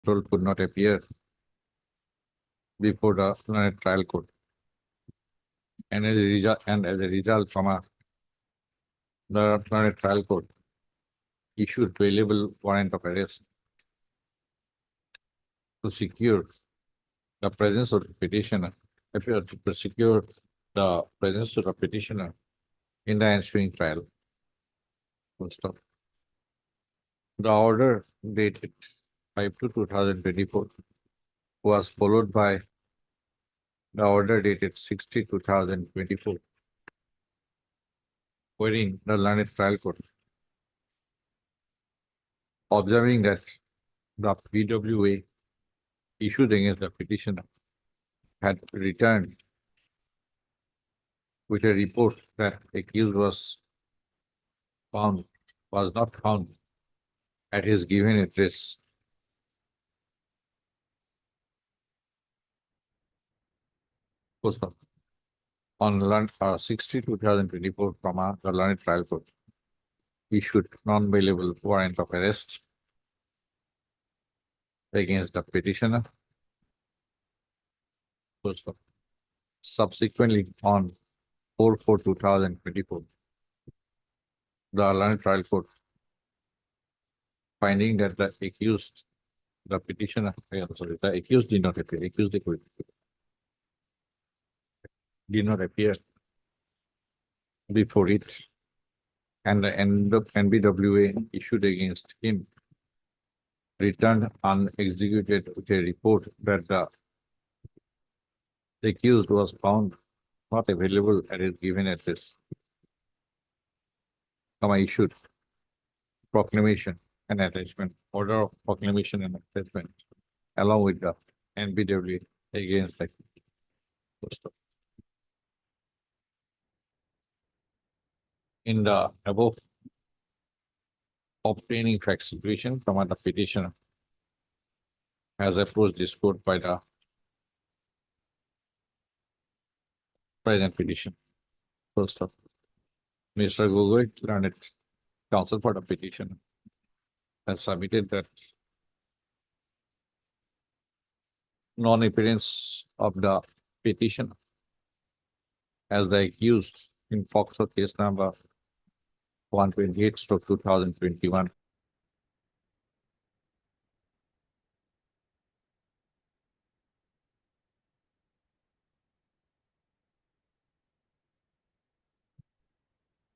control could not appear before the trial court. And as a result, the trial court issued bailable warrant of arrest to secure the presence of the petitioner, to secure the presence of the petitioner in the ensuing trial. Full stop. The order dated 5/2/2024 was followed by the order dated 6/2024, wherein the learned trial court, observing that the PWA issued against the petitioner had returned with a report that accused was not found at his given address. Post on 6/2024, the learned trial court issued non-bailable warrant of arrest against the petitioner. Post subsequently, on 4/4/2024, the learned trial court, finding that the accused did not appear. Did not appear before it, and the NBWA issued against him returned unexecuted with a report that the accused was found not available at his given address. Issued proclamation and attachment, order of proclamation and attachment, along with the NBWA against the accused. In the above obtaining fact situation, the petitioner has approached this court by the present petition. First of Mr. Gogoi, learned counsel for the petitioner, has submitted that non-appearance of the petitioner as the accused in POCSO case number 128/2021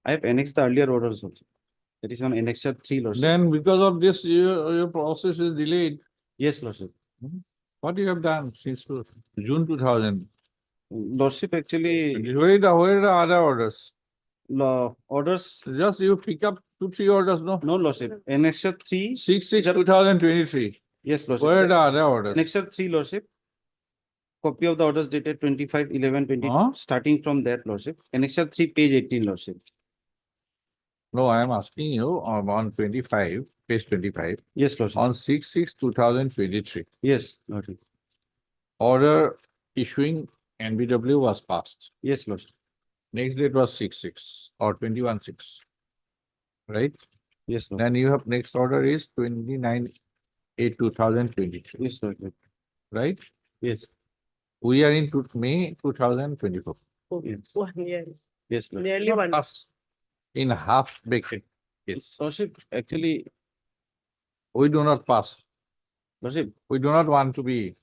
I have annexed the earlier orders also. That is on annexure 3, Lordship. Then because of this, your process is delayed. Yes, Lordship. What you have done since June 2000? Lordship, actually, Where are the other orders? orders, Just you pick up 2-3 orders, no? no, Lordship. Annexure 3, 6/6/2023. yes, Lordship. Where are the other orders? Annexure 3, Lordship. Copy of the orders dated 25/11/20, starting from that, Lordship. Annexure 3, page 18, Lordship. No, I am asking you on 25, page 25, Yes, Lordship. on 6/6/2023. Yes, Lordship. Order issuing NBW was passed. Yes, Lordship. Next date was 6/6 or 21/6, right? Yes, Lordship. Then you have next order is 29/8/2023, Yes, Lordship. right? Yes. We are in May 2024. Yes. 1 year, Yes, Lordship. nearly one. Us in half baked. Yes, Lordship, actually, we do not pass. Lordship, We do not want to be.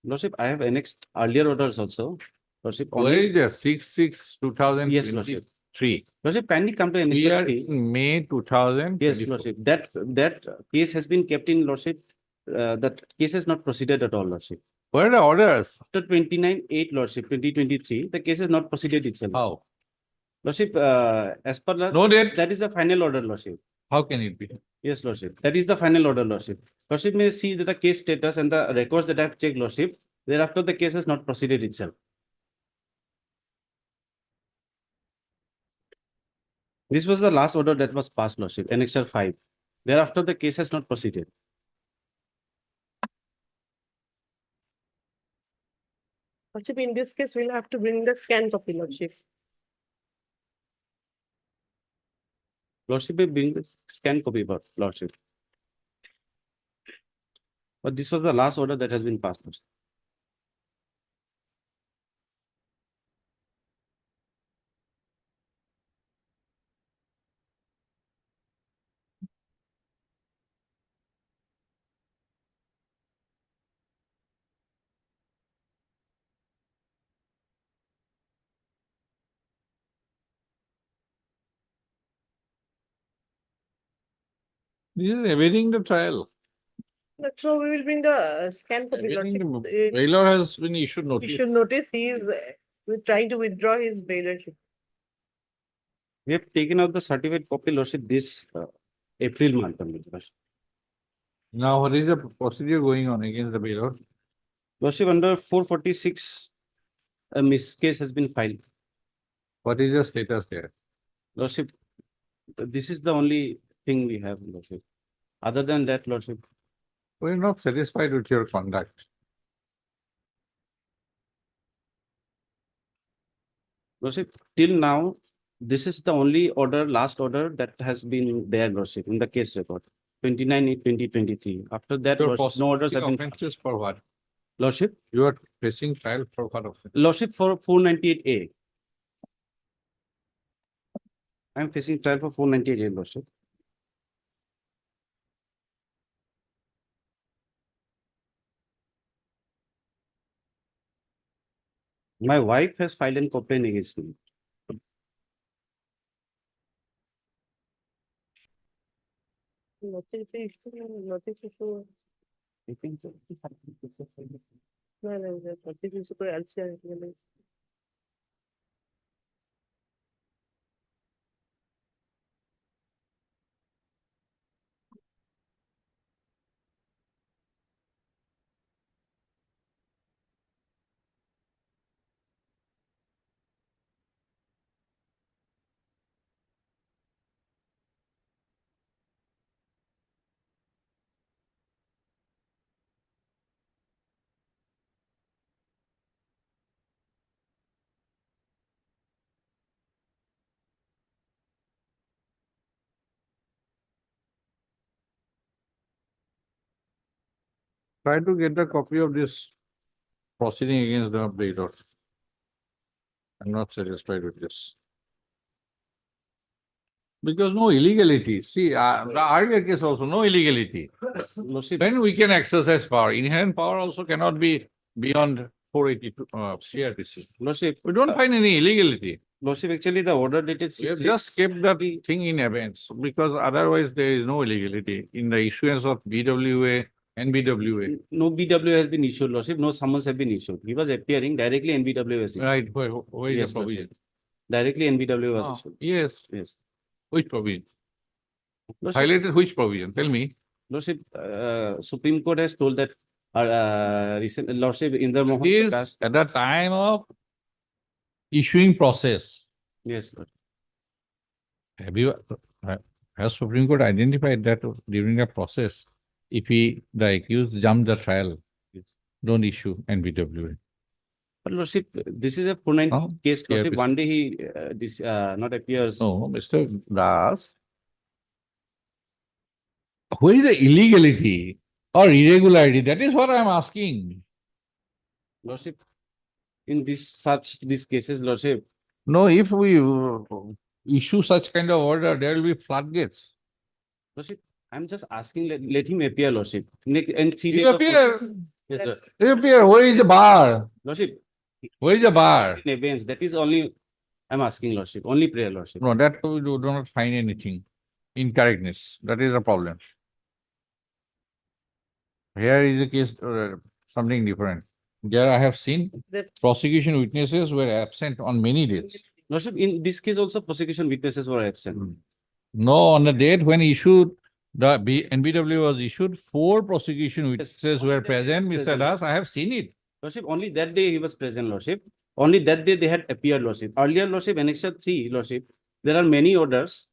Lordship, I have annexed earlier orders also. Lordship, Where only, is there? 6/6/2023. Lordship, kindly come to We annexure are 3. in May 2024. Yes, Lordship. That case has been kept in, Lordship. That case has not proceeded at all, Lordship. Where are the orders? After 29/8, Lordship, 2023, the case has not proceeded itself. How? Lordship, as per the, No date. that is the final order, Lordship. How can it be? Yes, Lordship. That is the final order, Lordship. Lordship may see that the case status and the records that I have checked, Lordship. Thereafter, the case has not proceeded itself. This was the last order that was passed, Lordship, Annexure 5. Thereafter, the case has not proceeded. Lordship, in this case, we'll have to bring the scan copy, Lordship. Lordship, will bring the scan copy, Lordship. But this was the last order that has been passed. Lordship. This is awaiting the trial. So we will bring the scan copy. Awaiting Lordship. the bailor has been issued You notice. should notice he is trying to withdraw his bailorship. We have taken out the certificate copy, Lordship, this April month only. Lordship. Now, what is the procedure going on against the bailor? Lordship, under 446, a miss case has been filed. What is the status there? Lordship, this is the only thing we have, Lordship. Other than that, Lordship, We're not satisfied with your conduct. Lordship, till now, this is the only order, last order that has been there, Lordship, in the case record. 29/8/2023. After that, Your Lordship, no orders have been. offenses for what? Lordship, You are facing trial for what offense? Lordship for 498A. I am facing trial for 498A, Lordship. My wife has filed a complaint against me. Notice issue, notice issue. I think so. No, notice issue कोई अच्छी है Try to get the copy of this proceeding against the bailor. I'm not satisfied with this. Because no illegality. See, the earlier case also, no illegality. Lordship, Then we can exercise power. Inherent power also cannot be beyond 482 CRPC. Lordship, We don't find any illegality. Lordship, actually the order dated We have 6/6. just kept that thing in abeyance because otherwise there is no illegality in the issuance of BWA and BWA. No BW has been issued, Lordship, no summons have been issued. He was appearing directly NBW was issued. Right, where is Yes, the provision? Lordship. Directly NBW was Ah, issued. yes, Yes. which provision? Lordship, Highlighted which provision? Tell me. Lordship, Supreme Court has told that recent Lordship Inder Mohan It is Prakash. at the time of issuing process. Yes, Lord. Have you, has Supreme Court identified that during the process, if the accused jumped the trial, Yes. don't issue NBWA? But Lordship, this is a 490 Oh, case, Lordship. CRPC. One day he not appears. No, Mr. Das. Where is the illegality or irregularity? That is what I am asking. Lordship, in these cases, Lordship, No, if we issue such kind of order, there will be floodgates. Lordship, I'm just asking, let him appear, Lordship. And 3 days. You of appear, process- Yes, sir. you appear, where is the bar? Lordship, Where is the bar? in abeyance, that is only, I'm asking, Lordship, only prayer, Lordship. No, that we do not find anything. Incorrectness, that is the problem. Here is a case, something different. There I have seen that prosecution witnesses were absent on many days. Lordship, in this case also prosecution witnesses were absent. No, on the date when issued, the NBW was issued, 4 prosecution witnesses were present. Mr. Das, I have seen it. Lordship, only that day he was present, Lordship. Only that day they had appeared, Lordship. Earlier, Lordship, Annexure 3, Lordship, there are many orders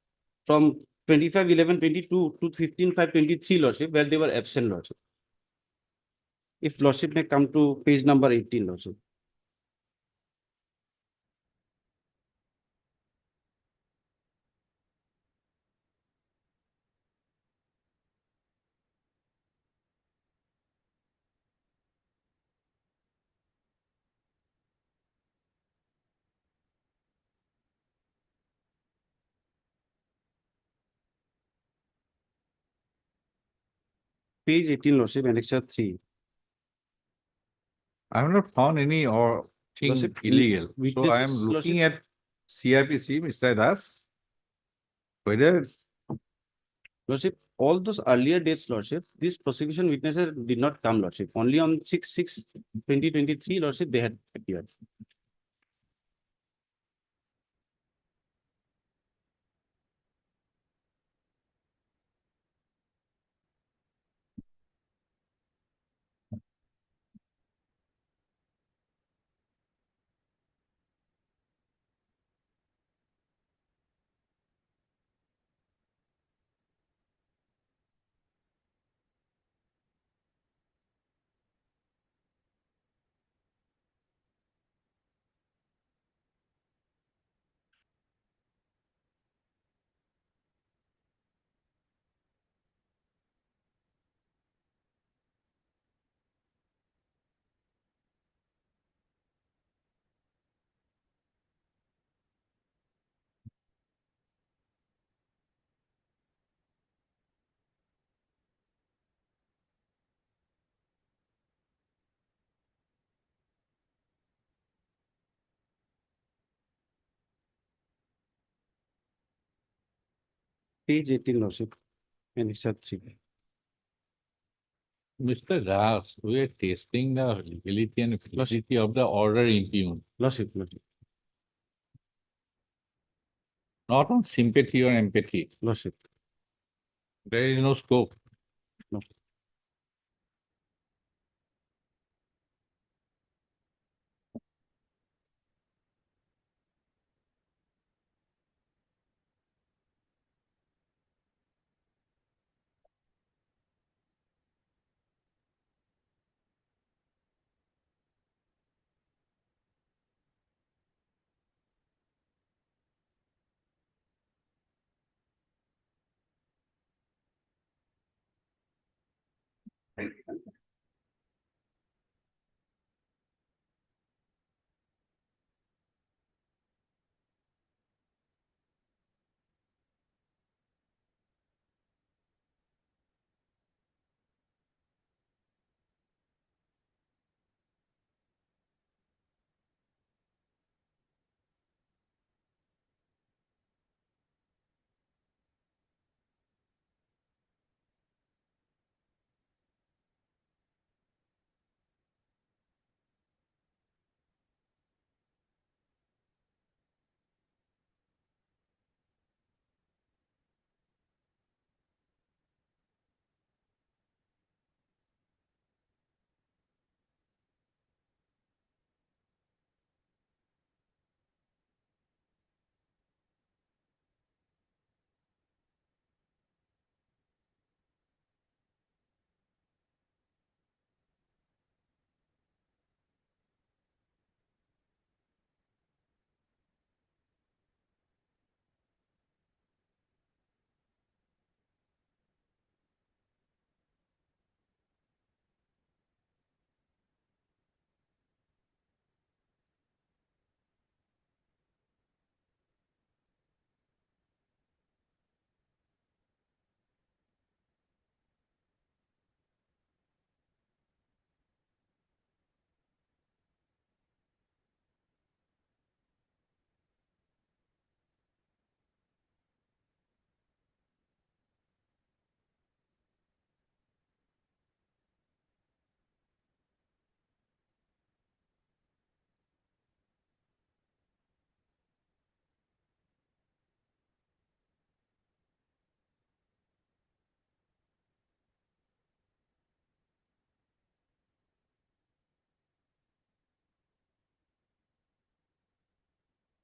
from 25/11/22 to 15/5/23, Lordship, where they were absent, Lordship. If Lordship may come to page number 18, Lordship. Page 18, Lordship, Annexure 3. I have not found any or thing Lordship, illegal. So I am witnesses, looking Lordship. at CRPC, Mr. Das. Whether Lordship, all those earlier dates, Lordship, these prosecution witnesses did not come, Lordship. Only on 6/6/2023, Lordship, they had appeared. Page 18, Lordship, Annexure 3. Mr. Das, we are testing the legality and validity of the order impugned, Lordship, not on sympathy or empathy. Lordship. There is no scope. No.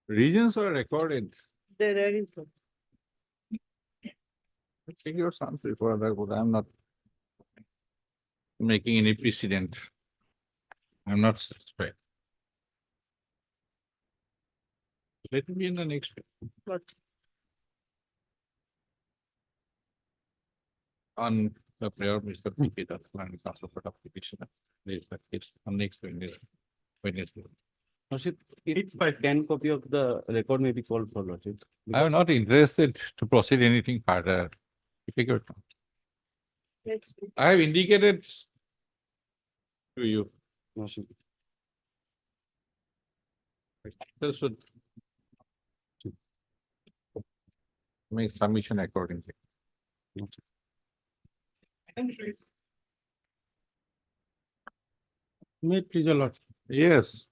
Regions are recorded. There is no. Take your sample for that, but I'm not making any precedent. I'm not satisfied. Let me be in the next. But On the prayer of Mr. P.K. Datlan, Council for Application. There is that case on next Wednesday. Lordship, if I can copy of the record may be called for, Lordship. I am not interested to proceed anything further. You take your time. Let's- I have indicated to you. Lordship. Still should make submission accordingly. May it please your lordship. Yes,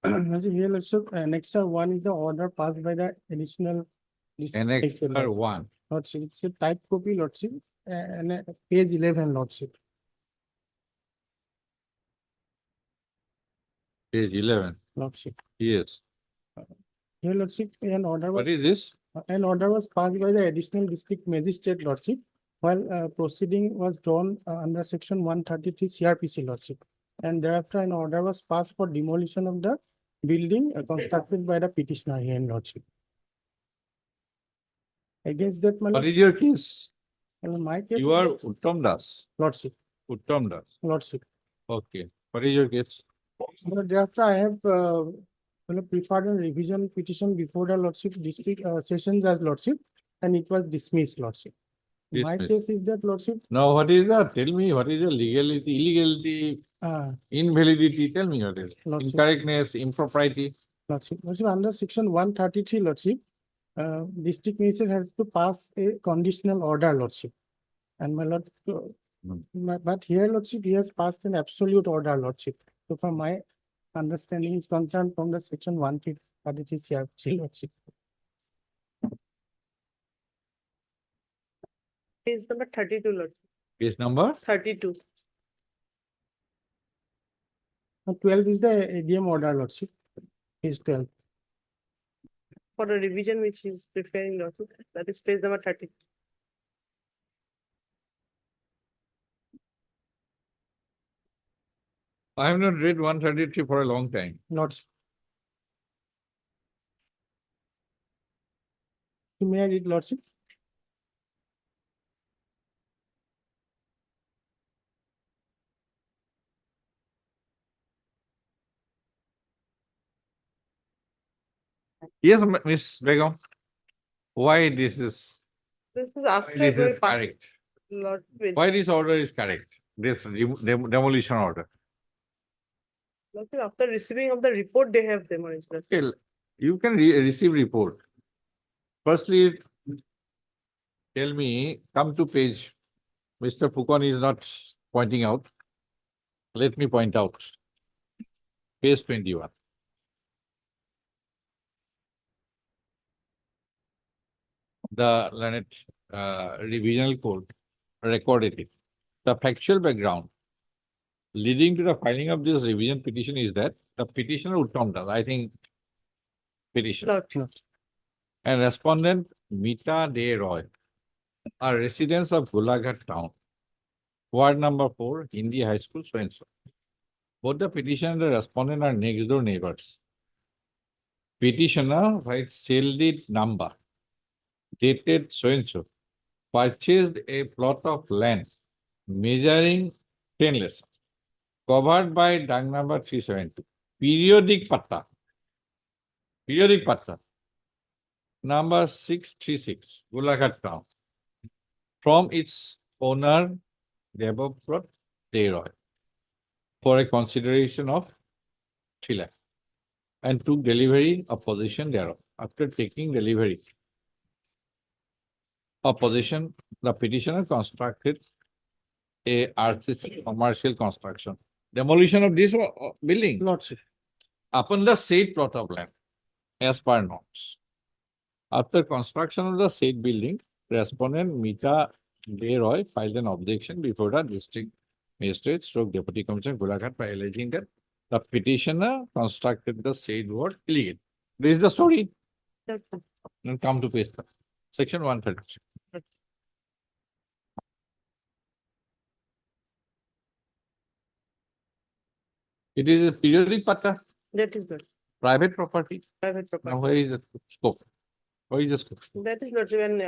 Lordship, here lordship, next one is the order passed by the additional. Annex lordship. one, Lordship, it's a type copy lordship, and page 11 lordship. page 11. Lordship. Yes. Here lordship, What is this? an order was passed by the additional district magistrate lordship while proceeding was drawn under section 133 CRPC lordship. And thereafter an order was passed for demolition of the building constructed by the petitioner here in lordship. Against that, my What is your case? my case. You are Uttam Das. Lordship, Uttam Das. lordship. Okay. What is your case? But thereafter I have preferred a revision petition before the lordship district sessions as lordship, and it was dismissed lordship. My Dismissed. case is that lordship, Now, what is that? Tell me, what is the legality, illegality, invalidity? Tell me what is it. lordship, Incorrectness, impropriety. lordship, under section 133 lordship, district minister has to pass a conditional order lordship. And my lord, but here lordship, he has passed an absolute order lordship. So from my understanding is concerned from the section 133 CRPC lordship. Page number 32, Lord, Case number? 32. 12 is the ADM order lordship, is 12. For a revision which is preparing, Lord, that is page number 30. I have not read 133 for a long time. Lordship. May I read lordship? Yes, Miss Begum. Why this is, This is after this we is pass, correct? Lord, with, Why this order is correct? This demolition order. Lord, after receiving of the report, they have demolished. Lord. Okay, you can receive report. Firstly, tell me, come to page. Mr. Pukon is not pointing out. Let me point out. Page 21. The Learned Revisional Code recorded it. The factual background leading to the filing of this revision petition is that the petitioner Uttam Das, I think petition, Lord, and respondent Mita De Roy are residents of Golaghat town, ward number 4, Hindi High School, so and so. Both the petitioner and the respondent are next door neighbors. Petitioner writes sale deed number dated so and so purchased a plot of land measuring 10 lessons covered by dung number 372. Periodic patta number 636, Golaghat town, from its owner Debabrata De Roy for a consideration of 3 lakh and took delivery of possession thereof. After taking delivery of possession, the petitioner constructed a RCC commercial construction. Demolition of this building Lordship. upon the said plot of land as per norms. After construction of the said building, respondent Mita De Roy filed an objection before the district magistrate stroke deputy commissioner Golaghat by alleging that the petitioner constructed the said work illegally. This is the story. Lord, Then come to page section 136. It is a periodic patta, that is not private property. private Now, property. where is the scope? Where is the scope? That is not even,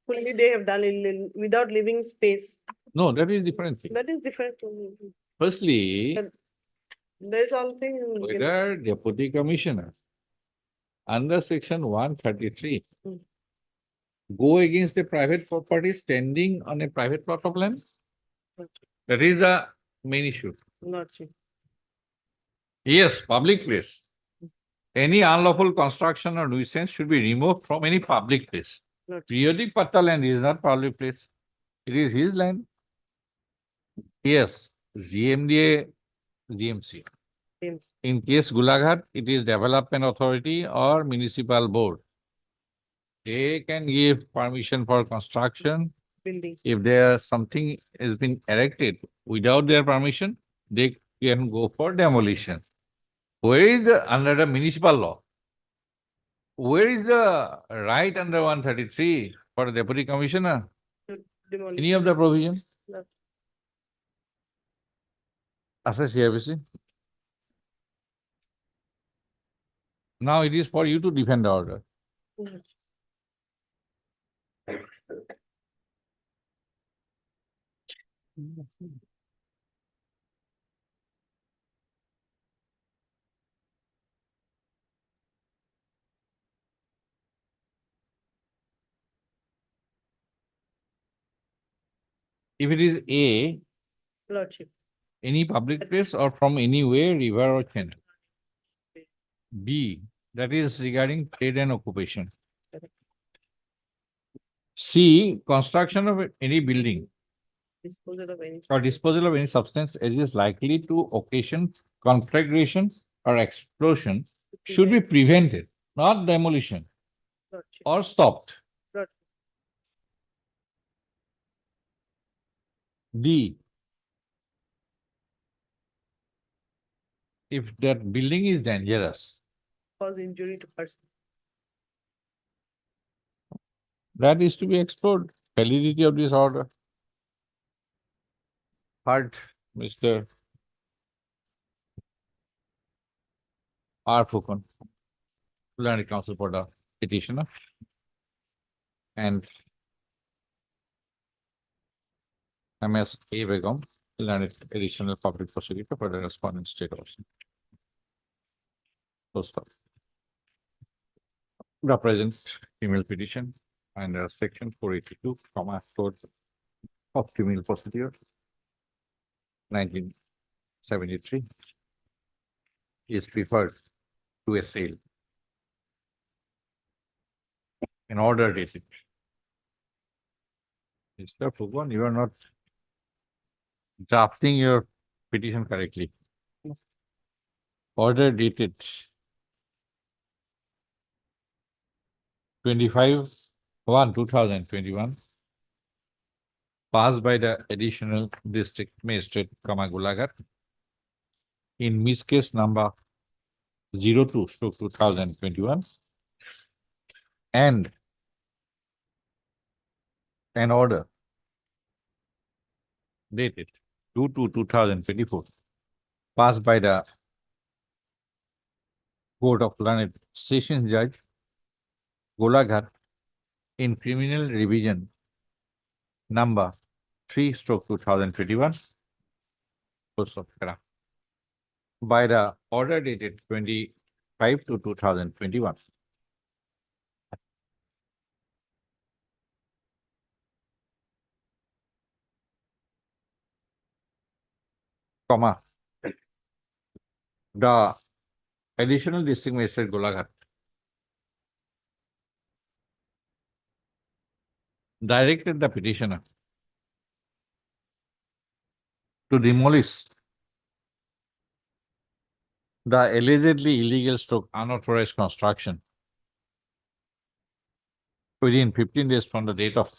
fully they have done without leaving space. No, that is different thing. That is different. Firstly, There is something, you know, whether deputy commissioner under section 133 Hmm. go against a private property standing on a private plot of land? That is the main issue. Lordship. Yes, public place. Any unlawful construction or nuisance should be removed from any public place. Lordship. Periodic patta land is not public place. It is his land. Yes, GMDA, GMC. Same In case Gulaghat, it is development authority or municipal board. They can give permission for construction. building. If there something has been erected without their permission, they can go for demolition. Where is the, under the municipal law? Where is the right under 133 for the deputy commissioner? Demolition. Any of the provisions? No. Assess CRPC. Now it is for you to defend the order. Lordship. If it is A, Lordship. any public place or from anywhere, river or channel. B, that is regarding trade and occupation. C, construction of any building Disposal of any. or disposal of any substance as is likely to occasion conflagration or explosion should be prevented, not demolition Lordship. or stopped. Lordship. D, if that building is dangerous, Cause injury to person. that is to be explored. Validity of this order. Heard Mr. R. Fukun, Plenary Council for the petitioner. And MS A. Begum, Plenary Additional Public Prosecutor for the respondent state also. Post of the present female petition under section 482, Code of Criminal Procedure 1973 is referred to a sale. An order dated. Mr. Fugwan, you are not drafting your petition correctly. Order dated 25/1/2021, passed by the additional district magistrate, Gulaghat, in Miss Case number 02/2021, and an order dated 2/2/2024, passed by the Court of Learned Sessions Judge, Golaghat, in criminal revision number 3/2021, post of Kara, by the order dated 25/2/2021. Comma. The additional district magistrate Golaghat directed the petitioner to demolish the allegedly illegal stroke unauthorized construction within 15 days from the date of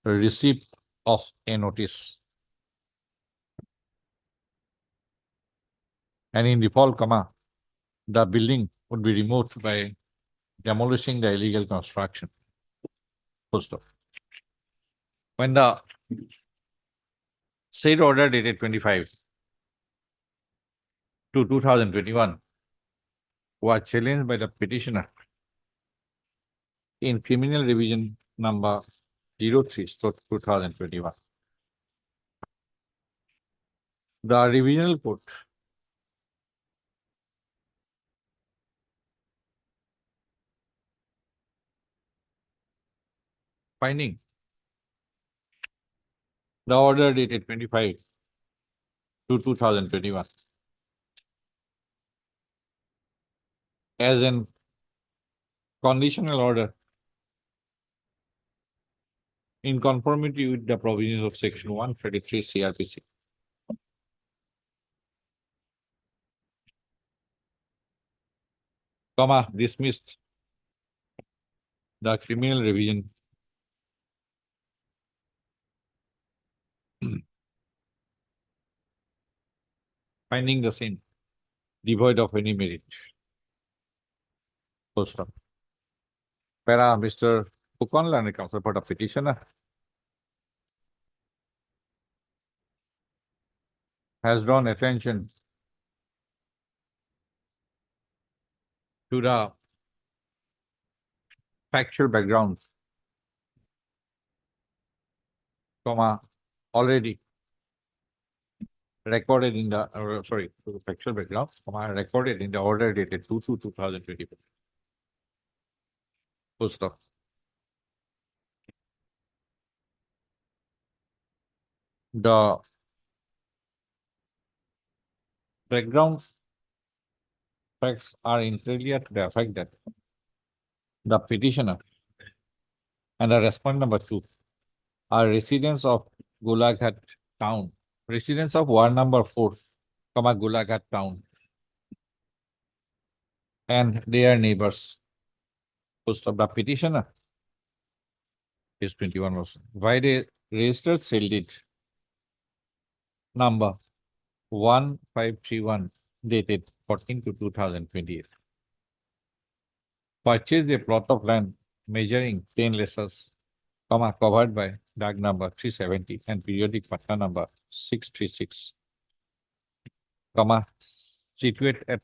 receipt of a notice. And in default, comma, the building would be removed by demolishing the illegal construction. Full stop. When the said order dated 25/2/2021 was challenged by the petitioner in criminal revision number 03/2021. The revisional court Finding the order dated 25 to 2021 as an conditional order in conformity with the provisions of section 133 CRPC. Dismissed the criminal revision finding the same devoid of any merit. Full stop. Para Mr. Pukonla and counsel for the petitioner has drawn attention to the factual background, already recorded in the, to the factual background, recorded in the order dated 2/2/2024. Full stop. The background facts are entirely to the effect that the petitioner and the respondent number 2 are residents of Golaghat town, residents of ward number 4, Golaghat town, and they are neighbors. Post of the petitioner is 21%. Why they registered sale deed number 1531 dated 14 to 2028. Purchased a plot of land measuring 10 lesses, covered by DAG number 370 and periodic patta number 636, situated at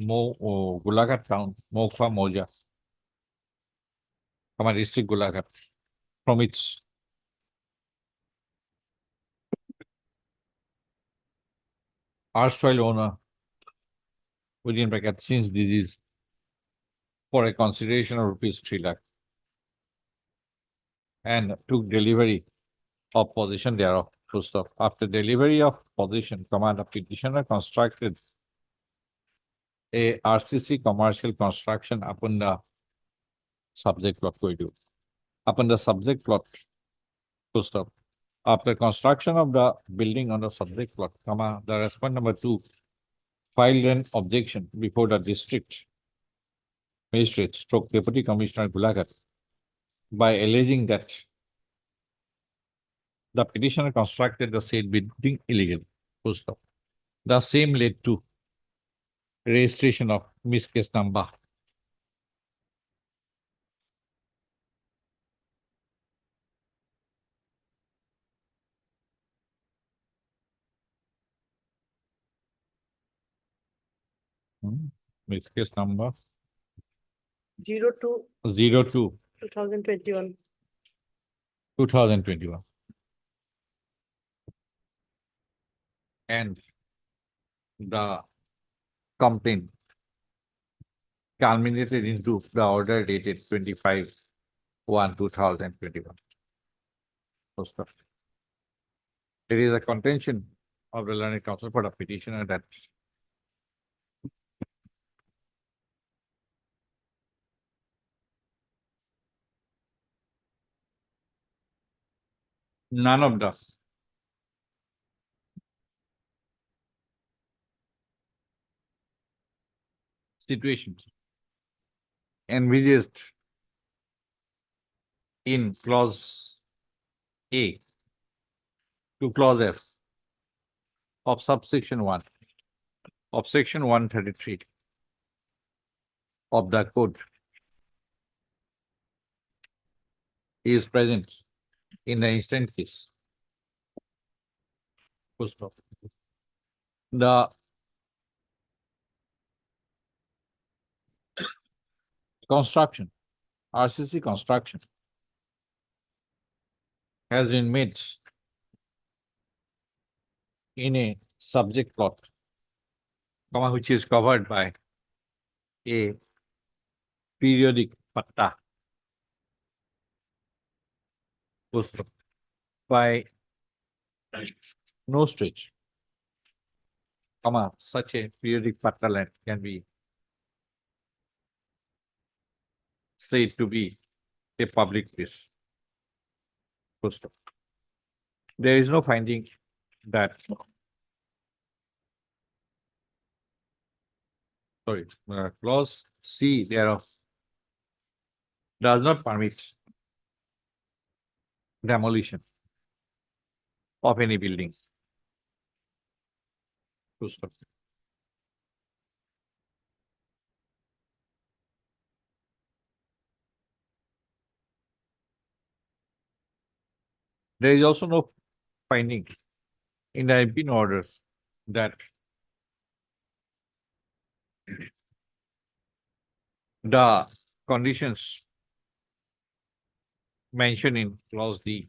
Golaghat town, Mokhwa Moja, district Golaghat, from its erstwhile owner, within bracket, since this is for a consideration of rupees 3 lakh, and took delivery of possession thereof. Full stop. After delivery of possession, the petitioner constructed a RCC commercial construction upon the subject plot. Upon the subject plot. Full stop. After construction of the building on the subject plot, the respondent number 2 filed an objection before the district magistrate stroke deputy commissioner Golaghat by alleging that the petitioner constructed the said building illegal. Full stop. The same led to registration of Miss Case number Miss Case number 02 02 2021. 2021. And the complaint culminated into the order dated 25/1/2021. There is a contention of the learned counsel for the petitioner that none of the situations envisaged in clause A to clause F of subsection 1 of section 133 of the code is present in the instant case. Full stop. The construction, RCC construction, has been made in a subject plot, which is covered by a periodic patta was by no stretch, such a periodic Patra land can be said to be a public place. Full stop. There is no finding that clause C thereof does not permit demolition of any building. Full stop. There is also no finding in the impine orders that the conditions mentioned in clause D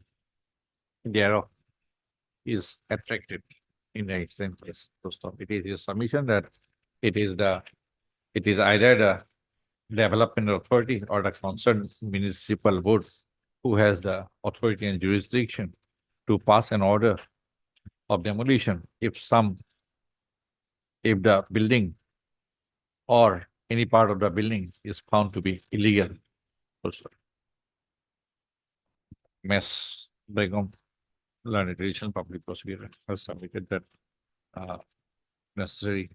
thereof is attracted in the extent case. So stop. It is your submission that it is either the development authority or the concerned municipal board who has the authority and jurisdiction to pass an order of demolition if the building or any part of the building is found to be illegal. Full stop. Ms. Begum, Learned Traditional Public Prosecutor, has submitted that necessary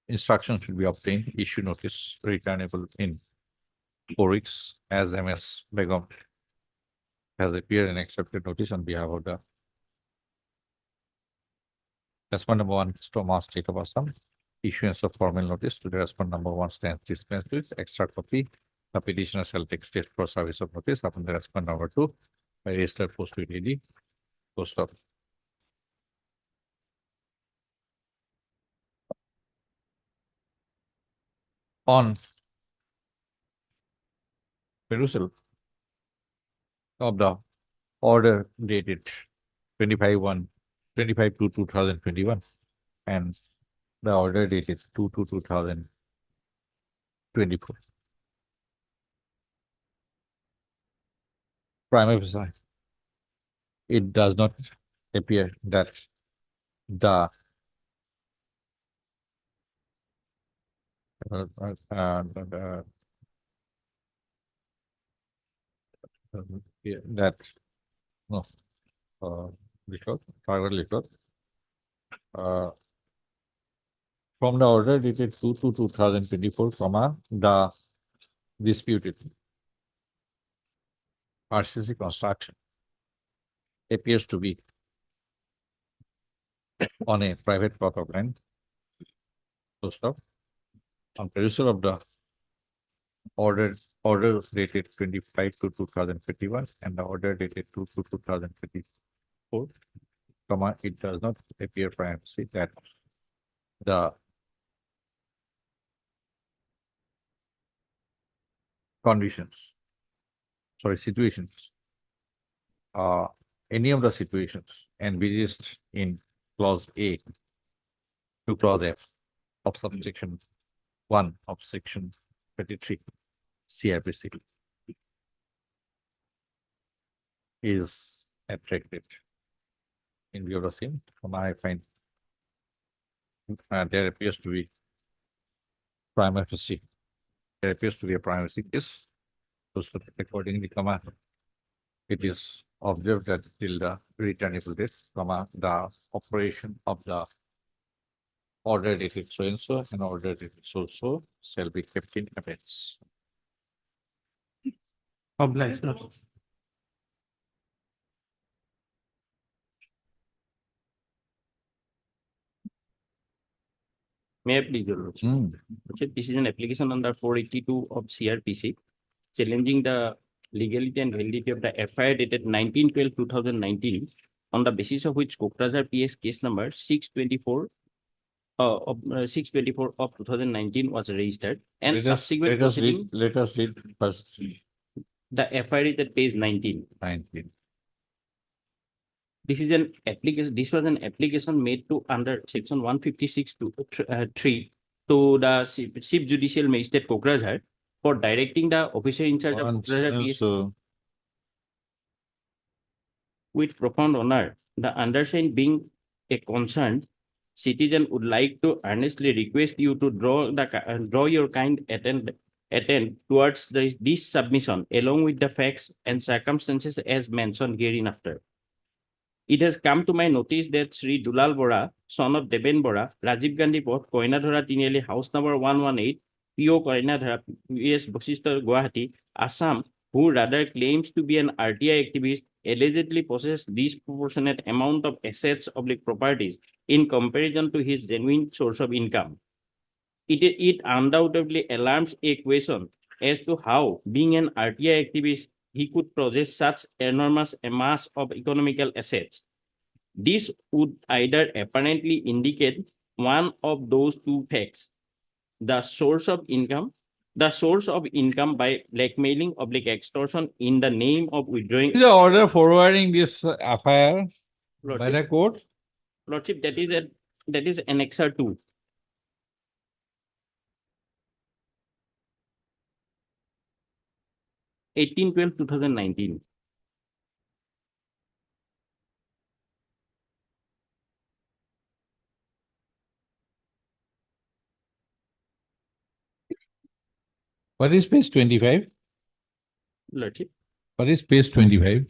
instructions should be obtained, issue notice returnable in 4 weeks, as MS Begum has appeared and accepted notice on behalf of the respondent number 1, Stoma State of Assam. Issuance of formal notice to the respondent number 1 stands dispensed with. Extra copy. The petitioner shall take state for service of notice upon the respondent number 2 by registered post with AD. Post of. On perusal of the order dated 25/2/2021 and the order dated 2/2/2024. Prima facie, it does not appear that the that no record from the order dated 2/2/2024, the disputed RCC construction appears to be on a private plot of land. So stop. On perusal of the order dated 25/2/2021 and the order dated 2/2/2024, it does not appear prima facie that the situations, any of the situations envisaged in clause A to clause F of subsection 1 of section 33 CRPC is attracted in view of the same. I find there appears to be prima facie. There appears to be a prima facie case. So accordingly, it is observed that till the returnable date, the operation of the order dated so and so and order dated so shall be kept in abeyance. Obliged. May I please, Your Lordship? This is an application under 482 of CRPC challenging the legality and validity of the FIR dated 19/12/2019 on the basis of which Kokrajhar PS case number 624 of 2019 was registered and subsequent proceeding. Let us read first The FIR is at page 19. 19. This is an application. This was an application made to under section 156 to 3 to the Chief Judicial Magistrate Kokrajhar for directing the officer in charge of Kokrajhar PS. So with profound honor, the undersigned being a concerned citizen would like to earnestly request you to draw your kind attent towards this submission along with the facts and circumstances as mentioned hereinafter. It has come to my notice that Sri Dulal Bora, son of Deben Bora, Rajiv Gandhi Pot, Koinadhara Tinali, house number 118, P.O. Koinadhara, PS Bosistor, Guwahati, Assam, who rather claims to be an RTI activist, allegedly possesses disproportionate amount of assets oblique properties in comparison to his genuine source of income. It undoubtedly alarms a question as to how, being an RTI activist, he could possess such enormous a mass of economical assets. This would either apparently indicate one of those two facts: the source of income by blackmailing oblique extortion in the name of withdrawing. The order forwarding this FIR by the court. Lordship, that is Annexure 2. (1812) 2019. What is page 25? Lordship, What is page 25?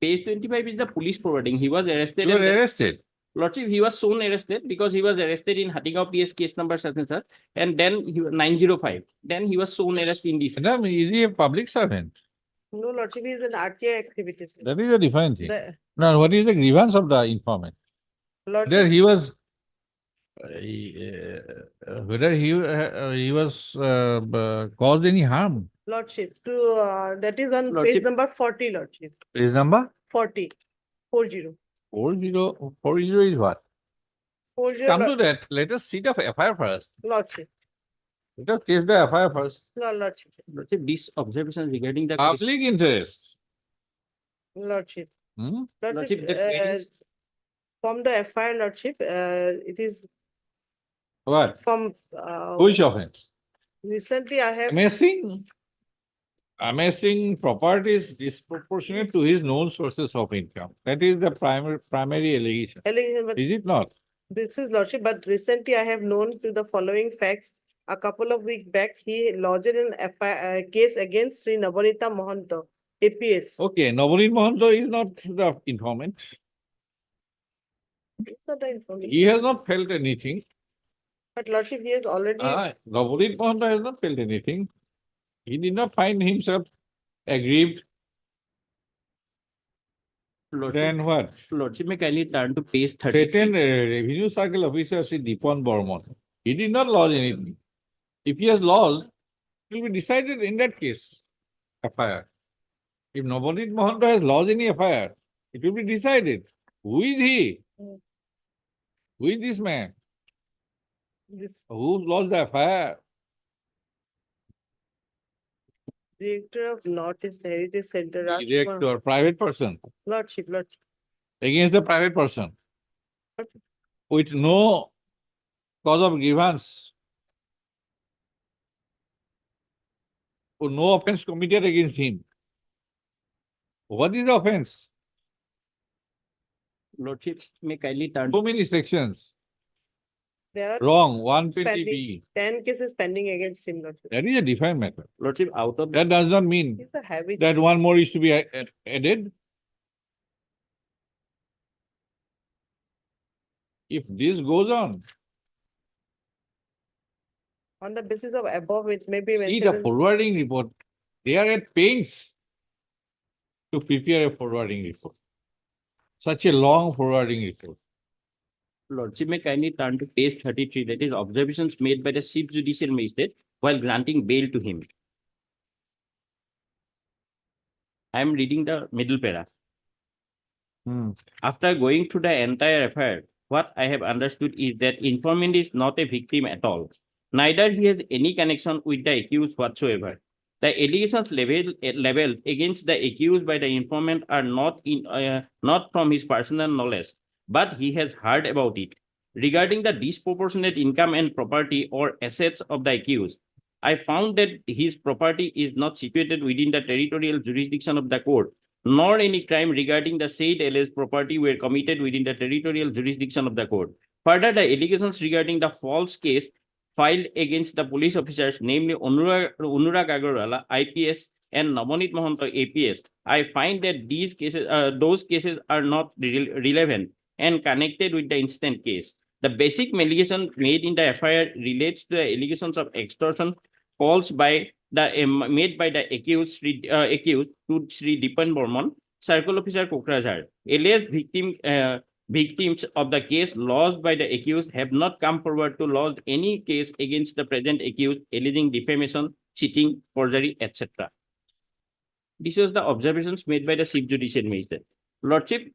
page 25 is the police forwarding. He was arrested. You were and- arrested. Lordship, he was soon arrested because he was arrested in Hatigao PS case number such and such, and then he 905. Then he was soon arrested in this. Madam, is he a public servant? No, Lordship, he is an RTI activity. sir. That is a different thing. The Now, what is the grievance of the informant? Whether Lordship, he was, whether he was caused any harm? Lordship, that is on page Lordship. number 40, Lordship, His number 40, 40. 4040 is what? 40, Come to that. Let us see the FIR first. Lordship, Let us case the FIR first. no, Lordship, Lordship, these observations regarding the case- Public interest. Lordship. Hmm? Lordship, Lordship, that is- from the FIR, Lordship, it is What? from, Which offense? recently I have, Amassing properties disproportionate to his known sources of income. That is the primary allegation. allegation, but Is it not? this is Lordship, but recently I have known to the following facts. A couple of weeks back, he lodged an FIR, case against Sri Nabanita Mohanto, APS. Okay, Navarin Mohanto is not the informant. It's not the information. He has not felt anything. But Lordship, he has already, Navarin Mohanto has not felt anything. He did not find himself aggrieved. Lordship, Then what? Lordship, may kindly turn to page 30. Threatened Revenue Circle Officer Sri Dipan Burman. He did not lodge anything. If he has lodged, it will be decided in that case, FIR. If Navarin Mohanto has lodged any FIR, it will be decided. Who is he? Mm. Who is this man? this Who lodged the FIR? director of Northeast Heritage Center, Rajkumar- Director, private person, Lordship, Lordship, against the private person. With no cause of grievance. Or no offense committed against him. What is the offense? Lordship, may kindly turn So many sections. there are Wrong, 120B. 10 cases pending against him, Lordship. That is a different matter. Lordship, out of That does not mean He's a habit. that one more is to be added. If this goes on, On the basis of above, it may be see mentioned. the in- forwarding report. They are at pains to prepare a forwarding report. Such a long forwarding report. Lordship, may kindly turn to page 33, that is observations made by the Chief Judicial Magistrate while granting bail to him. I am reading the middle para. After going through the entire affair, what I have understood is that informant is not a victim at all. Neither he has any connection with the accused whatsoever. The allegations leveled against the accused by the informant are not from his personal knowledge, but he has heard about it. Regarding the disproportionate income and property or assets of the accused, I found that his property is not situated within the territorial jurisdiction of the court, nor any crime regarding the said alleged property were committed within the territorial jurisdiction of the court. Further, the allegations regarding the false case filed against the police officers, namely Anurag Agarwala, IPS, and Namonit Mohanto, APS, I find that those cases are not relevant and connected with the instant case. The basic allegation made in the FIR relates to the allegations of extortion calls by made by the accused to Sri Dipan Borman, Circle Officer Kokrajhar. Alleged victims of the case lodged by the accused have not come forward to lodge any case against the present accused alleging defamation, cheating, forgery, etc. This was the observations made by the Chief Judicial Magistrate. Lordship,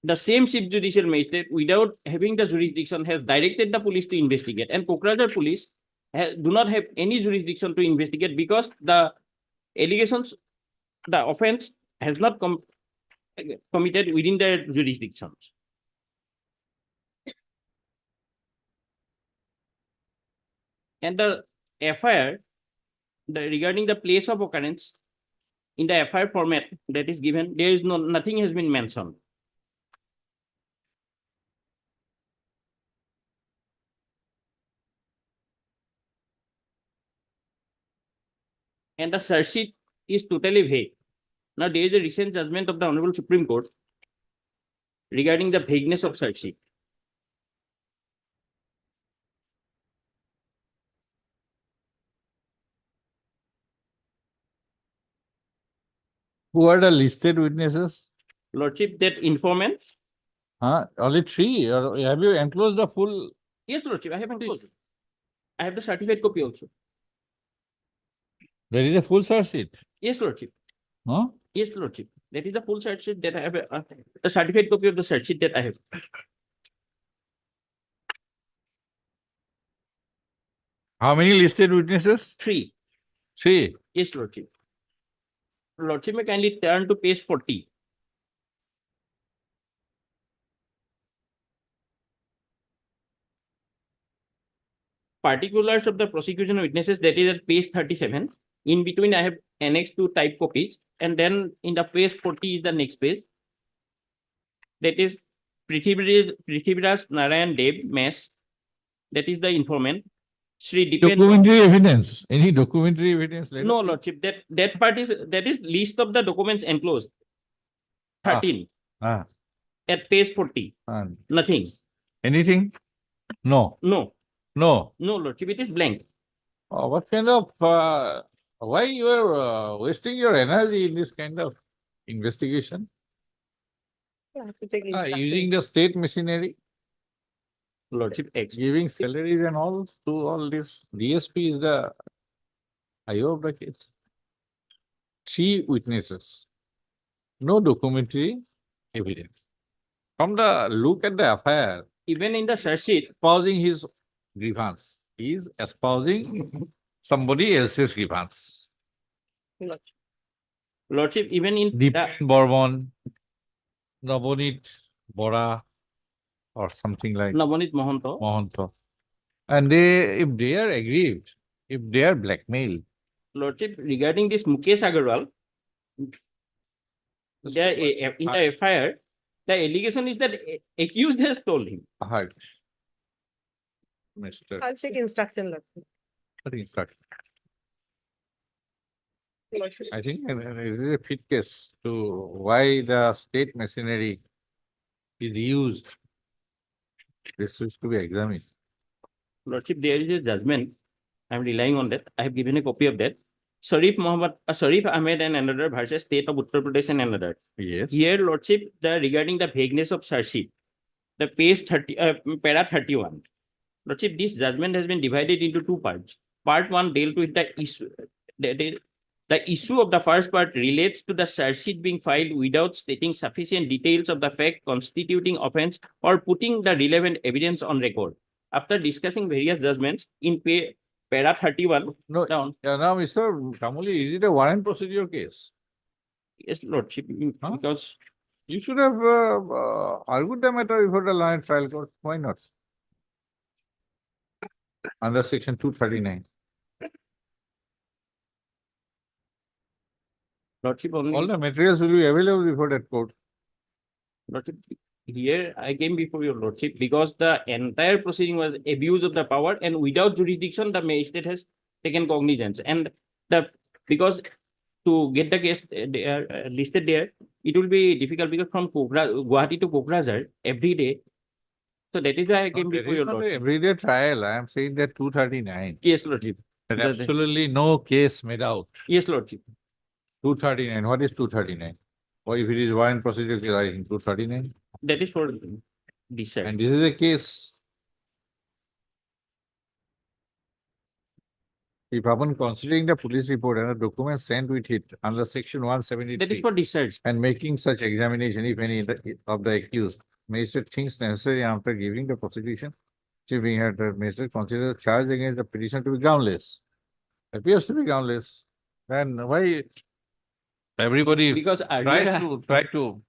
the same Chief Judicial Magistrate, without having the jurisdiction, has directed the police to investigate, and Kokrajhar police do not have any jurisdiction to investigate because the allegations, the offense has not committed within their jurisdictions. And the FIR, regarding the place of occurrence, in the FIR format that is given, there is nothing has been mentioned. And the search sheet is totally vague. Now, there is a recent judgment of the Honorable Supreme Court regarding the vagueness of search sheet. Who are the listed witnesses? Lordship, that informants, Only three, or have you enclosed the full? yes, Lordship, I have enclosed. I have the certified copy also. There is a full search sheet, Yes, Lordship. huh? Yes, Lordship. That is the full search sheet that I have, the certified copy of the search sheet that I have. How many listed witnesses? 3. Three. Yes, Lordship. Lordship, may kindly turn to page 40. Particulars of the prosecution witnesses, that is at page 37. In between, I have annexed 2 type copies, and then in the page 40 is the next page. That is Prithviraj Narayan Dev Mess. That is the informant. Sri Dipen. Documentary evidence, any documentary evidence? Let us No, see. Lordship, that part is, that is list of the documents enclosed. Ah. 13 Ah, at page 40. and Nothing. anything? No, No, no. no, Lordship, it is blank. What kind of, why you are wasting your energy in this kind of investigation? I have to take Using instruction. the state machinery, Lordship, giving salaries and all to all this. DSP is the IO of the case. 3 witnesses, no documentary evidence. From the look at the FIR, even in the search sheet, espousing his grievance, he is espousing somebody else's grievance. Lordship, even in Dipen Bormon, Namonit Bora, or something like Namonit Mohanto, Mohanto. And they, if they are aggrieved, if they are blackmailed, Lordship, regarding this Mukesh Agarwal, in the FIR, the allegation is that accused has told him. heart. Mr. I'll take instruction. Lordship. Instruction. Lordship. I think it is a fit case to why the state machinery is used. This is to be examined. Lordship, there is a judgment. I'm relying on that. I have given a copy of that. Sharif Ahmed and another versus State of Uttar Pradesh and another. Yes. Here, Lordship, regarding the vagueness of search sheet, the page 30, para 31. Lordship, this judgment has been divided into 2 parts. Part 1 dealt with the issue. The issue of the first part relates to the search sheet being filed without stating sufficient details of the fact constituting offense or putting the relevant evidence on record. After discussing various judgments in para 31 No, down, now, Mr. Kamuli, is it a warrant procedure case? yes, Lordship, Huh? because You should have argued the matter before the Lion Trial Court. Why not? Under section 239. Lordship All only, the materials will be available before that court. Lordship, here I came before your Lordship because the entire proceeding was abuse of the power and without jurisdiction, the magistrate has taken cognizance. And because to get the case there, listed there, it will be difficult because from Guwahati to Kokrajhar every day. So that is why I came There before is your not a Lordship. everyday trial. I am saying that 239. Yes, Lordship. That The- absolutely no case made out. Yes, Lordship. 239. What is 239? Or if it is warrant procedure, case, I think 239. That is for this side. And this is a case. If upon considering the police report and the documents sent with it under section That is 173 for discharge. and making such examination, if any, of the accused, magistrate thinks necessary after giving the prosecution, chief being had the magistrate considers charge against the petition to be groundless. Appears to be groundless. Then why everybody Because try earlier, to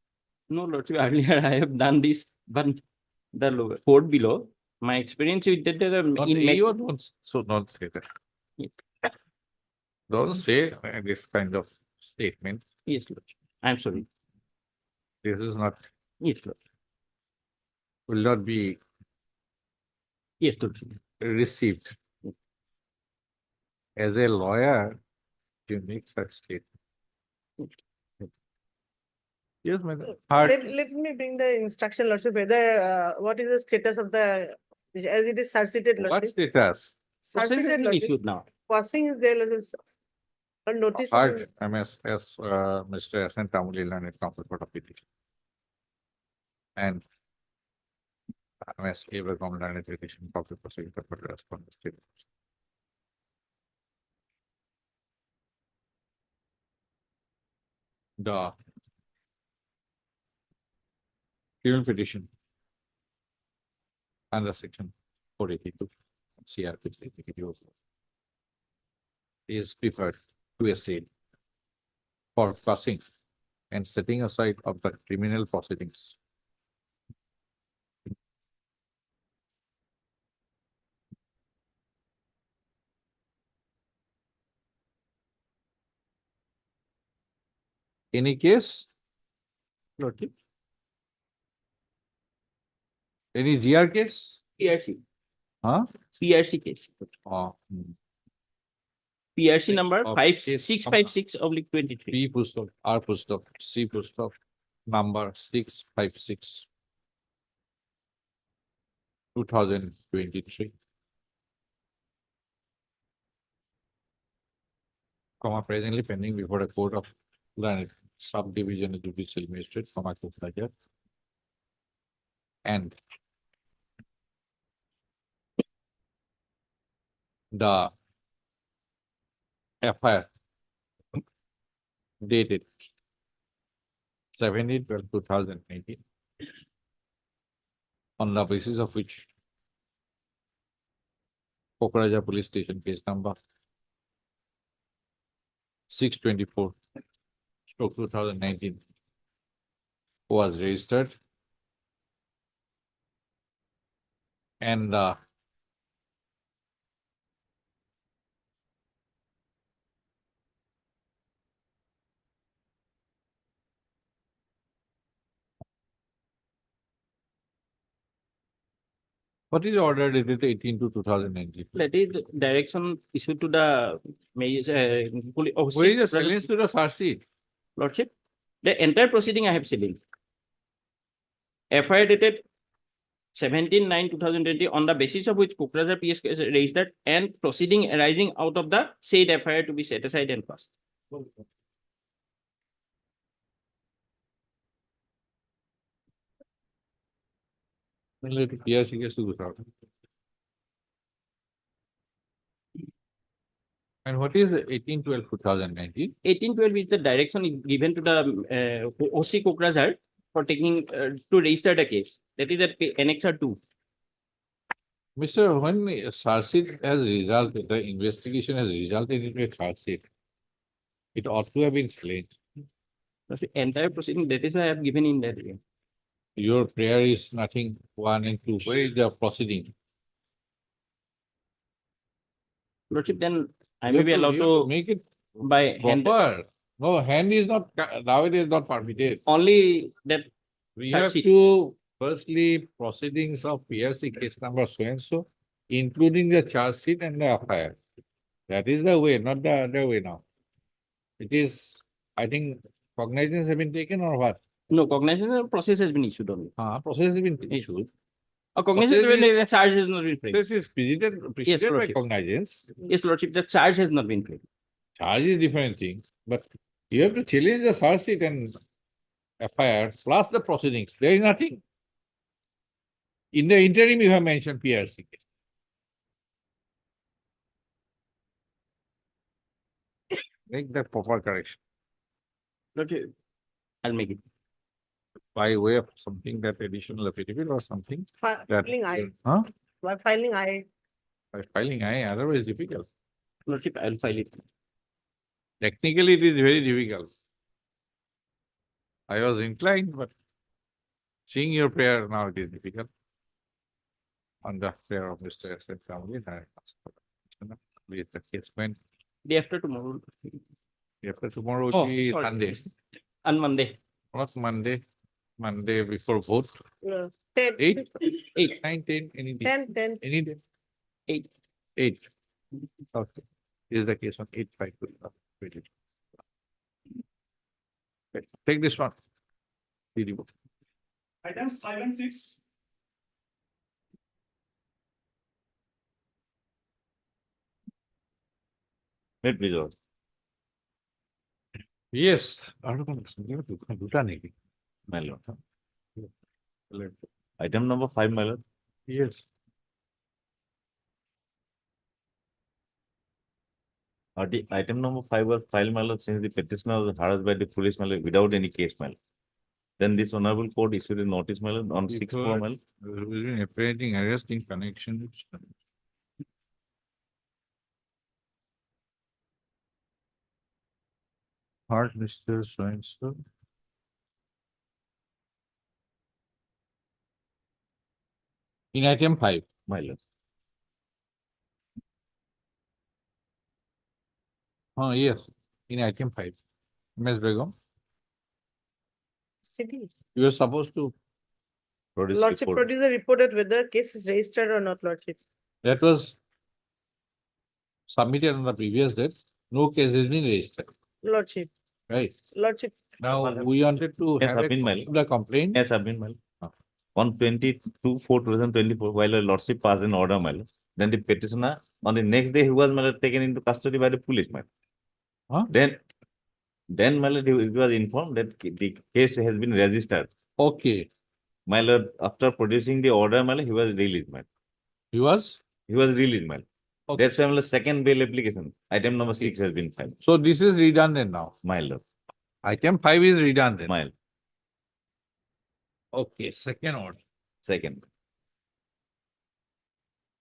no, Lordship, earlier I have done this, but the court below, my experience with that, not in you don't so don't say that. Yeah. Don't say this kind of statement. yes, Lordship. I'm sorry. This is not Yes, Lord. will not be Yes, Lordship. received. As a lawyer, you make such statement. Yes, madam. Hard. Let me bring the instruction, Lordship, whether, what is the status of the, as it is surseated, What Lordship. status? Process has Surseated, been Lordship. issued now. Passing is there, Lordship. Or notice. Hard, MS, Mr. S. N. Tamuli learned counsel for the petition. And MS. Abraham learned petition for the prosecutor for the response. The criminal petition under section 482 CRPC is preferred to a sale for passing and setting aside of the criminal proceedings. Any case? Lordship. Any GR case? PRC. Huh? PRC case. PRC number Of case 5656/23. P push-up, R push-up, C push-up, number 656. 2023. Presently pending before the court of the subdivision judicial magistrate, Kokrajhar. And the FIR dated 17/12/2019, on the basis of which Kokrajhar Police Station case number 624/2019 was registered, and what is the order dated 18/2/2019? That is direction issued to the police. Where is the silence to the search sheet? Lordship, the entire proceeding I have sealings. FIR dated 17/9/2020 on the basis of which Kokrajhar PS raised that and proceeding arising out of the said FIR to be set aside and passed. Let the PRC case to go out. And what is 18/12/2019? 1812 is the direction is given to the OC Kokrajhar for taking to register the case. That is at Annexure 2. Mr. When search sheet has resulted, the investigation has resulted in a search sheet, it ought to have been slain. That's the entire proceeding. That is why I have given in that way. Your prayer is nothing 1 and 2. Where is the proceeding? Lordship, then I You may have be allowed you have to make it by hand. proper. No, hand is not, nowadays not permitted. Only that We Charge have sheet. to firstly proceedings of PRC case number so and so, including the charge sheet and the FIR. That is the way, not the other way now. It is, I think, cognizance have been taken or what? no cognizance process has been issued only. Process has been issued. A cognizance Process when is- the charge has not been paid. This is preceded by Lordship. cognizance. Yes, Lordship, the charge has not been paid. Charge is different thing, but you have to challenge the charge sheet and FIR plus the proceedings. There is nothing. In the interim, you have mentioned PRC case. Make the proper correction Lordship, I'll make it. by way of something that additional affidavit or something that. Filing I, Huh? by filing I, By filing I, otherwise difficult. Lordship, I'll file it. Technically, it is very difficult. I was inclined, but seeing your prayer now it is difficult. On the prayer of Mr. S. M. Family, I ask for the please the case when Day after tomorrow. after tomorrow Oh, will be sorry. Sunday, On Monday. not Monday. Monday before vote, 10, 8, 8. 9, 10, any day, 10. any day. 8. 8. Okay, this is the case on 8, 5, 22. Okay, take this one. CD book. Items 5 and 6. Wait, please. Yes. দুটা নেকি? My lord. Item number 5, my lord. Yes. Item number 5 was filed, my lord, since the petitioner was harassed by the police, my lord, without any case, my lord. Then this honorable court issued a notice, my lord, on 6/4, my lord. Apprehending arrest in connection with. Heart, Mr. So-and-so. In item 5. My lord. Oh, yes, in item 5. Ms. Begum, City. you were supposed to, Produce Lordship report. produce a report that whether case is registered or not, Lordship. that was submitted on the previous date. No case has been registered, Lordship, right? Lordship, Now, we wanted to Yes, have a I've been copy mailed. of the complaint. Yes, I've been, my lord. Ah. On 22/4/2024, while a lordship passed an order, my lord, then the petitioner, on the next day, he was, my lord, taken into custody by the police, my lord. Huh? Then, my lord, he was informed that the case has been registered. Okay, My lord, after producing the order, my lord, he was released, my lord. he was, He was released, my lord. okay, That's why, my lord, second bail application, item number 6 has been filed, so this is redundant now. my lord, Item 5 is redundant. my lord, Okay, second order. second.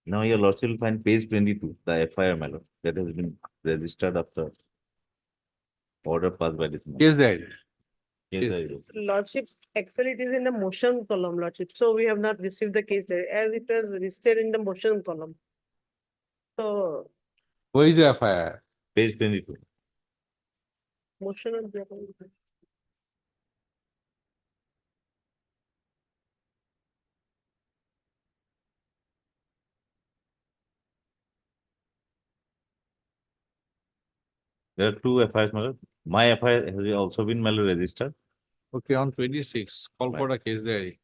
Now, your lordship will find page 22, the FIR, my lord, that has been registered after order passed by this. Is there? Yes, I do. Lordship, actually it is in the motion column, Lordship. So we have not received the case there as it was listed in the motion column. So Where is the FIR? Page 22. motion on the. There are two FIRs, my lord. My FIR has also been, my lord, registered. Okay, on 26, call for the case diary.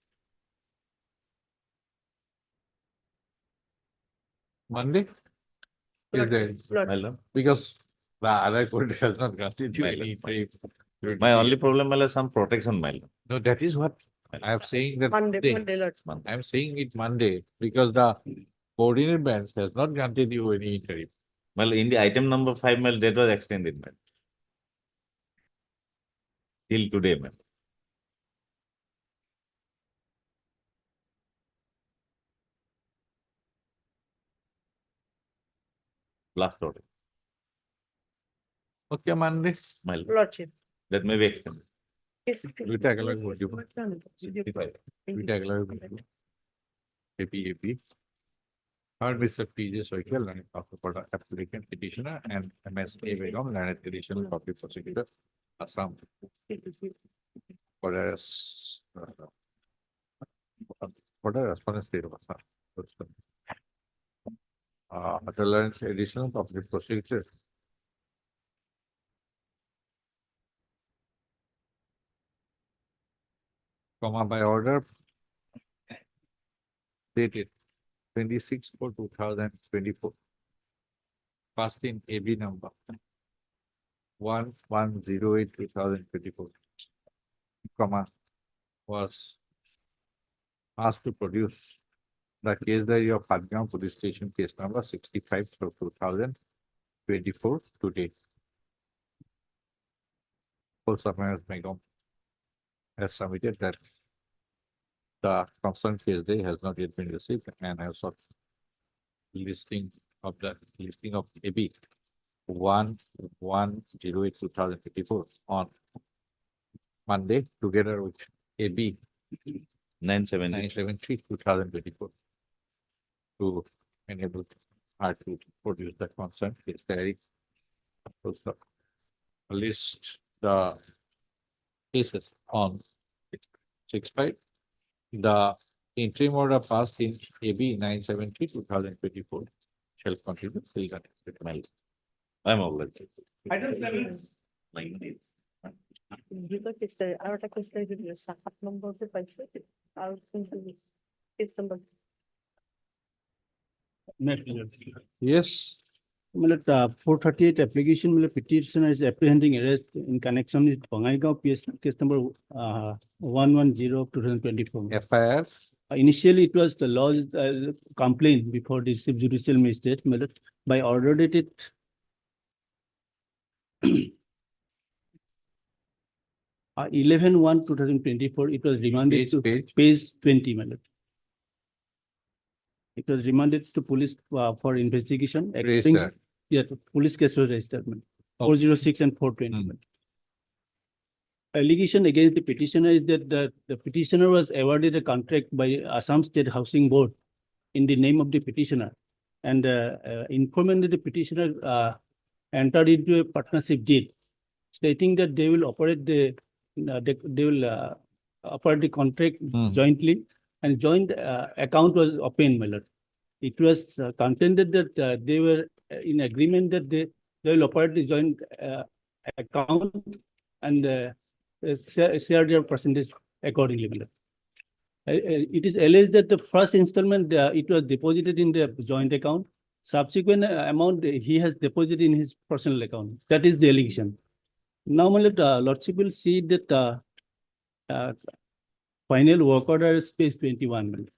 Monday? Case diary, My lord. because the other court has not granted you My any lord, trade. My only problem, my lord, some protection, my lord. No, that is what I am saying that. Monday, Lordship. I am saying it Monday because the coordinate bench has not granted you any interim. My lord, in the item number 5, my lord, that was extended, my lord. Till today, my lord. Last order, Okay, Monday. my lord. Lordship. That may be extended. Yes. দুইটা একেলগে vote দিব। 65. দুইটা একেলগে vote দিব। AP. Heard Mr. P.J. Soikel, learned copy for the applicant petitioner and MS A. Begum, learned additional copy prosecutor. Assam. Whereas, what are response state of Assam? Underline additional public prosecutor. Comma by order dated 26/4/2024. Passed in AB number 1108/2024. Comma was asked to produce the case diary of Patna Police Station case number 65/2024 to date. Full summary Megam has submitted that the concerned case day has not yet been received and has sought listing of AB 1108/2024 on Monday together with AB 973/2024 to enable her to produce the concerned case diary. List the cases on 6/5. The interim order passed in AB 973/2024 shall continue till the next deadline. I'm all right. Item 7, দুটো case diary আর একটা case diary দিল 7 নম্বরতে পাইছে আর কিন্তু case number Yes, Millet, 438 application, millet petitioner is apprehending arrest in connection with Bangaigaon PS case number 110/2024. FIR, Initially, it was the law complaint before the judicial magistrate, millet, by order dated 11/1/2024, it was remanded to page 20, millet. It was remanded to police for investigation. according- register. Yeah, police case was registered, millet, 406 and 420. Hmm. millet. Allegation against the petitioner is that the petitioner was awarded a contract by Assam State Housing Board in the name of the petitioner. And informing that the petitioner entered into a partnership deed stating that they will operate they will operate the contract Hmm. jointly, and joint account was opened, my lord. It was contended that they were in agreement that they will operate the joint account and share their percentage accordingly, my lord. It is alleged that the first installment, it was deposited in the joint account. Subsequent amount he has deposited in his personal account. That is the allegation. Now, my lord, lordship will see that final work order is page 21, my lord.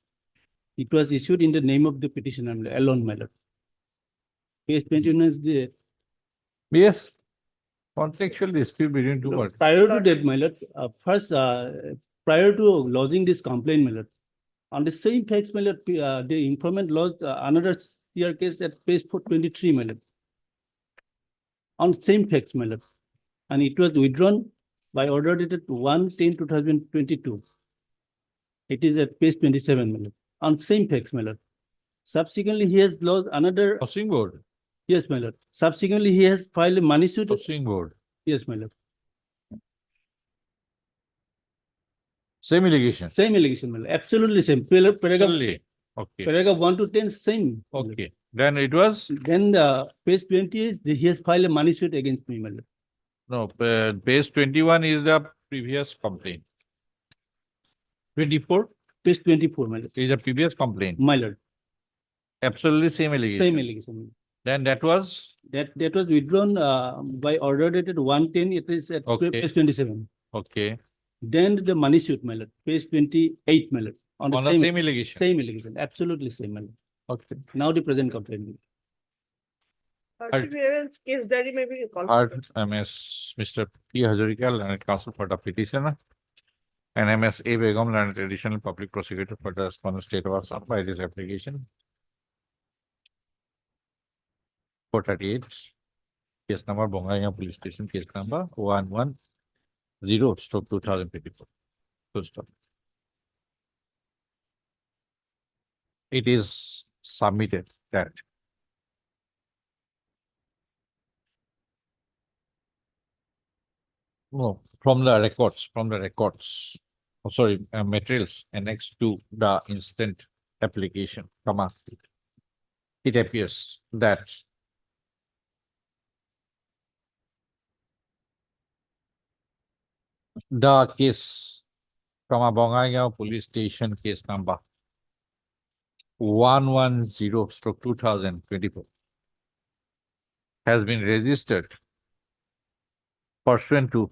It was issued in the name of the petitioner alone, my lord. Page 21 is the Yes. Contextual dispute between two parties. prior to that, my lord, first, prior to lodging this complaint, my lord, on the same facts, my lord, the informant lodged another CR case at page 423, my lord. On same facts, my lord, and it was withdrawn by order dated 1/10/2022. It is at page 27, my lord, on same facts, my lord. Subsequently, he has lodged another, Housing board, yes, my lord. Subsequently, he has filed a money suit, housing board, yes, my lord. same allegation. Same allegation, my lord, absolutely same. Paragraph Only. Okay, Paragraph 1 to 10, same. okay. Then it was, Then page 20 is, he has filed a money suit against me, my lord. no, page 21 is the previous complaint. 24 Page 24, my lord. is a previous complaint. My lord, Absolutely same same allegation. allegation. my lord. Then that was, That was withdrawn by order dated 1/10, it is at Okay. page 27. okay, Then the money suit, my lord, page 28, my lord. on the same allegation. Same allegation, absolutely same, my lord. Okay. Now the present complaint. case diary maybe call. Art MS Mr. P. Hazarika, Learned Counsel for the petitioner. And MS A. Begum, Learned Additional Public Prosecutor for the respondent state of Assam by this application. 438. Case number Bongaigaon Police Station, case number 110/2024. Full stop. It is submitted that No, from the records. Oh, sorry, materials annexed to the instant application, comma. It appears that the case, comma, Bongaigaon Police Station case number 110/2024 has been registered pursuant to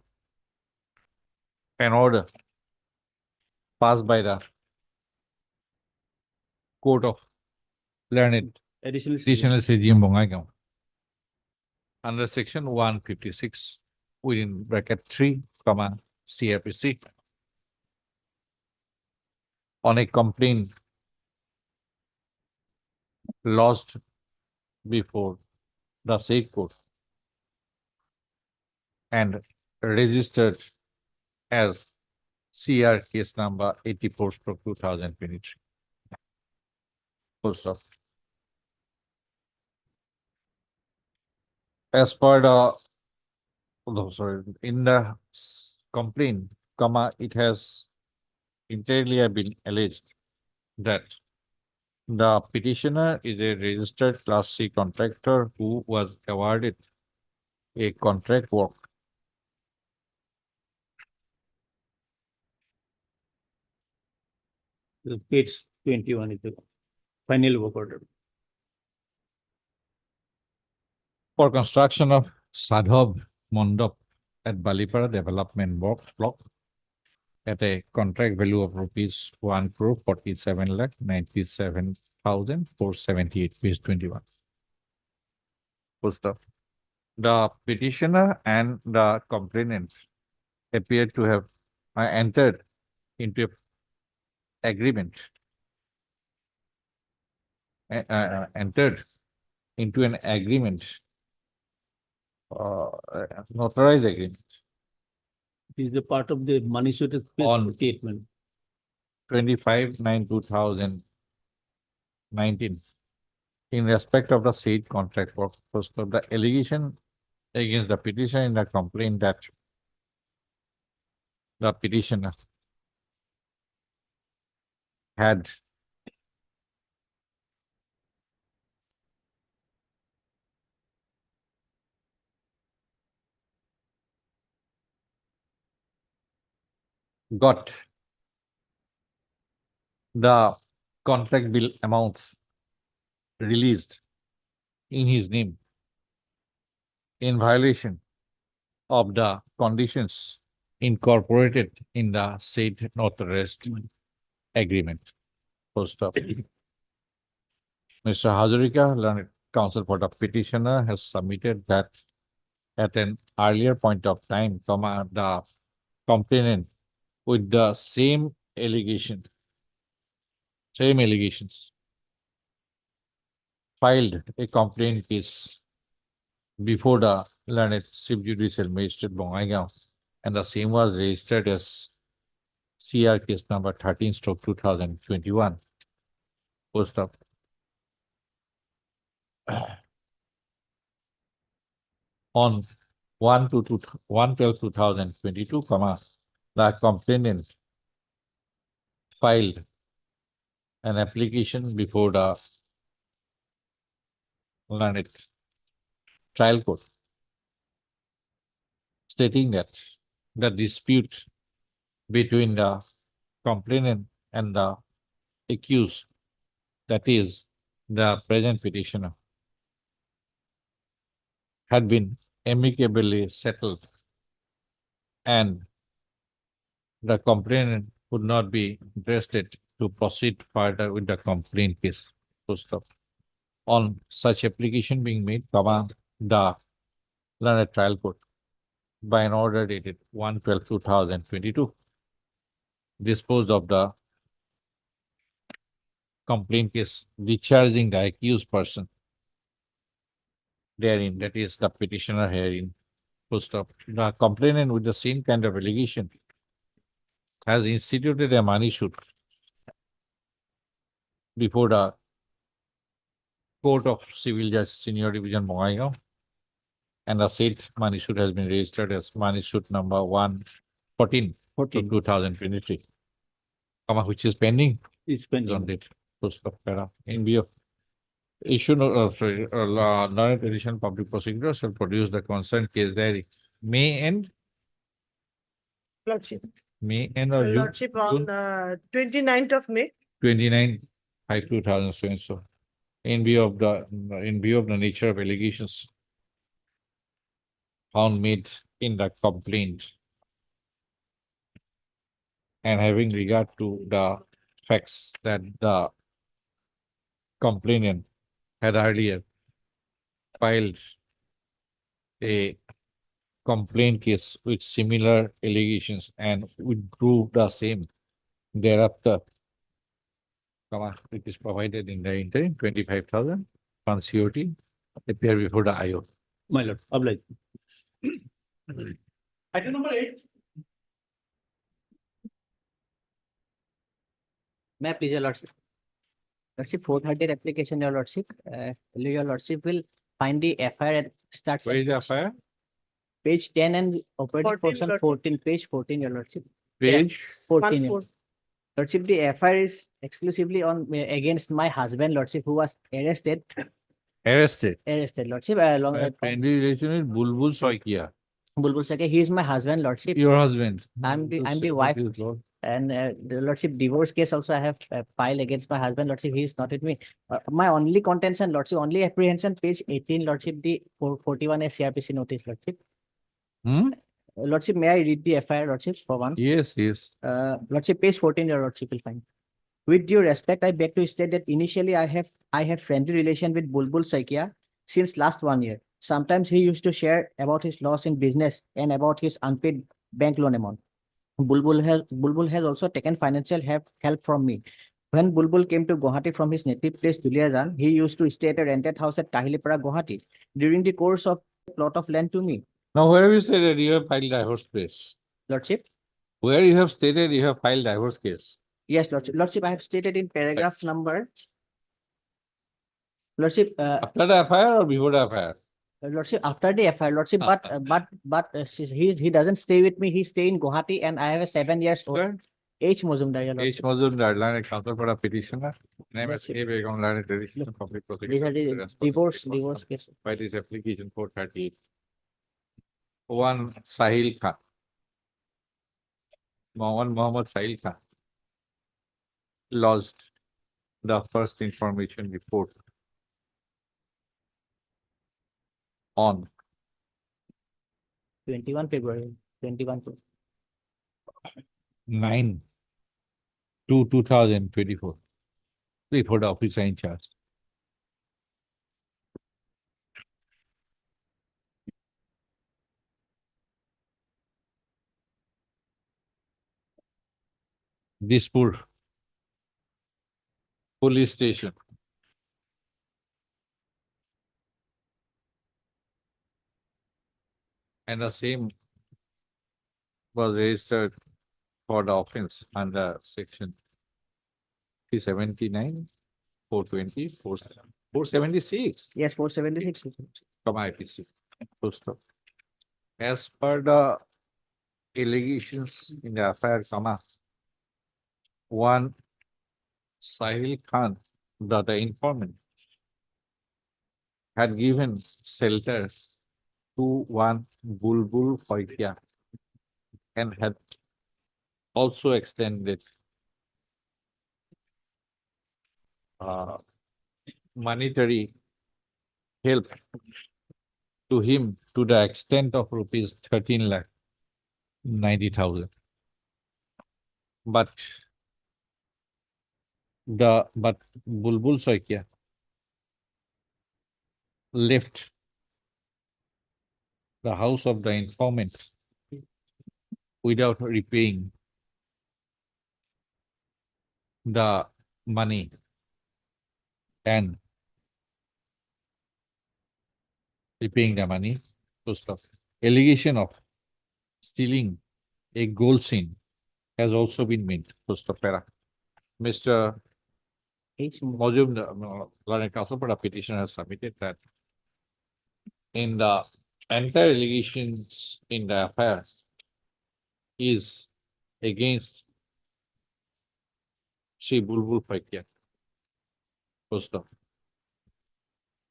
an order passed by the Court of Learned Additional. Additional CGM Bongaigaon under section 156 within bracket 3, comma, CRPC on a complaint lodged before the said court and registered as CR case number 84/2023. Full stop. As per the, sorry, in the complaint, comma, it has entirely have been alleged that the petitioner is a registered Class C contractor who was awarded a contract work Page 21 is the final work order. for construction of Sadhav Mondop at Balipara Development Block at a contract value of rupees 1,47,97,478, page 21. Full stop. The petitioner and the complainant appear to have entered into a agreement, entered into an agreement, notarized agreement It is the part of the money suited On- statement. 25/9/2019 in respect of the said contract work. First of the allegation against the petitioner in the complaint that the petitioner had got the contract bill amounts released in his name in violation of the conditions incorporated in the said notarized agreement. First stop. Mr. Hazarika, learned counsel for the petitioner, has submitted that at an earlier point of time, comma, the complainant with the same allegations, filed a complaint case before the learned subjudicial magistrate Bongaigaon, and the same was registered as CR case number 13/2021. Full stop. On 1/12/2022, comma, the complainant filed an application before the learned trial court stating that the dispute between the complainant and the accused, that is the present petitioner, had been amicably settled and the complainant would not be interested to proceed further with the complaint case. Full stop. On such application being made, comma, the learned trial court by an order dated 1/12/2022 disposed of the complaint case, discharging the accused person therein, that is the petitioner herein. Full stop. The complainant with the same kind of allegation has instituted a money suit before the Court of Civil Justice Senior Division Bongaigaon And the said money suit has been registered as money suit number 114 to 14 2023, which is pending is on pending. date. Full stop, para. In view of issue, learned edition public prosecutor shall produce the concerned case diary. May end, Lordship. May end or June? Lordship on 29th of May. 29/5/2000, so and so. In view of the nature of allegations found made in the complaint, and having regard to the facts that the complainant had earlier filed a complaint case with similar allegations and withdrew the same thereafter, it is provided in the interim 25,000 on COT appear before the IO. My lord, obliged. Item number 8. May I please, your lordship? Lordship, 430 application, your lordship. Your lordship will find the FIR and starts Where is at the FIR? page 10 and operating 14, portion lordship. 14, page 14, your lordship. Page 14. your 1/4. Lordship, the FIR is exclusively on against my husband, lordship, who was arrested, arrested. lordship, along with Friendly relation with Bulbul Soikia, Bulbul Sake. He is my husband, lordship, your husband. I'm the Bulbul wife. Soikia is Lord. and the lordship divorce case also I have filed against my husband, lordship. He is not with me. My only contention, lordship, only apprehension, page 18, lordship, the 41A CRPC notice, lordship. Hmm? Lordship, may I read the FIR, lordship, for once? Yes, yes. Lordship, page 14, your lordship will find. With due respect, I beg to state that initially I have friendly relation with Bulbul Saikia since last 1 year. Sometimes he used to share about his loss in business and about his unpaid bank loan amount. Bulbul has also taken financial help from me. When Bulbul came to Guwahati from his native place, Duliajan, he used to stay at a rented house at Kahilipara, Guwahati. During the course of a plot of land to me, Now, where have you stated you have filed divorce case? lordship. Where you have stated you have filed divorce case? Yes, lordship. Lordship, I have stated in paragraph number. Lordship, After the FIR or before the FIR? lordship, after the FIR, lordship, but he doesn't stay with me. He stay in Guwahati, and I have a 7 years old. Sir? H. Mozumdar, your H. lordship. Mazumdar, Learned Counsel for a petitioner. Name is Lordship. A. Begum, Learned Tradition, Public These are Prosecutor. the divorce case. By this application 438. One Sahil Khan. Mohammed Sahil Khan lodged the first information report on 21 February, 21. 9/2/2024 before the officer in charge. Dispur Police Station. And the same was registered for the offense under section 379, 420, 476. Yes, 476. From IPC. Full stop. As per the allegations in the FIR, one Sahil Khan, the informant, had given shelter to one Bulbul Khoikia and had also extended monetary help to him to the extent of rupees 13,90,000. But Bulbul Soikia left the house of the informant without repaying the money and to stop. Allegation of stealing a gold chain has also been made. To stop. Mr. H. Mozumdar, Learned Counsel for the petition has submitted that in the entire allegations in the affair is against Sri Bulbul Fakya. Full stop.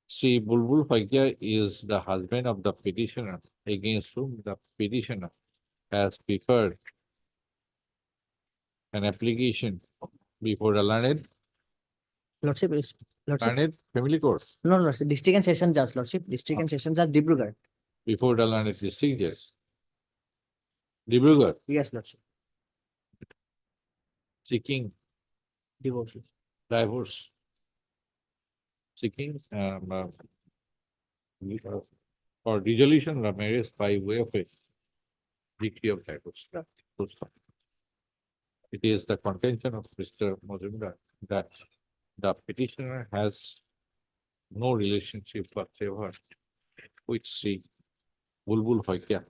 Sri Bulbul Fakya is the husband of the petitioner against whom the petitioner has preferred an application before the Lordship is, Lordship, learned family court, no, Lordship, District and Session Judge, Lordship, District and Session Judge, Dibrugarh. before the learned district judge. Dibrugarh Yes, Lordship, seeking divorce. divorce, seeking for dissolution of the marriage by way of a decree of divorce. Full stop. It is the contention of Mr. Mazumdar that the petitioner has no relationship whatsoever with Sri Bulbul Fakya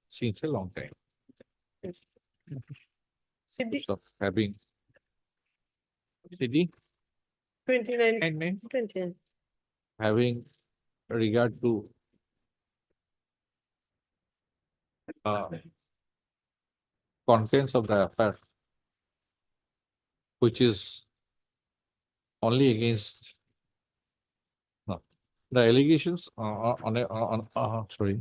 since a long time. CD Stop having CD 29, and name 29. having regard to contents of the affair, which is only against no, the allegations sorry,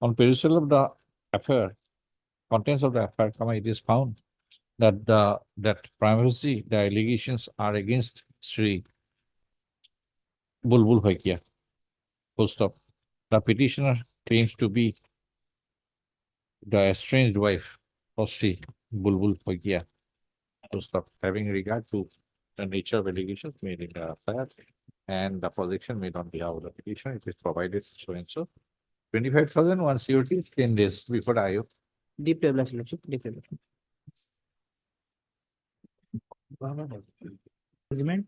on perusal of the affair, contents of the affair, it is found that primarily the allegations are against Sri Bulbul Fakya. Full stop. The petitioner claims to be the estranged wife of Sri Bulbul Fakya. Full stop. Having regard to the nature of allegations made in the affair and the projection made on behalf of the petitioner, it is provided so and so. 25,000 one COT 10 days before the IO. Deep tablet, Lordship, deep tablet. Judgment.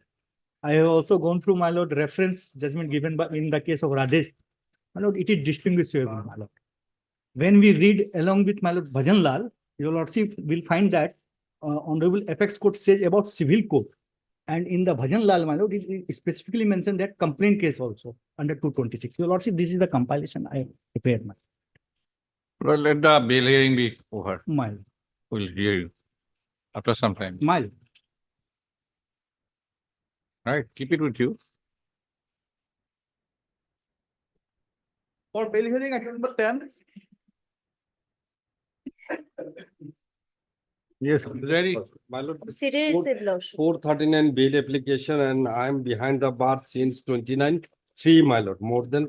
I have also gone through, my lord, reference judgment given by in the case of Rajesh. My lord, it is distinguishable, my lord. When we read along with my lord Bhajan Lal, your lordship will find that Honorable Apex Court says about civil code. And in the Bhajan Lal, my lord, it specifically mentioned that complaint case also under 226. Your lordship, this is the compilation I prepared, my Well, let the bail hearing be over. lord. We'll hear you after some time. My lord. Right, keep it with you. For bail hearing, item number 10. Yes, very. My lord, Seriously, Lordship. 439 bail application and I am behind the bar since 29/3, my lord, more than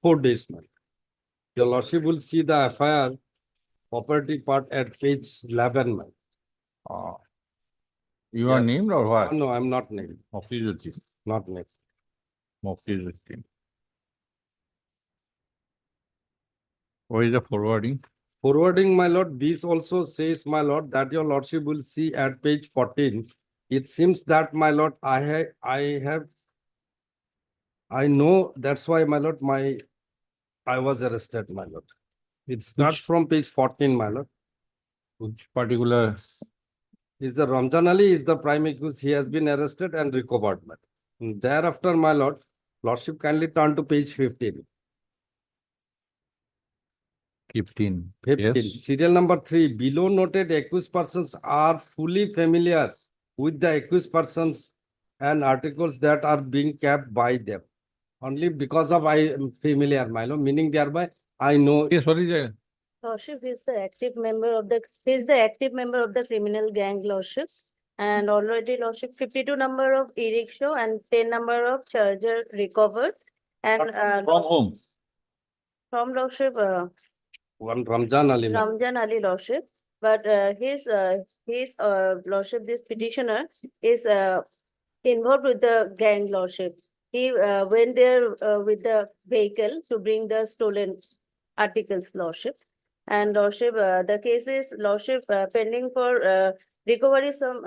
4 days, my lord. Your lordship will see the FIR property part at page 11, my lord. You are Yeah. named or what? No, I'm not named, Muftizuddin. not named. Muftizuddin. What is the forwarding? Forwarding, my lord, this also says, my lord, that your lordship will see at page 14. It seems that, my lord, I know, that's why, my lord, I was arrested, my lord. It starts from page 14, my lord. Which particular? Is the Ramzan Ali is the prime accused. He has been arrested and recovered, my lord. Thereafter, my lord, lordship kindly turn to page 15. 15. 15. Yes. Serial number 3. Below noted accused persons are fully familiar with the accused persons and articles that are being kept by them. Only because of I am familiar, my lord, meaning thereby I know. Yes, what is that? Lordship, he is the active member of the criminal gang, Lordship. And already, Lordship, 52 number of e-rickshaw and 10 number of charger recovered. And From whom? from Lordship, One Ramzan Ali. my lord. Ramjan Ali Lordship. But his Lordship, this petitioner is involved with the gang, Lordship. He went there with the vehicle to bring the stolen articles, Lordship. And Lordship, the case is Lordship pending for recovery some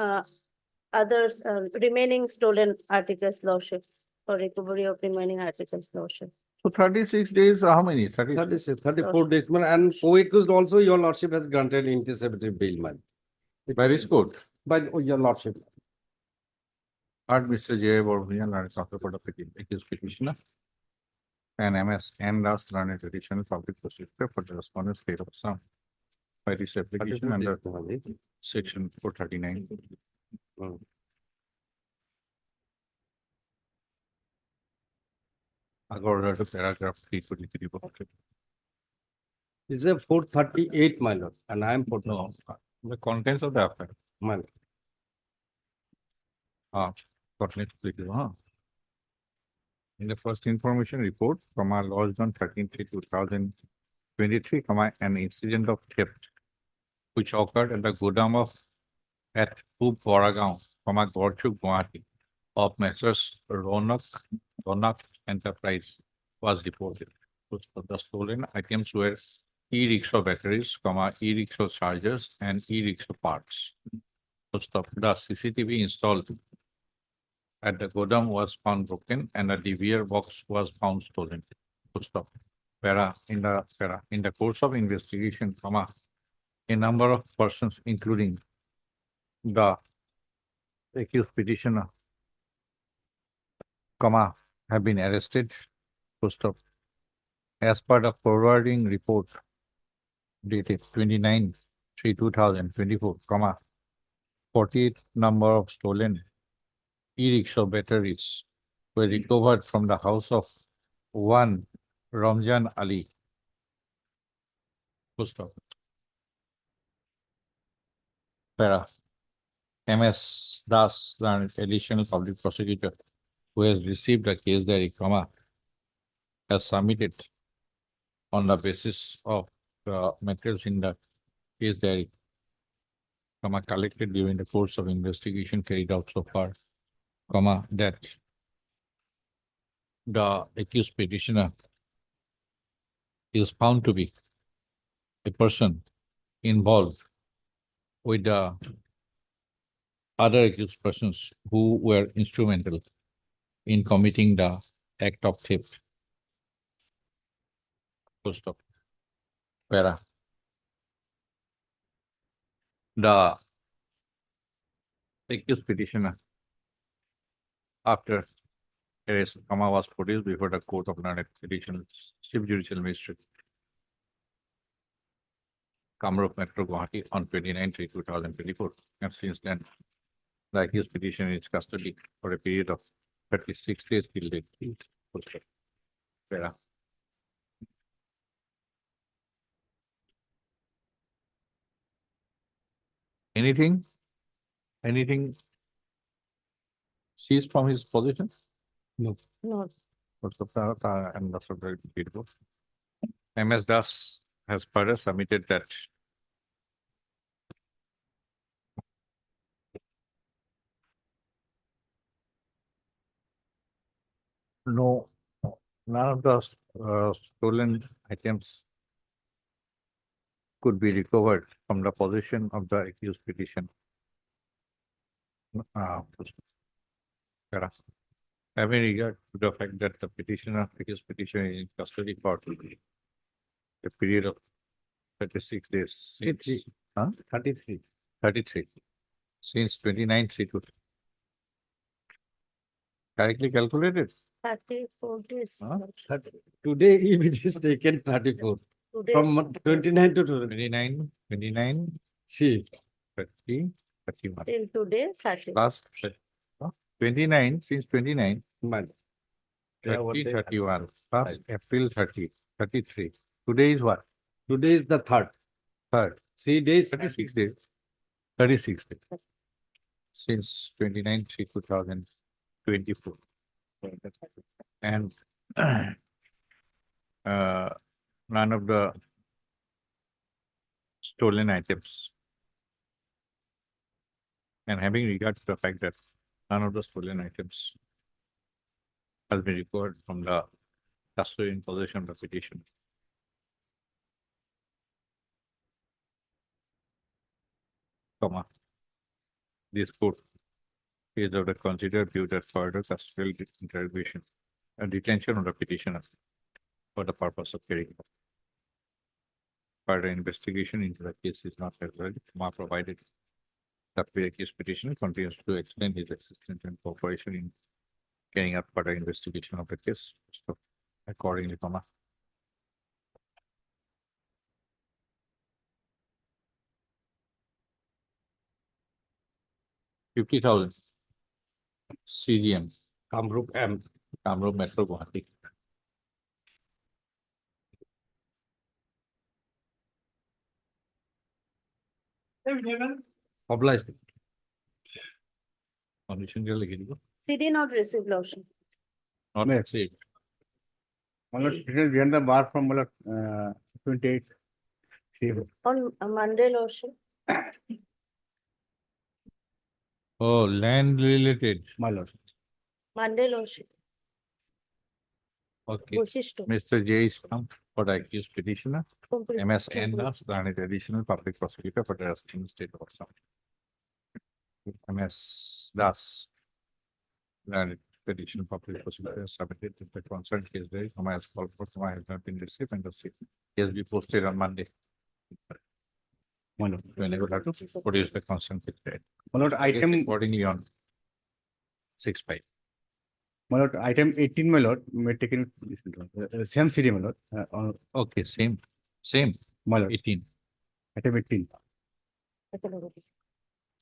others remaining stolen articles, Lordship, for recovery of remaining articles, Lordship. So 36 days, how many? 30. 34 days, my lord. And co-accused also, your lordship has granted anticipatory bail, my lord. By this court. By your lordship. Heard Mr. J. Bormian and Dr. Padapati, accused petitioner. and MS and last learned additional public procedure for the respondent state of Assam by this application under section 439. According to paragraph 343. Is a 438, my lord, and I am 4. No, the contents of the affair. My lord. In the first information report from our lodged on 13/3/2023, an incident of theft which occurred at the Godam of at Pub Boragaon, Gorchuk, Guwahati of Messrs. Ronak Enterprise was reported. The stolen items were e-rickshaw batteries, e-rickshaw chargers and e-rickshaw parts. The CCTV installed at the Godam was found broken and a DVR box was found stolen. In the course of investigation, a number of persons, including the accused petitioner, have been arrested. As per the forwarding report dated 29/3/2024, 48 number of stolen e-rickshaw batteries were recovered from the house of one Ramjan Ali. MS Das, the additional public prosecutor, who has received a case diary, has submitted on the basis of the materials in the case diary, collected during the course of investigation carried out so far, that the accused petitioner is found to be a person involved with the other accused persons who were instrumental in committing the act of theft. The accused petitioner, after arrest, was produced before the court of learned additional Chief Judicial Magistrate, Kamrup Metro, Guwahati on 29/3/2024, and since then, the accused petitioner is custody for a period of 36 days till date. Anything seized from his position? No. And that's a very beautiful. MS Das has further submitted that none of the stolen items could be recovered from the possession of the accused petition. Having regard to the fact that the accused petitioner is in custody for a period of 36 days. Since, 33. 33. Since 29/3/2024. Correctly calculated? 34 days. Today, if it is taken 34, Today from 29 to 29, 3. 30, 31. till today, 30. Last 29, since 29, Man. 30, 31, plus April 30, 33. Today is what? Today is the third. 3 days. 36 days. 36 days. Since 29/3/2024. And none of the stolen items. And having regard to the fact that none of the stolen items has been recovered from the custody in possession of the petition. This court is of the considered view that further custodial interrogation and detention of the petitioner for the purpose of carrying out further investigation into the case is not necessary, provided the accused petitioner continues to extend his existence and cooperation in carrying out further investigation of the case. So, accordingly, comma. $50,000 CDM, Kamrup M. Kamrup Metro Guwahati. Obliged. Condition দিয়ে লিখে দিব। CD not received, Lordship. Not Yes. received. My lord, it is beyond the bar from my lord, 28. On Monday, Lordship. Oh, land related. My lord. Monday, Lordship. Okay. Bushishto. Mr. J is come for the accused petitioner. MS Endas, granted additional public prosecutor for the Assam State of Assam. MS Das. Granted additional public prosecutor submitted to the concerned case day, comma has called for, comma has not been received and the same case be posted on Monday. My lord. When I will have to produce the concerned case day. My lord, item, Accordingly on 6/5. my lord, item 18, my lord, may taken, same city, my lord, Okay, same, my lord, 18. item 18.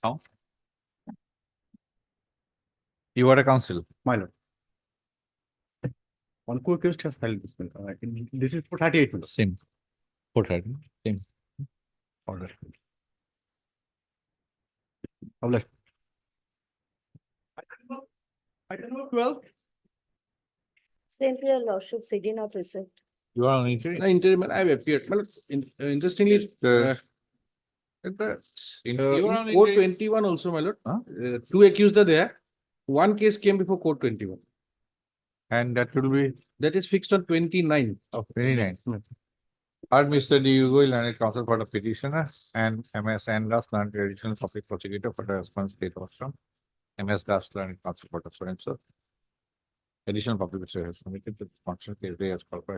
How? You are a council. My lord. On co-accused has filed this, my lord. This is for 38, my lord. Same. Put her, same. Order. Obliged. Item number 12. Same here, Lordship, CD not received. You are on interim. The interim, I have appeared. My lord, interestingly, You in are on court interim. 21 also, my lord, Huh? two accused are there. One case came before court 21. And that will be That is fixed on 29. of 29. Hmm. Heard Mr. D. Hugo, learned counsel for the petitioner and MS N. Das, learned additional public prosecutor for the response state of Assam. MS Das, learned counsel for the so. Additional public prosecutor has submitted the concerned case day as called for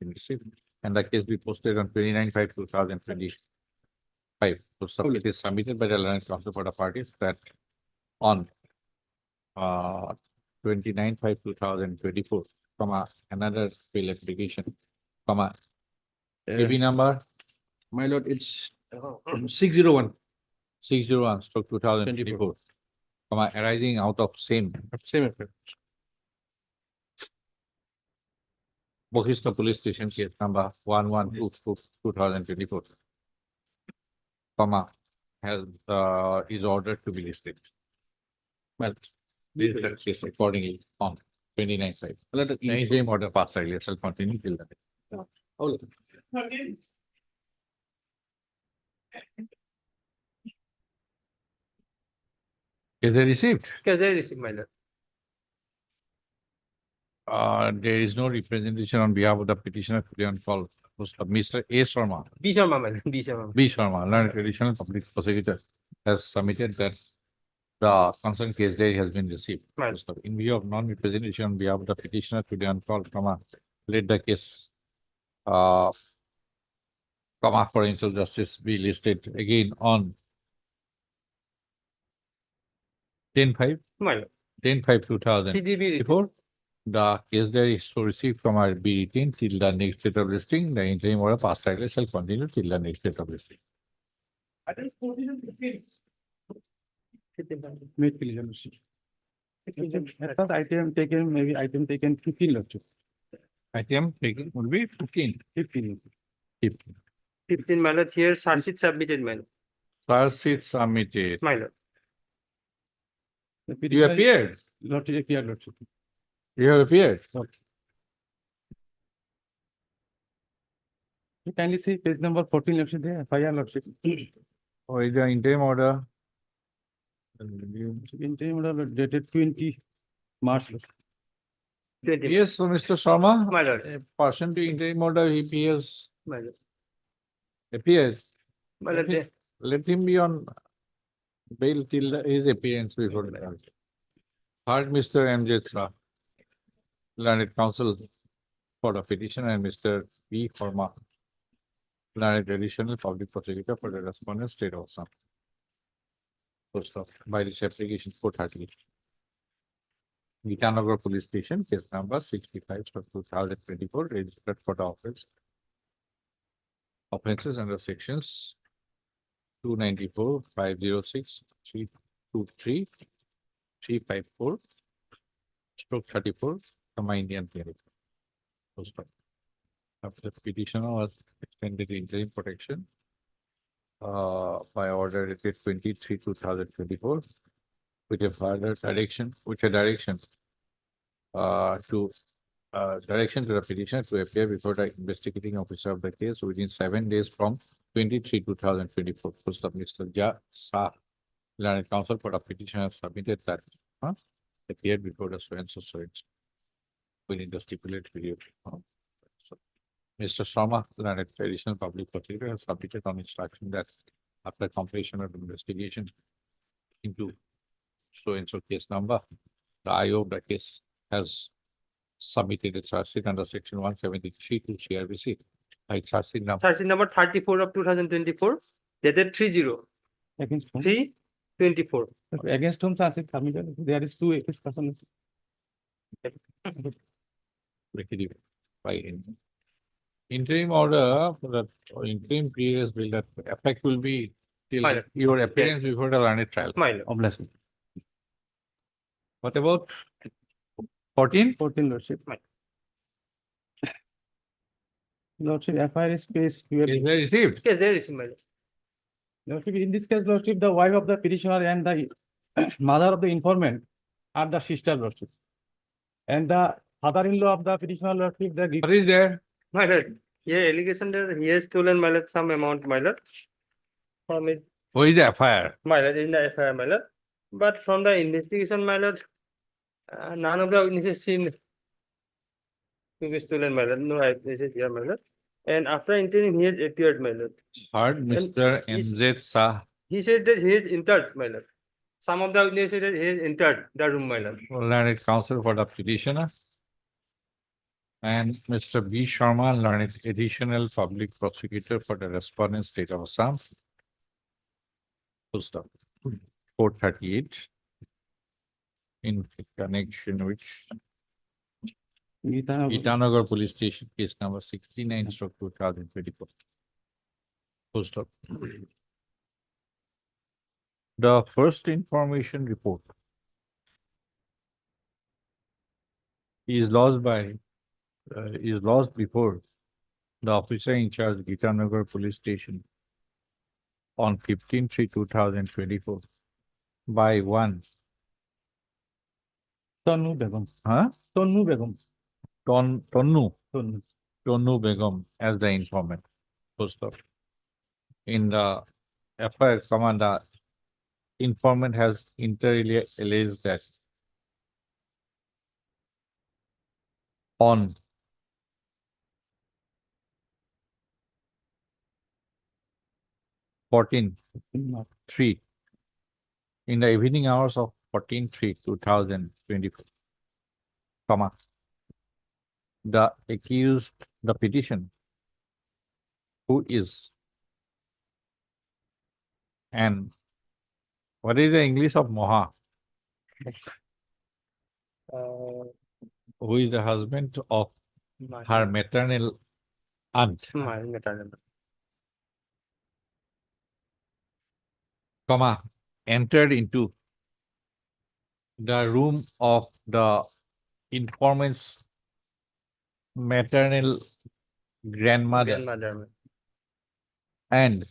in received. And the case be posted on 29/5/2025. So it is submitted by the learned counsel for the parties that on 29/5/2024, comma, another bill application, comma, AB number My lord, it's 601. 601/2024, comma, arising out of same Same affair. Bohista Police Station case number 112/2024, comma, has, is ordered to be listed. Well, this is the case accordingly on 29/5. Let the The same order passed earlier shall continue till the day. Oh, Is it received? Because they received, my lord. There is no representation on behalf of the petitioner today on call. Mr. A. Sharma, B. Sharma, my lord, B. Sharma. B. Sharma, learned additional public prosecutor, has submitted that the concerned case date has been received. Right. In view of non-representation on behalf of the petitioner today on call, comma, let the case, comma, for instance, justice be listed again on 10/5, My lord. 10/5/2000. CDB. Before the case there is to receive from our be retained till the next date of listing, the interim order passed earlier shall continue till the next date of listing. Make please, your lordship. First item taken, maybe item taken 15, lordship. Item taken will be 15. 15. 15. 15, my lord, here, charge sheet submitted, my lord. Charge sheet submitted. My lord. You appeared. Lordship, appear, lordship. You have appeared. You kindly see page number 14, lordship, there, FIR, lordship. Or is the interim order? Interim order dated 20 March. lordship. 20. Yes, so Mr. Sharma, My lord. a person to interim order, he appears, My lord. appears. My lord, they- Let him be on bail till his appearance before the court. Heard Mr. M.J. Tra, learned counsel for the petition, and Mr. B. Verma, learned additional public prosecutor for the respondent state of Assam. Post of by this application 430. Itanagar Police Station, case number 65/2024, registered for the offenses under sections 294, 506, 323, 354, stroke 34, from Indian Penal. Full stop. After the petitioner was extended interim protection by order dated 23/2024, with a further direction, direction to the petitioner to appear before the investigating officer of the case within 7 days from 23/2024. Post of Mr. Ja Shah, learned counsel for the petitioner submitted that appeared before the so-and-so within the stipulated period. So, Mr. Sharma, learned additional public prosecutor, has submitted on instruction that after completion of the investigation into so-and-so case number, the IO of the case has submitted a charge sheet under section 173 to CRBC. By charge sheet number Charge sheet number 34 of 2024, dated 30/3/24. Against whom? Against whom charge sheet submitted? There is two accused persons. executed by interim order for the interim period is built that effect will be till Minor. your appearance before the learned trial. My lord. Obligation. What about 14? 14 Lordship. Right. Lordship, FIR is placed here. Is they received? Yes, there is my lord. Lordship, in this case, Lordship, the wife of the petitioner and the mother of the informant are the sister, Lordship. And the father-in-law of the petitioner, Lordship, the What is there? My lord, here allegation that he has stolen my lord some amount, my lord. From his, Who is the FIR? my lord, in the FIR, my lord. But from the investigation, my lord, none of the witnesses seem to be stolen, my lord. No witnesses here, my lord. And after entering, he has appeared, my lord. Heard Mr. is- MZ Shah, He said that he has entered, my lord. Some of the witnesses said that he has entered the room, my lord. learned counsel for the petitioner. And Mr. B. Sharma, learned additional public prosecutor for the respondent state of Assam. Full stop. 438. In connection with Itanagar Police Station, case number 69/2024. Full stop. The first information report is lost before the officer in charge Itanagar Police Station on 15/3/2024 by one, Tonu Begum. huh? Tonu Begum. Tonu Tonu. Begum as the informant. Full stop. In the FIR command, the informant has inter-alia alleged that on in the evening hours of 14/3/2024, the accused, the petition, who is, and what is the English of Moha? Who is the husband of her maternal aunt, My maternal. entered into the room of the informant's maternal grandmother Grandmother. and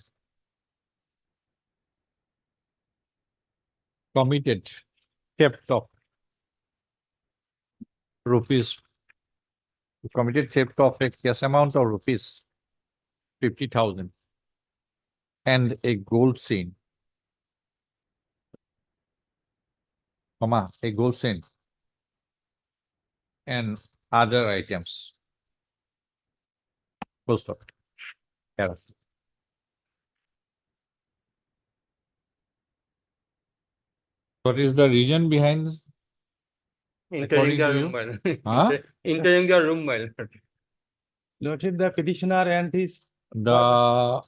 committed theft of a cash amount of rupees 50,000 and a gold chain, a gold chain and other items. Full stop. Yeah. What is the reason behind? Entering According the to room, you? my lord. Huh? Entering the room, my lord. Lordship, the petitioner and his The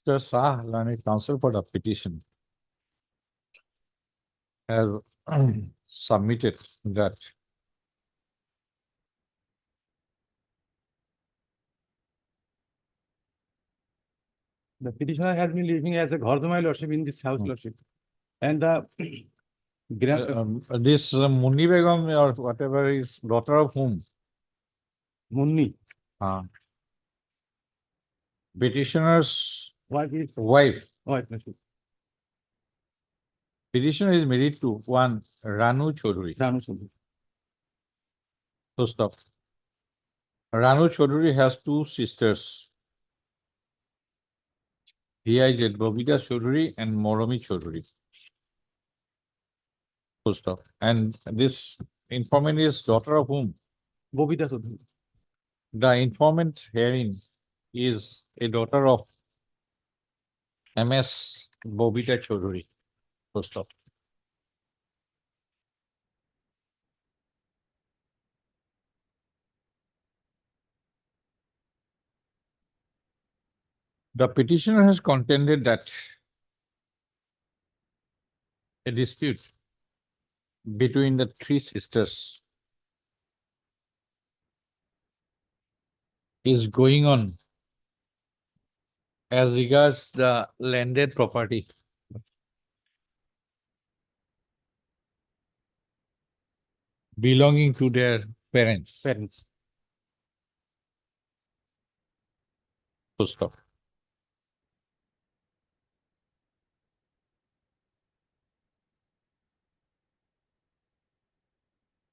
Mr. Shah, learned counsel for the petition, has submitted that The petitioner has been living as a Ghordamai lordship in this house Hmm. lordship. And the grand, this Munni Begum or whatever is daughter of whom? Munni, Petitioner's wife is, wife. wife lordship, Petitioner is married to one Ranu Chaudhuri. Ranu Chaudhary. So stop. Ranu Chaudhuri has two sisters. V.I.Z. Babita Chaudhuri and Moromi Chaudhuri. Full stop. And this informant is daughter of whom? Bobita Chaudhary. The informant herein is a daughter of M.S. Bobita Chaudhuri. Full stop. The petitioner has contended that a dispute between the three sisters is going on as regards the landed property belonging to their parents. Parents. Full stop.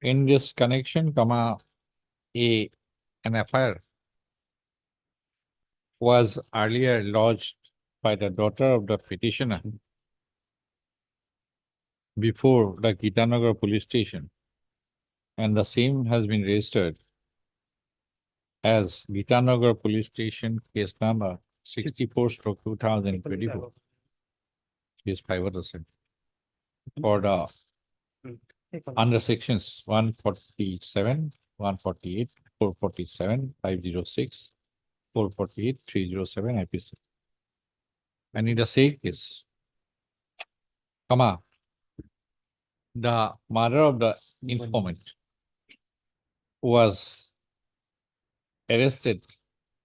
In this connection, an FIR was earlier lodged by the daughter of the petitioner before the Gitanagar police station, and the same has been registered as Gitanagar police station case number 64/2024. Is 5%. For the under sections 147, 148, 447, 506, 448, 307 IPC. And in the same case, the mother of the informant was arrested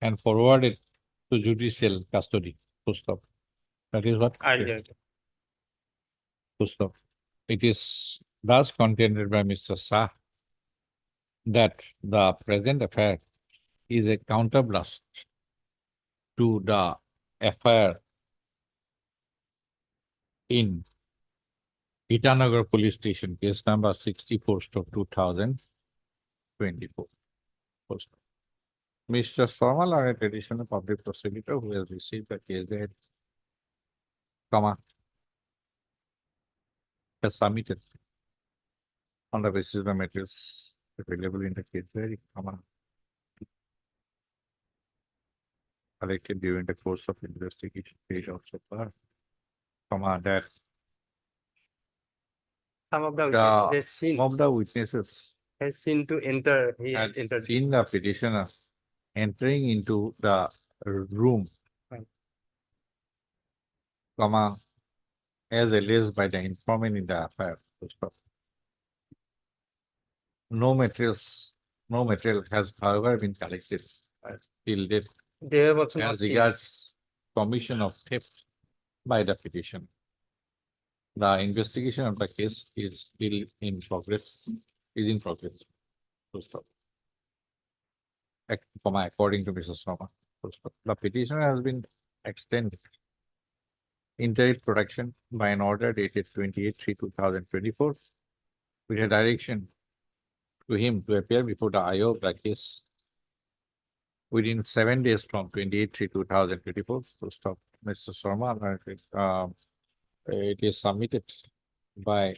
and forwarded to judicial custody. Full stop. That is what? Earlier. Full stop. It is thus contended by Mr. Shah that the present affair is a counterblast to the FIR in Itanagar Police Station, case number 64/2024. Mr. Somal, our traditional public prosecutor who has received the case, has submitted on the basis of the materials available in the case, collected during the course of investigation page also, that Some of the the witnesses some of the witnesses has seen to enter, he has had entered. seen the petitioner entering into the room, Right. as alleged by the informant in the affair. No material has however been collected till date They have also not as seen. regards commission of theft by the petition. The investigation of the case is still in progress, Full stop. According to Mrs. Soma. Full stop. The petitioner has been extended interim protection by an order dated 28/3/2024 with a direction to him to appear before the IO of the case within 7 days from 28/3/2024. Full stop. Mr. Sharma, it is submitted by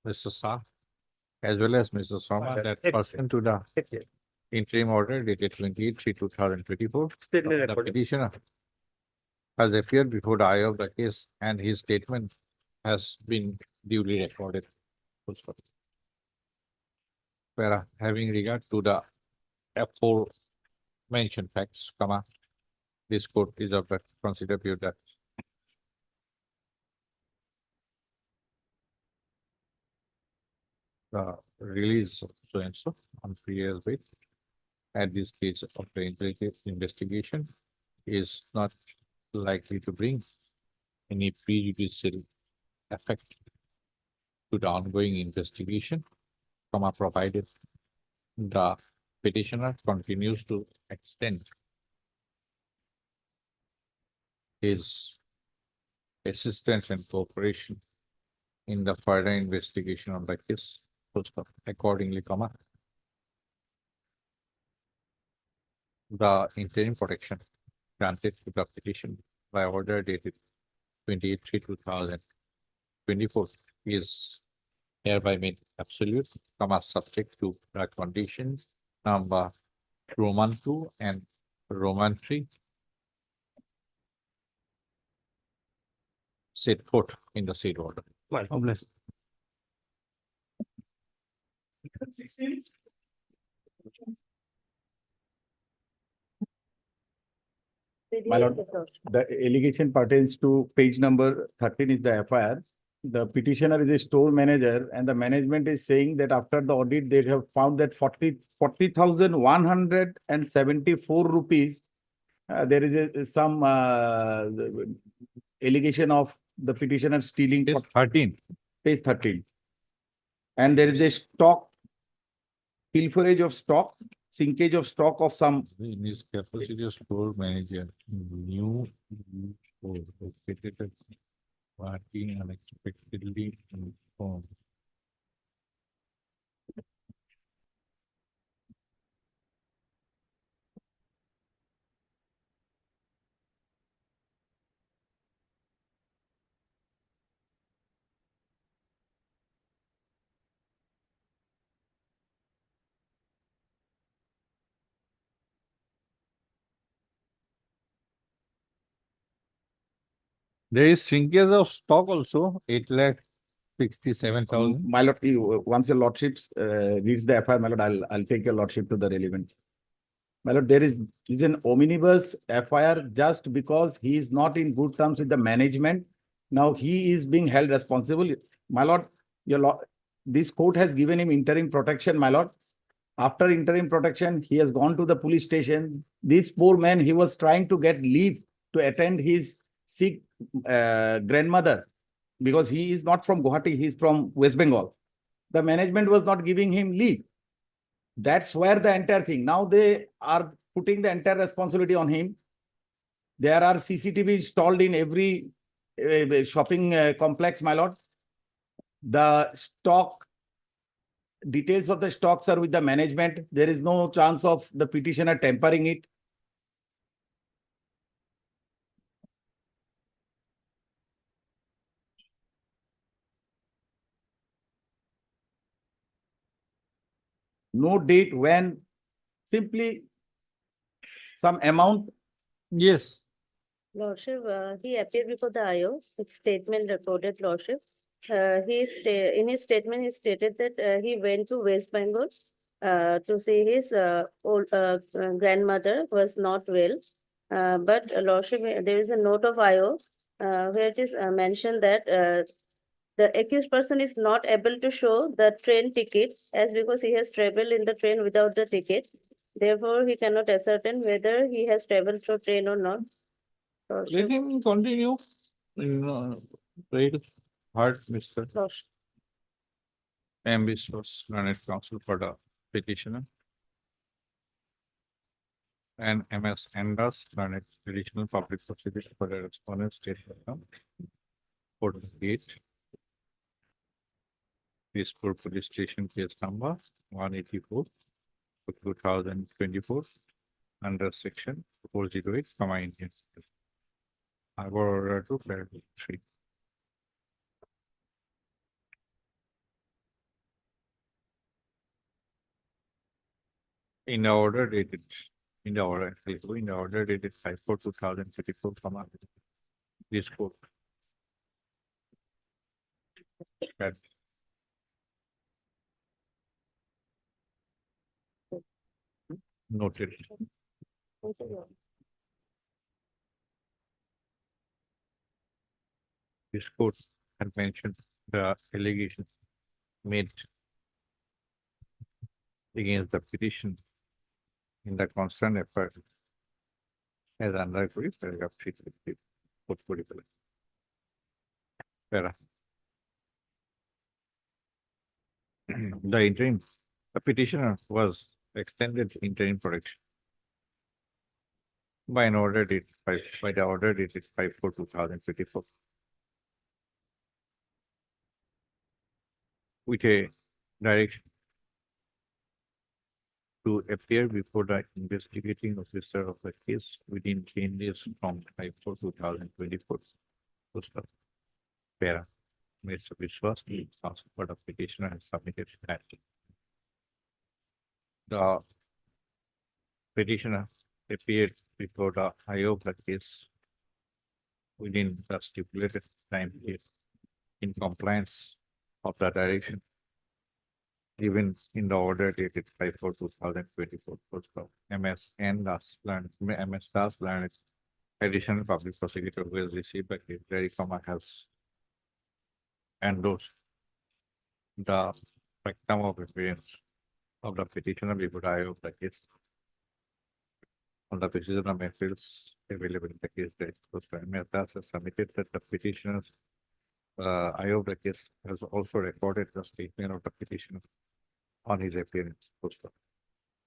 Mr. Shah as well as Mr. Sharma that pursuant to the interim order dated 28/3/2024, Statement the recorded. petitioner has appeared before the IO of the case and his statement has been duly recorded. Full stop. Where having regard to the aforementioned facts, this court is of the consider view that the release of so and so on previous bail at this stage of the investigation is not likely to bring any prejudicial effect to the ongoing investigation, provided the petitioner continues to extend his assistance and cooperation in the further investigation of the case. Full stop. Accordingly, the interim protection granted to the petition by order dated 28/3/2024 is hereby made absolute, subject to the condition number Roman 2 and Roman 3 set forth in the said order. Obvious. My lord, The allegation pertains to page number 13 is the FIR. The petitioner is a store manager and the management is saying that after the audit, they have found that 40,174 rupees. There is some allegation of the petitioner stealing. Yes, 13. Page 13. And there is a stock, pilferage of stock, sinkage of stock of some. In his capacity of store manager, new store located at parking unexpectedly informed. There is sinkage of stock also, 8,67,000. My lord, once your lordship reads the FIR, my lord, I'll take your lordship to the relevant. My lord, there is an omnibus FIR just because he is not in good terms with the management. Now he is being held responsible. My lord, this court has given him interim protection, my lord. After interim protection, he has gone to the police station. This poor man, he was trying to get leave to attend his sick grandmother because he is not from Guwahati, he is from West Bengal. The management was not giving him leave. That's where the entire thing. Now they are putting the entire responsibility on him. There are CCTV installed in every shopping complex, my lord. The stock, details of the stocks are with the management. There is no chance of the petitioner tampering it. No date when, simply some amount. Yes. Lordship, he appeared before the IO with statement recorded, Lordship. In his statement, he stated that he went to West Bengal to see his old grandmother who was not well. But Lordship, there is a note of IO where it is mentioned that the accused person is not able to show the train ticket as because he has traveled in the train without the ticket. Therefore, he cannot ascertain whether he has traveled through train or not. Let him continue. Right, hard, Mr. Lordship. Ambitious learned counsel for the petitioner. And MS Andas, learned additional public prosecutor for the respondent state. 48. Peaceful Police Station case number 184 2024 under section 408, Indian. I will order to paragraph 3. In the order dated, in the order dated 5/4/2024, this court. Had noted this court had mentioned the allegation made against the petition in the concerned effort as under paragraph 350. Para. The interim, the petitioner was extended interim protection by an order dated by the order dated 5/4/2024, with a direction to appear before the investigating officer of the case within 10 days from 5/4/2024. Poster. Para. Mr. Vishwas, the counsel for the petitioner has submitted that the petitioner appeared before the IO of the case within the stipulated time period in compliance of the direction given in the order dated 5/4/2024. MS and Das learned additional public prosecutor who has received a case has endorsed the spectrum of appearance of the petitioner before the IO of the case on the basis of the materials available in the case that was has submitted that the petitioner's IO of the case has also recorded the statement of the petitioner on his appearance. Poster.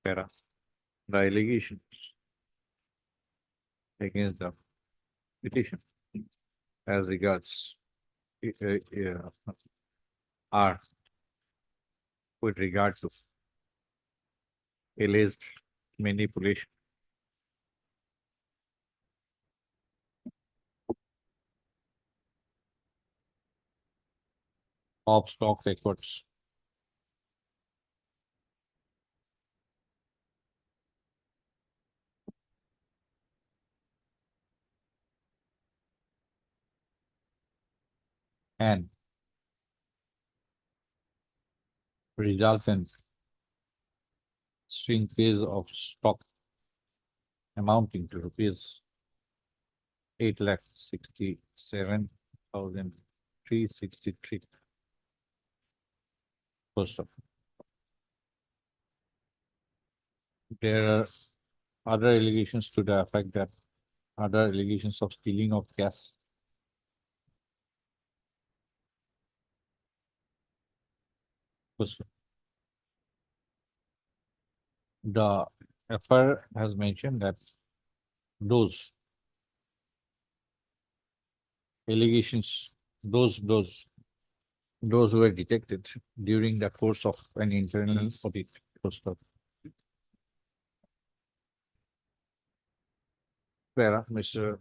Para. The allegations against the petition as regards are with regard to alleged manipulation of stock records and resultant shrinkage of stock amounting to rupees 8,67,363. First of all, there are other allegations to the effect that other allegations of stealing of cash. First, the FIR has mentioned that those allegations, those were detected during the course of an internal audit. First of where Mr.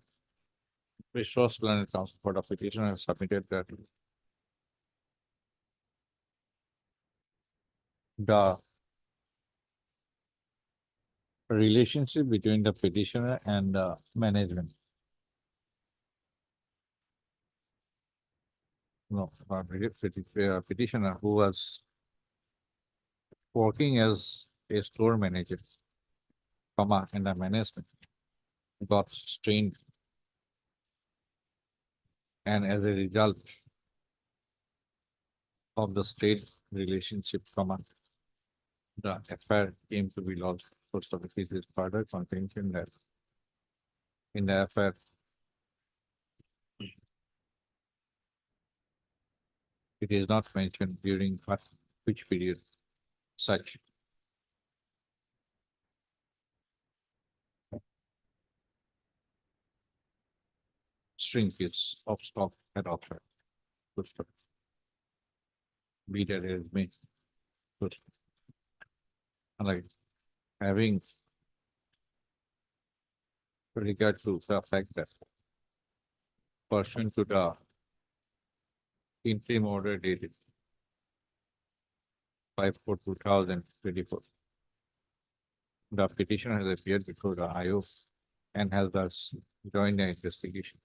Vishwas Learned Counsel for the petition has submitted that the relationship between the petitioner and the management. No, petitioner who was working as a store manager, and the management got strained. And as a result of the state relationship, the affair came to be lodged. Post of the case is further contention that in the affair, it is not mentioned during which period such shrinkage of stock had occurred. Post of be that as may. Post of like having regard to the fact that pursuant to the interim order dated 5/4/2024, the petitioner has appeared before the IO and has thus joined the investigation.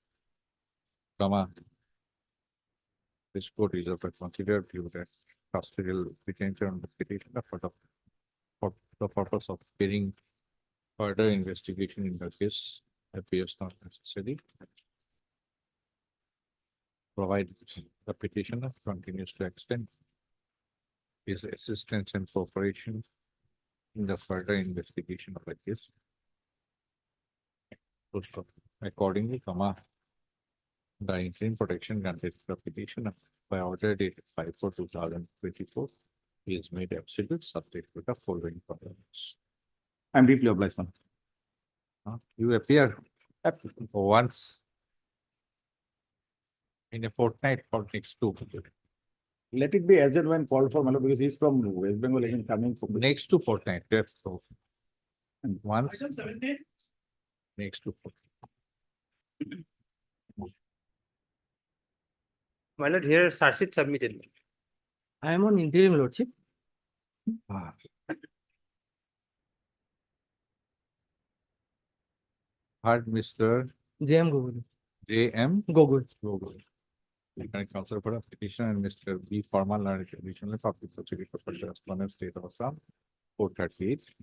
This court is of a considered view that custodial detention on the petitioner for the purpose of getting further investigation in the case appears not necessary. Provided the petitioner continues to extend his assistance and cooperation in the further investigation of the case. Accordingly, the interim protection granted to the petitioner by order dated 5/4/2024 is made absolute subject to the following provisions. I'm deeply obliged, ma'am. You appear once in a fortnight for next 2. Let it be as and when called for, my lord, because he's from West Bengal, again coming from. Next to fortnight, that's so. And once next to fortnight. My lord, here charge sheet submitted. I am on interim lordship. Ah. Heard Mr. J.M. Gogol. J.M. Gogol. Gogol. Lieutenant Counsel for the petition and Mr. B. Formal learned additional public prosecutor for the respondent state of Assam, 438.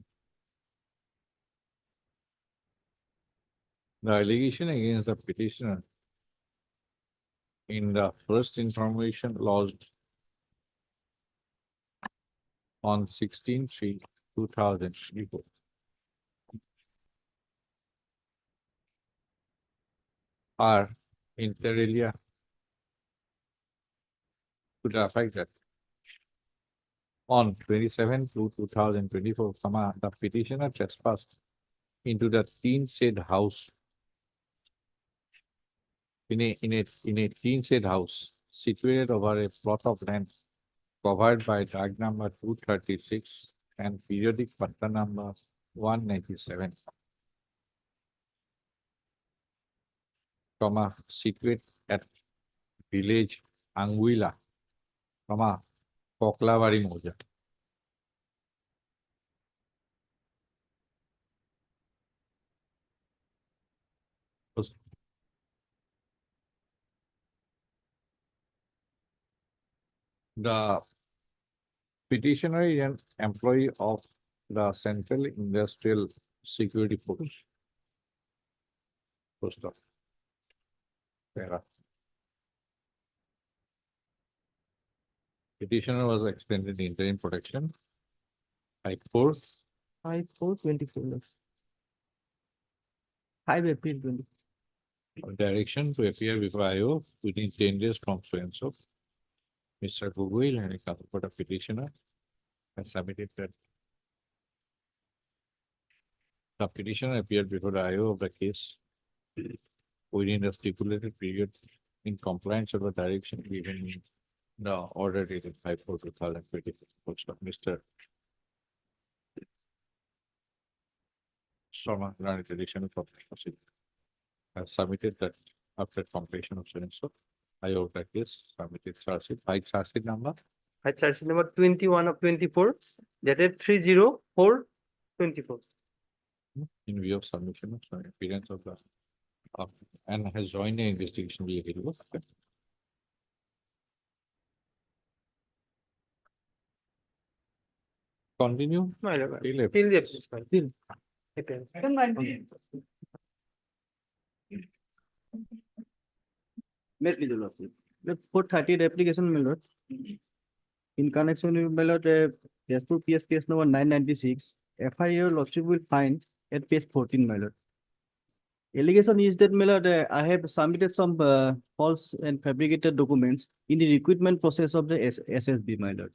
The allegation against the petitioner in the first information lodged on 16/3/2024 are inter alia to the effect that on 27/2/2024, the petitioner trespassed into the teen shed house in a teen shed house situated over a plot of land covered by tag number 236 and periodic patta number 197, situate at village Anguilla, Koklavari Moja. The petitioner is an employee of the Central Industrial Security Force. Petitioner was extended interim protection. 5/4. 5/4/24. 5 April 20. Direction to appear before IO within 10 days from so and so. Mr. Gogol and a counsel for the petitioner has submitted that the petitioner appeared before the IO of the case within the stipulated period in compliance with the direction given in the order dated 5/4/2024. Mr. Sharma, granted additional property has submitted that after completion of so and so, IO of the case submitted charge sheet, by charge sheet number I charge sheet number 21/24, dated 3/04/24. in view of submission of appearance of the and has joined the investigation vehicle. Continue. My lord, Till April. till the appearance file. Till. Appearance. May it please your lordship. The 438 application, my lord. In connection with my lord, Tezpur PS case number 996, FIR your lordship will find at page 14, my lord. Allegation is that, my lord, I have submitted some false and fabricated documents in the recruitment process of the SSB, my lord.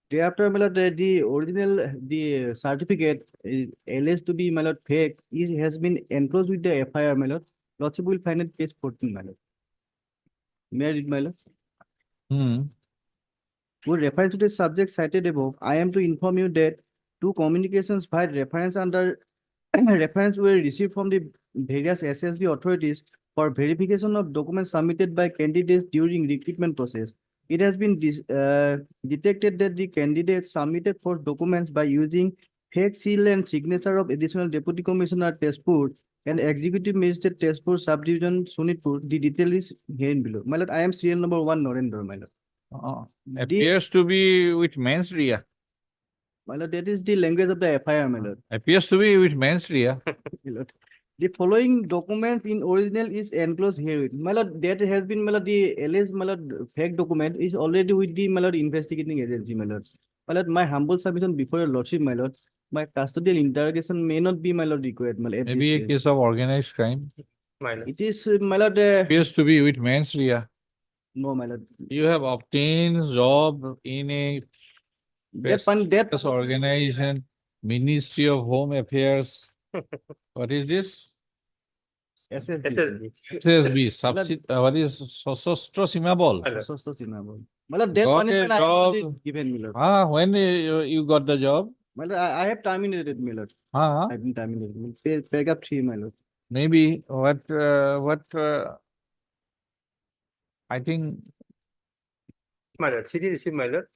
Thereafter, my lord, the original, the certificate is alleged to be, my lord, fake, has been enclosed with the FIR, my lord. Lordship will find at page 14, my lord. May I read, my lord? With reference to the subject cited above, I am to inform you that two communications by reference under reference were received from the various SSB authorities for verification of documents submitted by candidates during recruitment process. It has been detected that the candidates submitted for documents by using fake seal and signature of Additional Deputy Commissioner Tezpur and Executive Magistrate Tezpur Subdivision Sonitpur. The detail is herein below. My lord, I am serial number 1 Narendra, my lord. Appears to be with mens rea. My lord, that is the language of the FIR, my lord. Appears to be with mens rea. My lord. The following documents in original is enclosed here. My lord, that has been, my lord, the alleged, my lord, fake document is already with the, my lord, investigating agency, my lord. My lord, my humble submission before your lordship, my lord, My custodial interrogation may not be, my lord, required, my lord. at Maybe a this case of organized crime. My lord. stage. It is, my lord, Appears to be with mens rea. no, my lord. You have obtained job in a That prestigious organization, Ministry of Home Affairs. What is this? SSB. SSB. SSB, what is Sosostro Simabol? My lord. Sosto Sinabol. My lord, that Got a punishment I have already job. given, my lord. Ah, when you got the job? My lord, I have terminated, my lord. Ah, I've been terminated. Paragraph 3, my lord. maybe I think My lord, CD received, my lord.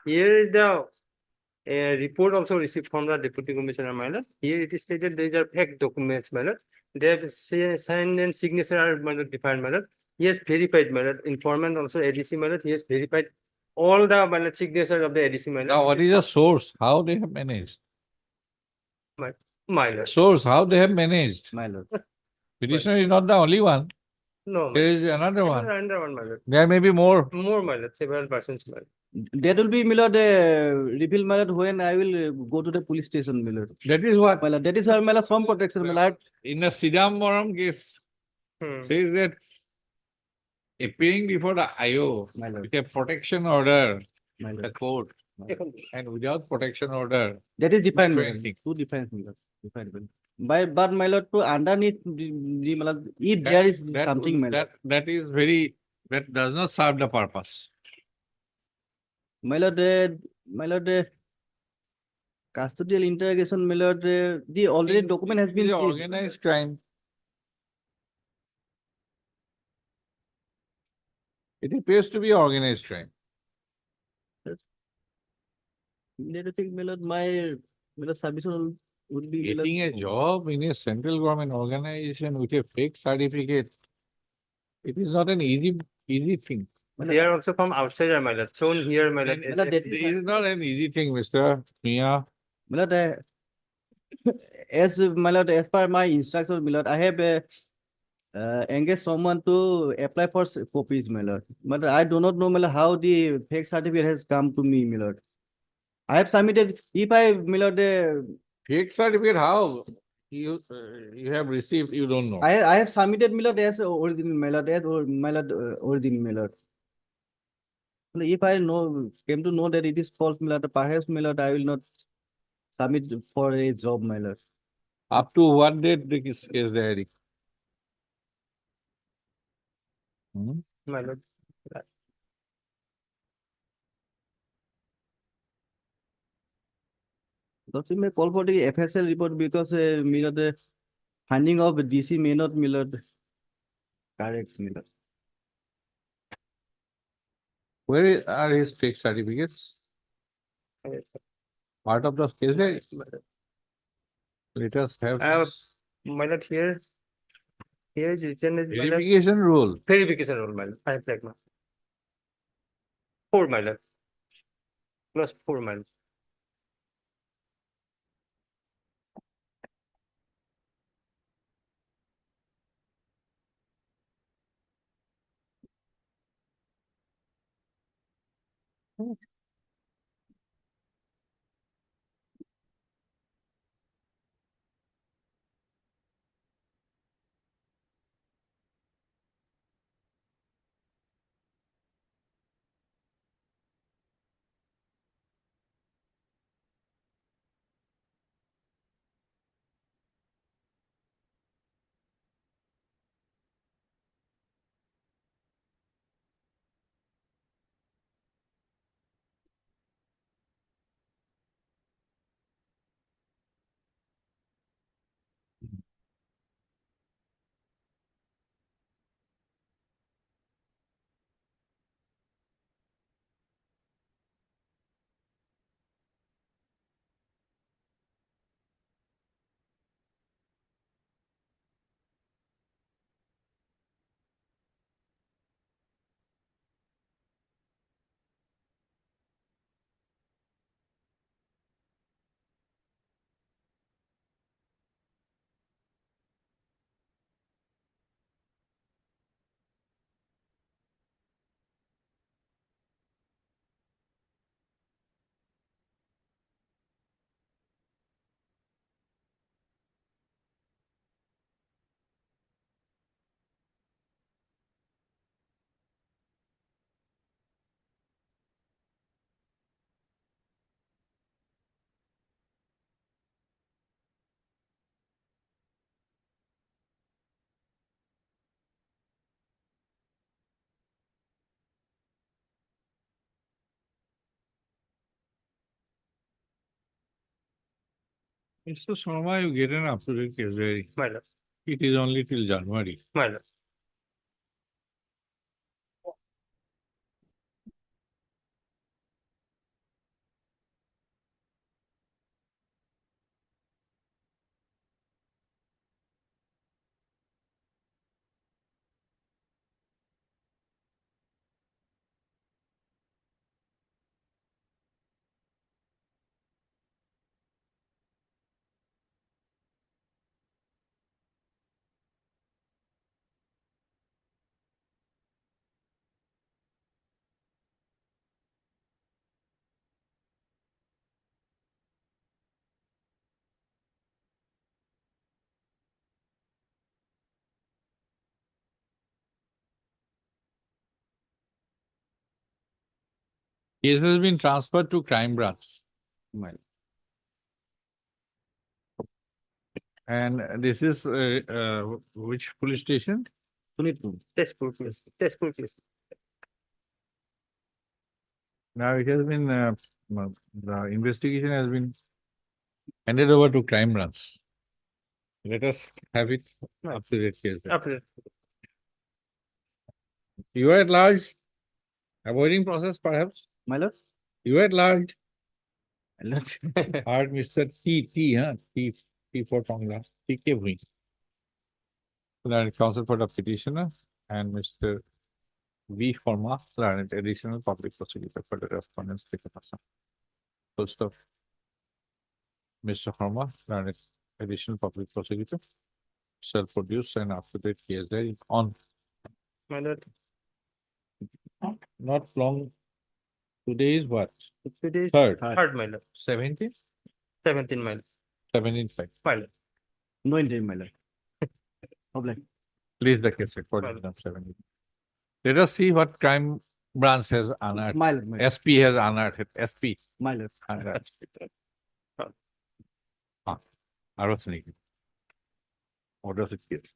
Here is the report also received from the deputy commissioner, my lord. Here it is stated these are fake documents, my lord. They have signed and signature are, my lord, defined, my lord. He has verified, my lord. Informant also ADC, my lord. He has verified all the, my lord, signature of the ADC, my lord. now what is the source? How they have managed? My lord. Source, how they have managed? My lord. Petitioner is not the only one. No, my There lord. is another one. Another one, my lord. There may be more. More, my lord. Several persons, my lord. That will be, my lord, revealed, my lord, when I will go to the police station, my lord. That is what My lord, that is why, my lord, from protection, my lord. in the Sidambaram case Hmm. says that appearing before the IO My lord, with a protection order, my the lord. court, and without protection order, That is defined, my do lord. anything. Two defines, my lord. Defined, my lord. But my lord, to underneath my lord, if there is something, my lord. That does not serve the purpose. My lord, custodial interrogation, my lord, the already document has It been is a seized. organized crime. It appears to be organized crime. Let us think, my lord, my lord, submission would be, my lord, Getting a job in a central government organization with a fake certificate, it is not an easy thing. They are also from outside, my lord. Shown here, my lord. My lord, that It is not an easy thing, Mr. Mia. my lord, as my lord, as per my instructions, my lord, I have engaged someone to apply for copies, my lord. But I do not know, my lord, how the fake certificate has come to me, my lord. I have submitted, if I, my lord, Fake certificate, how? You have received, you don't know. I have submitted, my lord, as original, my lord, as my lord, original, my lord. If I came to know that it is false, my lord, perhaps, my lord, I will not submit for a job, my lord. Up to what date the case diary? My lord. Lordship may call for the FSL report because, my lord, the finding of DC may not, my lord, correct, my lord. Where are his fake certificates? Part of the case diary? Let us have this My lord, here is written as my lord. verification rule. Verification rule, my lord. I have like 4, my lord. Plus 4, my lord. Mr. Sharma, you get an up-to-date case diary. my lord, It is only till January. my lord. Case has been transferred to crime branch. My lord. And this is, which police station? Sonitpur. Testpur, please. Testpur, please. Now it has been, the investigation has been handed over to crime branch. Let us have it Right. up to date case. diary. After You are at large, avoiding process perhaps? My lord. You are at large, My lord. heard Mr. T for Tongla, T.K. Bhuin. Learned counsel for the petitioner and Mr. V. Forma, learned additional public prosecutor for the respondents. Take a person. Full stop. Mr. Forma, learned additional public prosecutor, shall produce an up-to-date case diary on my lord, not long. Today is what? today is Third, third, my lord, 17th, 17, my lord, 17th. my lord. No interim, my lord. Problem. Please the case recorded on 17th. Let us see what crime branch has unearthed. My lord, my lord. SP has unearthed. SP My lord. unearthed. Aro sneaky. What does it get?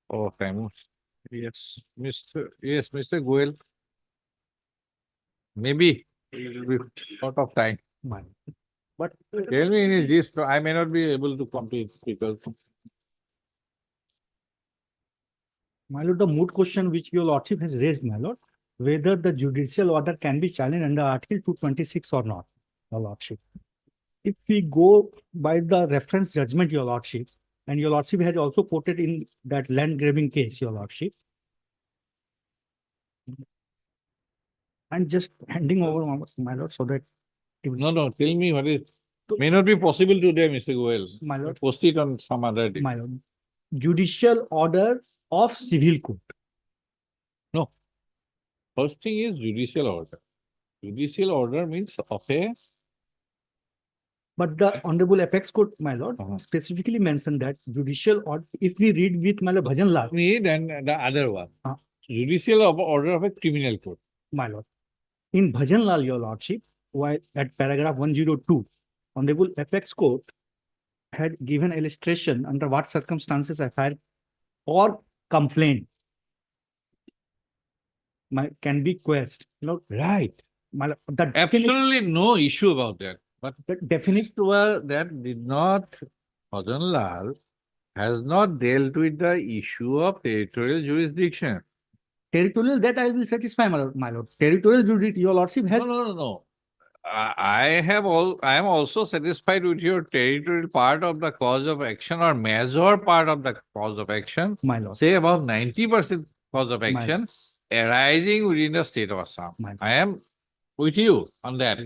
Oh, crime. Yes, Mr. Goel. Maybe it will be out of time. But Tell me in his gist, I may not be able to complete because My lord, the moot question which your lordship has raised, my lord, whether the judicial order can be challenged under Article 226 or not, your lordship. If we go by the reference judgment, your lordship, and your lordship has also quoted in that land grabbing case, your lordship. I'm just handing over my lord so that no, tell me what is, may not be possible today, Mr. Goel. my lord, Post it on some other day. my lord, judicial order of civil court. First thing is judicial order. Judicial order means of a, But the Honorable Apex Court, my lord, Uh-huh. specifically mentioned that judicial order, if we read with my lord Bhajan Lal, need and the other one. Uh. Judicial order of a criminal court. my lord, in Bhajan Lal, your lordship, while at paragraph 102, Honorable Apex Court had given illustration under what circumstances FIR or complaint can be quashed. Right. My lord, the Absolutely no issue about that. But definition that did not, Madan Lal has not dealt with the issue of territorial jurisdiction. territorial that I will satisfy, my lord. Territorial jurisdiction, your lordship has No. I am also satisfied with your territorial part of the cause of action or major part of the cause of action. my lord. Say about 90% cause of My- action arising within the state of Assam. My- I am with you on that.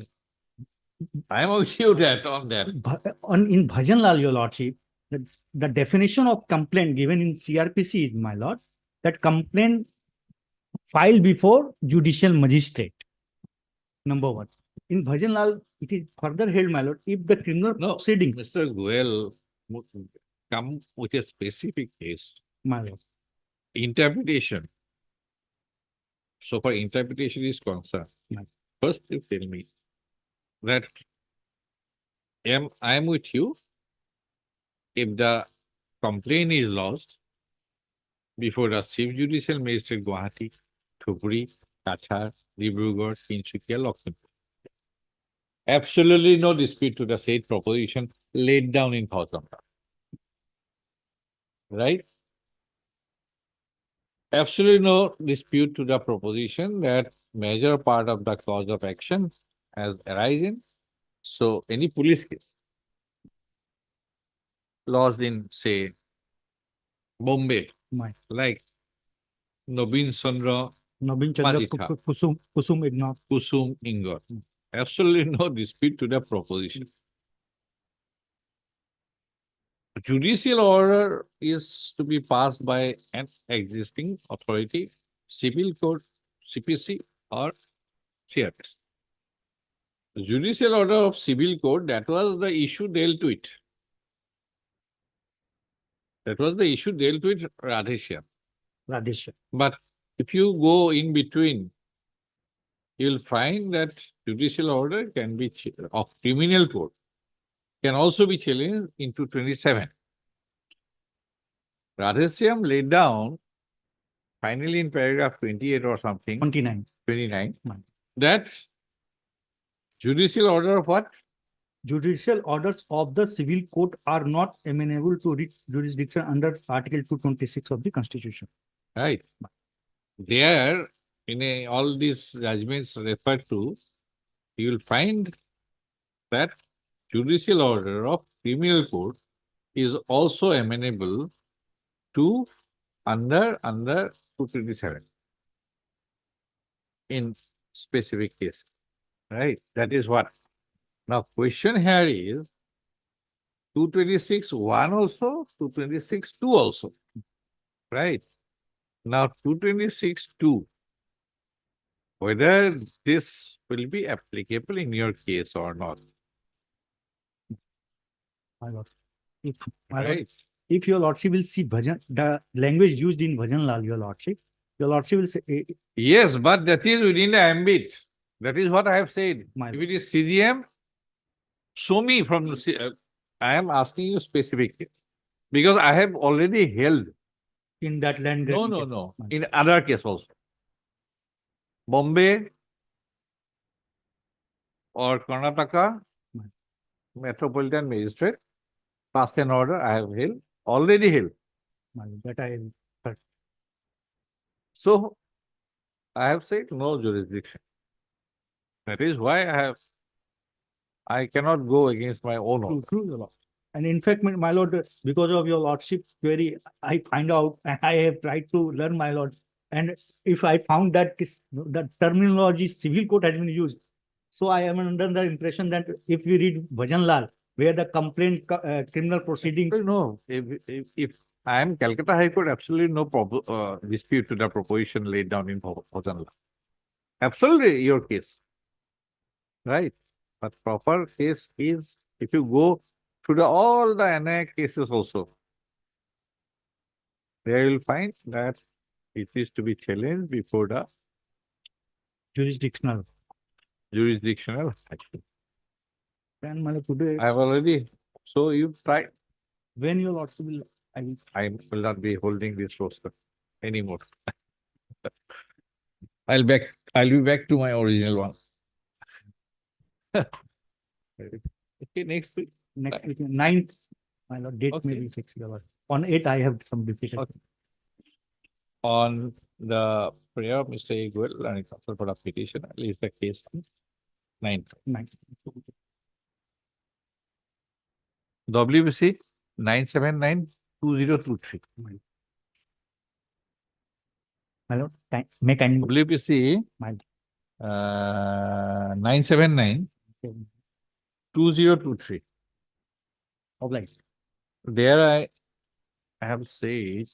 I am with you on that. In Bhajan Lal, your lordship, the definition of complaint given in CRPC is, my lord, that complaint filed before judicial magistrate. Number one. In Bhajan Lal, it is further held, my lord, if the criminal No, proceedings, Mr. Goel, come with a specific case, my lord, interpretation. So far interpretation is concerned. Right. First, you tell me that I am with you if the complaint is lodged before the Chief Judicial Magistrate Guwahati, Thupuri, Kachar, Dibrugarh, Tinsukia, Lakshmipur. Absolutely no dispute to the said proposition laid down in Bhausam Law. Right? Absolutely no dispute to the proposition that major part of the cause of action has arisen. So any police case lost in, say, Bombay, My like Nobin Chandra Nobin Chandra Majitha. Kusum Ignav. Kusum Ingor. Absolutely no dispute to the proposition. Judicial order is to be passed by an existing authority, civil court, CPC or CRS. Judicial order of civil court, that was the issue dealt with. That was the issue dealt with Radheshyam. Radheshyam. But if you go in between, you'll find that judicial order can be of criminal court can also be challenged into 27. Radheshyam laid down finally in paragraph 28 or something, 29. 29, Right. that judicial order of what? Judicial orders of the civil court are not amenable to jurisdiction under Article 226 of the Constitution. Right. There, all these judgments referred to, you will find that judicial order of criminal court is also amenable to under 227 in specific cases. Right? That is what. Now, question here is 226(1) also, 226(2) also. Right? Now, 226(2), whether this will be applicable in your case or not. My lord. My lord, Right? if your lordship will see bhajan, the language used in Bhajan Lal, your lordship will say, Yes, but that is within the ambit. That is what I have said. My If it is CGM, show me from the, I am asking you specific case. Because I have already held. in that land. No, grabbing no, case. no. My- In other case also. Bombay or Karnataka Right. Metropolitan Magistrate passed an order I have held, already held. my lord, that I heard. So I have said no jurisdiction. That is why I cannot go against my own order. True, your lord. And in fact, my lord, because of your lordship query, I find out, and I have tried to learn, my lord. And if I found that the terminology civil court has been used, so I am under the impression that if we read Bhajan Lal, where the complaint, criminal proceedings. No, if I am Calcutta High Court, absolutely no dispute to the proposition laid down in Bhajan Lal. Absolutely your case. Right? But proper case is, if you go to all the NI cases also, they will find that it is to be challenged before the Jurisdictional. jurisdictional action. And my lord, today, I have already, so you try, when your lordship will, I will not be holding this roster anymore. I'll be back to my original one. Okay, next week. next week, 9th, my lord, date may Okay. be fixed, your lord. On 8th, I have some difficulty. Okay. On the prayer of Mr. Eguel, learning counsel for the petition, at least the case 9. 9th. WBC 979-2023. My lord, may kindly. WBC My- 979-2023. Obliged. There I have said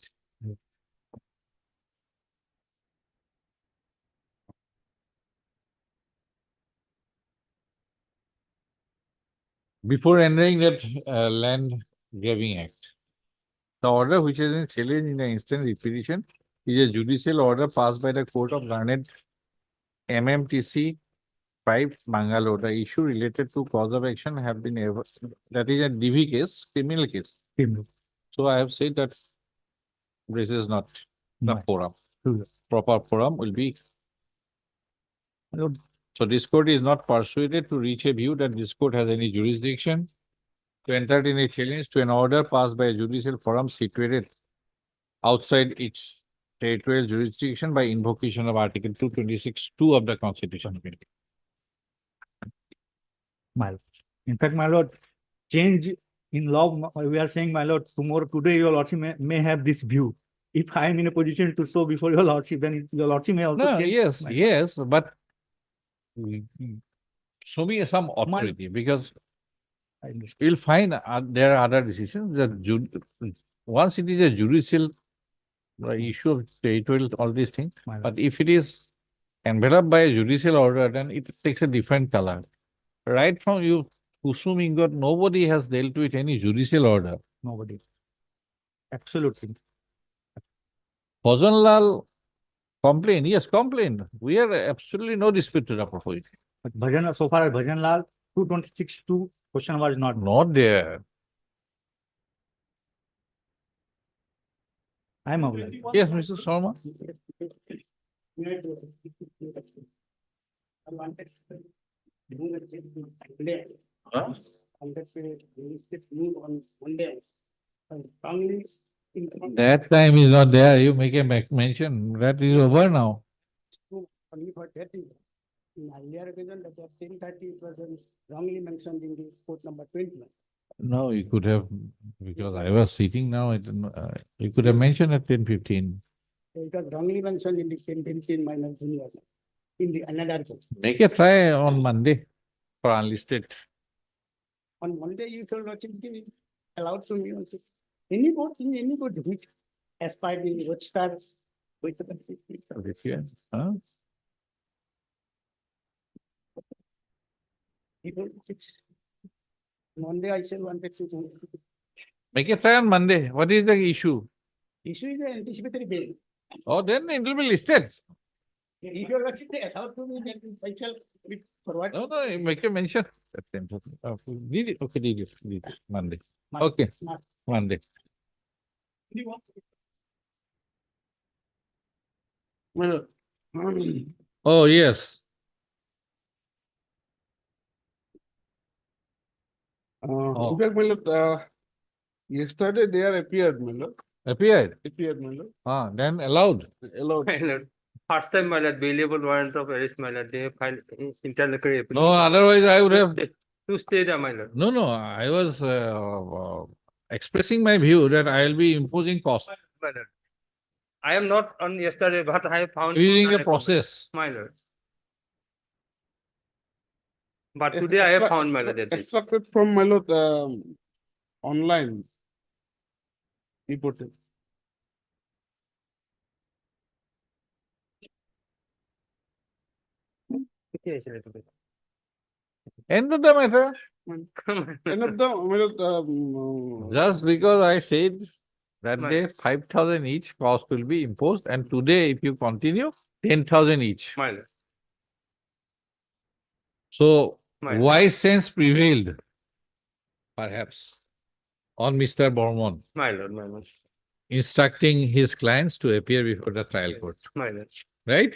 before entering that Land Grabbing Act, the order which has been challenged in the instant repetition is a judicial order passed by the Court of Learned MMTC 5 Bangalore. The issue related to cause of action have been that is a DV case, criminal case. Criminal. So I have said that this is not the No. forum. True. Proper forum will be. My lord, So this court is not persuaded to reach a view that this court has any jurisdiction to enter in a challenge to an order passed by a judicial forum situated outside its territorial jurisdiction by invocation of Article 226(2) of the Constitution of India. My lord. In fact, my lord, change in law, we are saying, my lord, tomorrow, today, your lordship may have this view. If I am in a position to show before your lordship, then your lordship may also No, change. yes, my- yes, but show me some authority because I understand. you'll find there are other decisions that once it is a judicial issue of territorial, all these things, My lord. but if it is enveloped by a judicial order, then it takes a different color. Right from you, Kusum Ingot, nobody has dealt with any judicial order. Nobody. Absolutely. Bhajanlal complained, yes, complained. We are absolutely no dispute to the proposition. But Bhajan, so far as Bhajan Lal, 226(2) question was not. Not there. I am aware. Yes, Mr. Sharma. Huh? That time is not there. You make a mention. That is over now. Only for 30. In earlier occasion, that was 10:30, it was wrongly mentioned in the court number 21. No, you could have, because I was sitting now, you could have mentioned at 10:15. It was wrongly mentioned in the 10:15 minor junior, in the another court. Make a try on Monday for unlisted. On Monday, you told what is allowed to me also. Any court, in any court, which as per the Roadstar, with the. Huh? Monday, I said wanted to do. Make a try on Monday. What is the issue? Issue is the anticipatory bail. Oh, then it will be listed. If you are watching the allowed to me, then I shall be forward. No, no, you make a mention. At 10:15. Did it? Okay, did it. Monday. Monday. Okay, Monday. Well, Oh, yes. in fact, my lord, yesterday they are appeared, my lord. Appeared. Appeared, my lord. Then allowed. Allowed. My lord, first time, my lord, bailable warrant of arrest, my lord, they have filed interlocutory appeal. No, otherwise I would have. To stay there, my lord. No, no, I was expressing my view that I will be imposing cost My lord. I am not on yesterday, but I have found. using a unaccompanied, process. My lord. But today I have found, my lord, that this. Extracted from my lord, online. Reported. End of the matter. End of the, my lord, Just because I said that My- day 5,000 each cost will be imposed, and today if you continue, 10,000 each. My lord. So My- wise sense prevailed, perhaps, on Mr. Bormon, My lord, my lord, instructing his clients to appear before the trial court, my lord. right?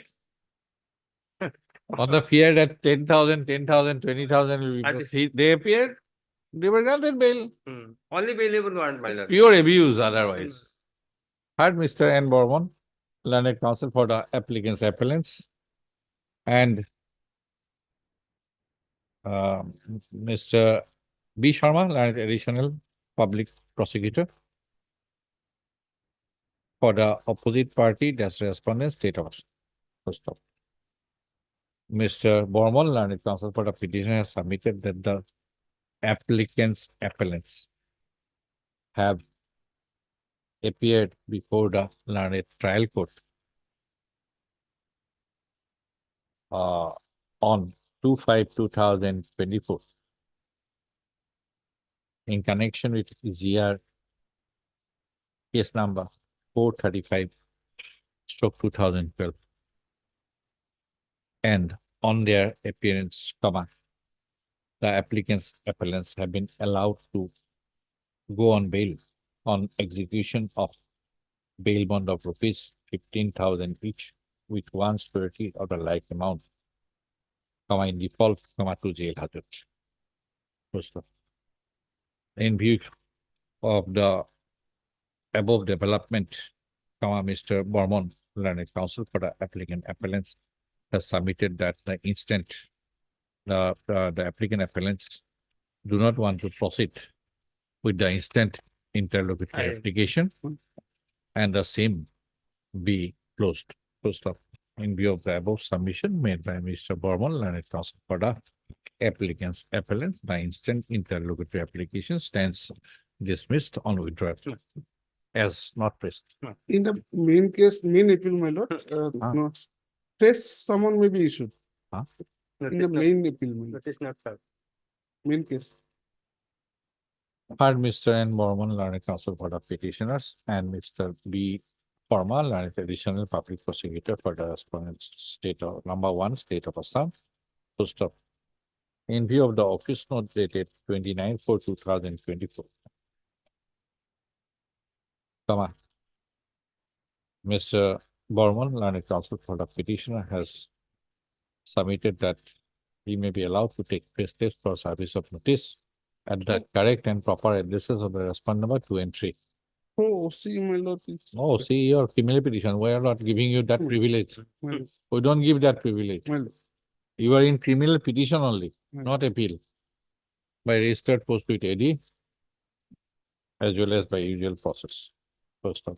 On the fear that 10,000, 10,000, 20,000 will be I imposed. just- They appeared, they were granted bail. Only bailable warrant, my It's lord. pure abuse otherwise. Heard Mr. N. Bormon, learned counsel for the applicants' appellants, and Mr. B. Sharma, learned additional public prosecutor for the opposite party, that's respondent, state of Assam. Full stop. Mr. Bormon, learned counsel for the petitioner, has submitted that the applicants' appellants have appeared before the learned trial court on 2/5/2024 in connection with ZR case number 435/2012, and on their appearance, the applicants' appellants have been allowed to go on bail on execution of bail bond of rupees 15,000 each, with 1/30 of the like amount, in default, to jail hazard. Full stop. In view of the above development, Mr. Bormon, learned counsel for the applicant appellants has submitted that the instant the applicant appellants do not want to proceed with the instant interlocutory Aye. application and the same be closed. Closed up in view of the above submission made by Mr. Bormon, learned counsel for the applicants appellants, the instant interlocutory application stands dismissed on withdrawal as not pressed. In the main case, main appeal, my lord, Ah. no, test summon may be issued. In the Notice not- main appeal, my lord, notice not served. main case. Heard Mr. N. Borman, learned counsel for the petitioners, and Mr. B. Parma, learned additional public prosecutor for the respondent state of number 1, state of Assam. To stop. In view of the office note dated 29/4/2024. Mr. Borman, learned counsel for the petitioner has submitted that he may be allowed to take first steps for service of notice at the correct and proper addresses of the respondent number 2 and 3. Oh, see, my lord. Oh, see your criminal petition, we are not giving you that privilege. My lord, We don't give that privilege. my lord. You are in criminal petition only, Hmm. not appeal. By registered post with AD as well as by usual process. First of,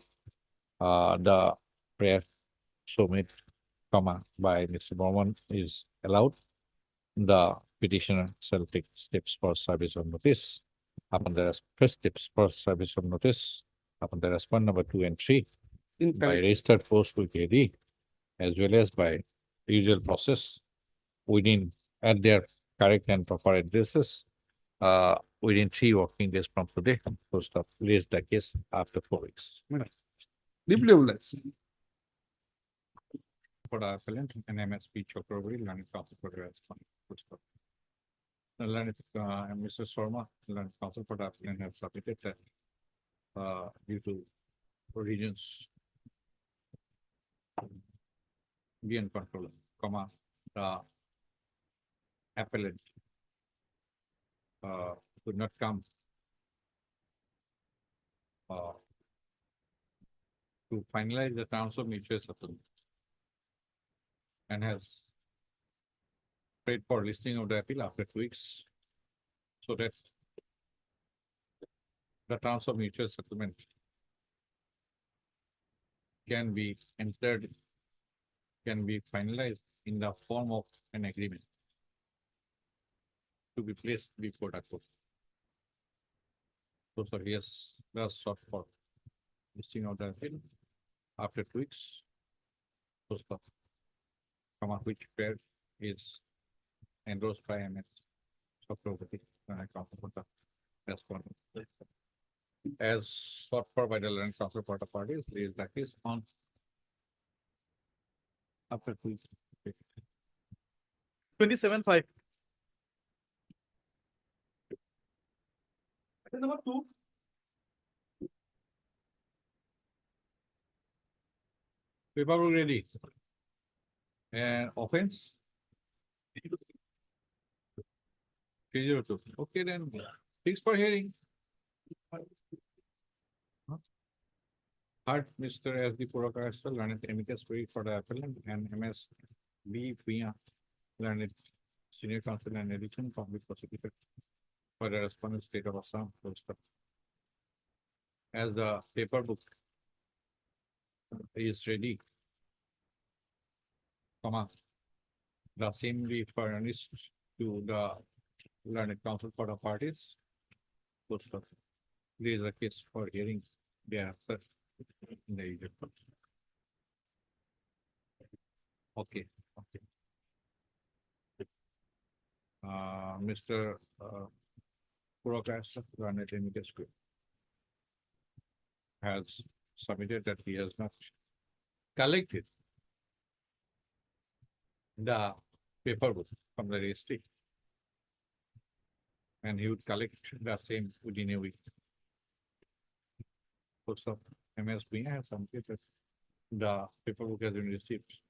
the prayer so made, by Mr. Bowman is allowed. The petitioner shall take steps for service of notice. Upon the first steps for service of notice, upon the respondent number 2 and 3 In by correct, registered post with AD as well as by usual process within at their correct and proper addresses within 3 working days from today, post of raise the case after 4 weeks. deeply obliged. For the appellant and MSP Chakravarti, learned counsel for the respondent. Full stop. The learned, Mr. Sharma, learned counsel for the appellant have submitted that due to regions beyond control, the appellant could not come to finalize the terms of mutual settlement and has paid for listing of the appeal after 2 weeks so that the terms of mutual settlement can be entered, can be finalized in the form of an agreement to be placed before the court. So, sir, yes, that's sought for listing of the appeal after 2 weeks. So, stop. Which pair is endorsed by MS Chakravarti and I counsel for the respondent. As sought for by the learned counsel for the parties, raise the case on after 2 weeks. 27/5. Number 2. Paperwork ready. And offense? 302. Okay, then fixed for hearing. Heard Mr. S. D. Purakash, learned amicus brief for the appellant and MS B. Pia, learned senior counsel and additional public prosecutor for the respondent state of Assam. Full stop. As the paper book is ready, the same be furnished to the learned counsel for the parties. Full stop. There is a case for hearing thereafter in the usual court. Okay, okay. Mr. Purakash, learned amicus brief has submitted that he has not collected the paperwork from the registry. And he would collect the same within a week. Post of MSB has submitted that the paperwork has been received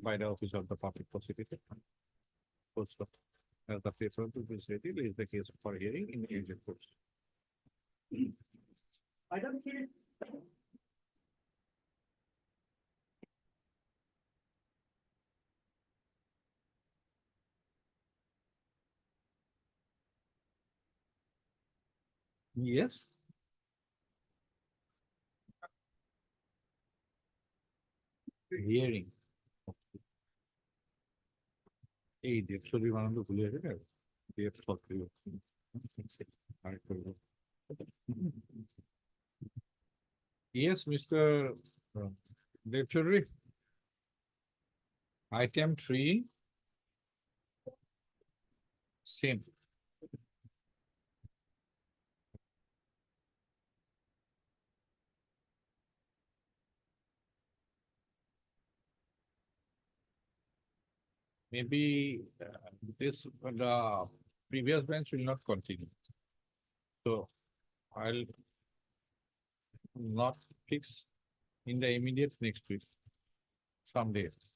by the office of the public prosecutor. Post of as the paperwork is ready, is the case for hearing in the usual court. I don't feel. Yes. Hearing. এই দেবছবি বানানো তো ভুলে গেছে দেব সক্রিয় Yes, Mr. Dev Chaudhary. Item 3. Same. Maybe this, the previous bench will not continue. So I'll not fix in the immediate next week, some days.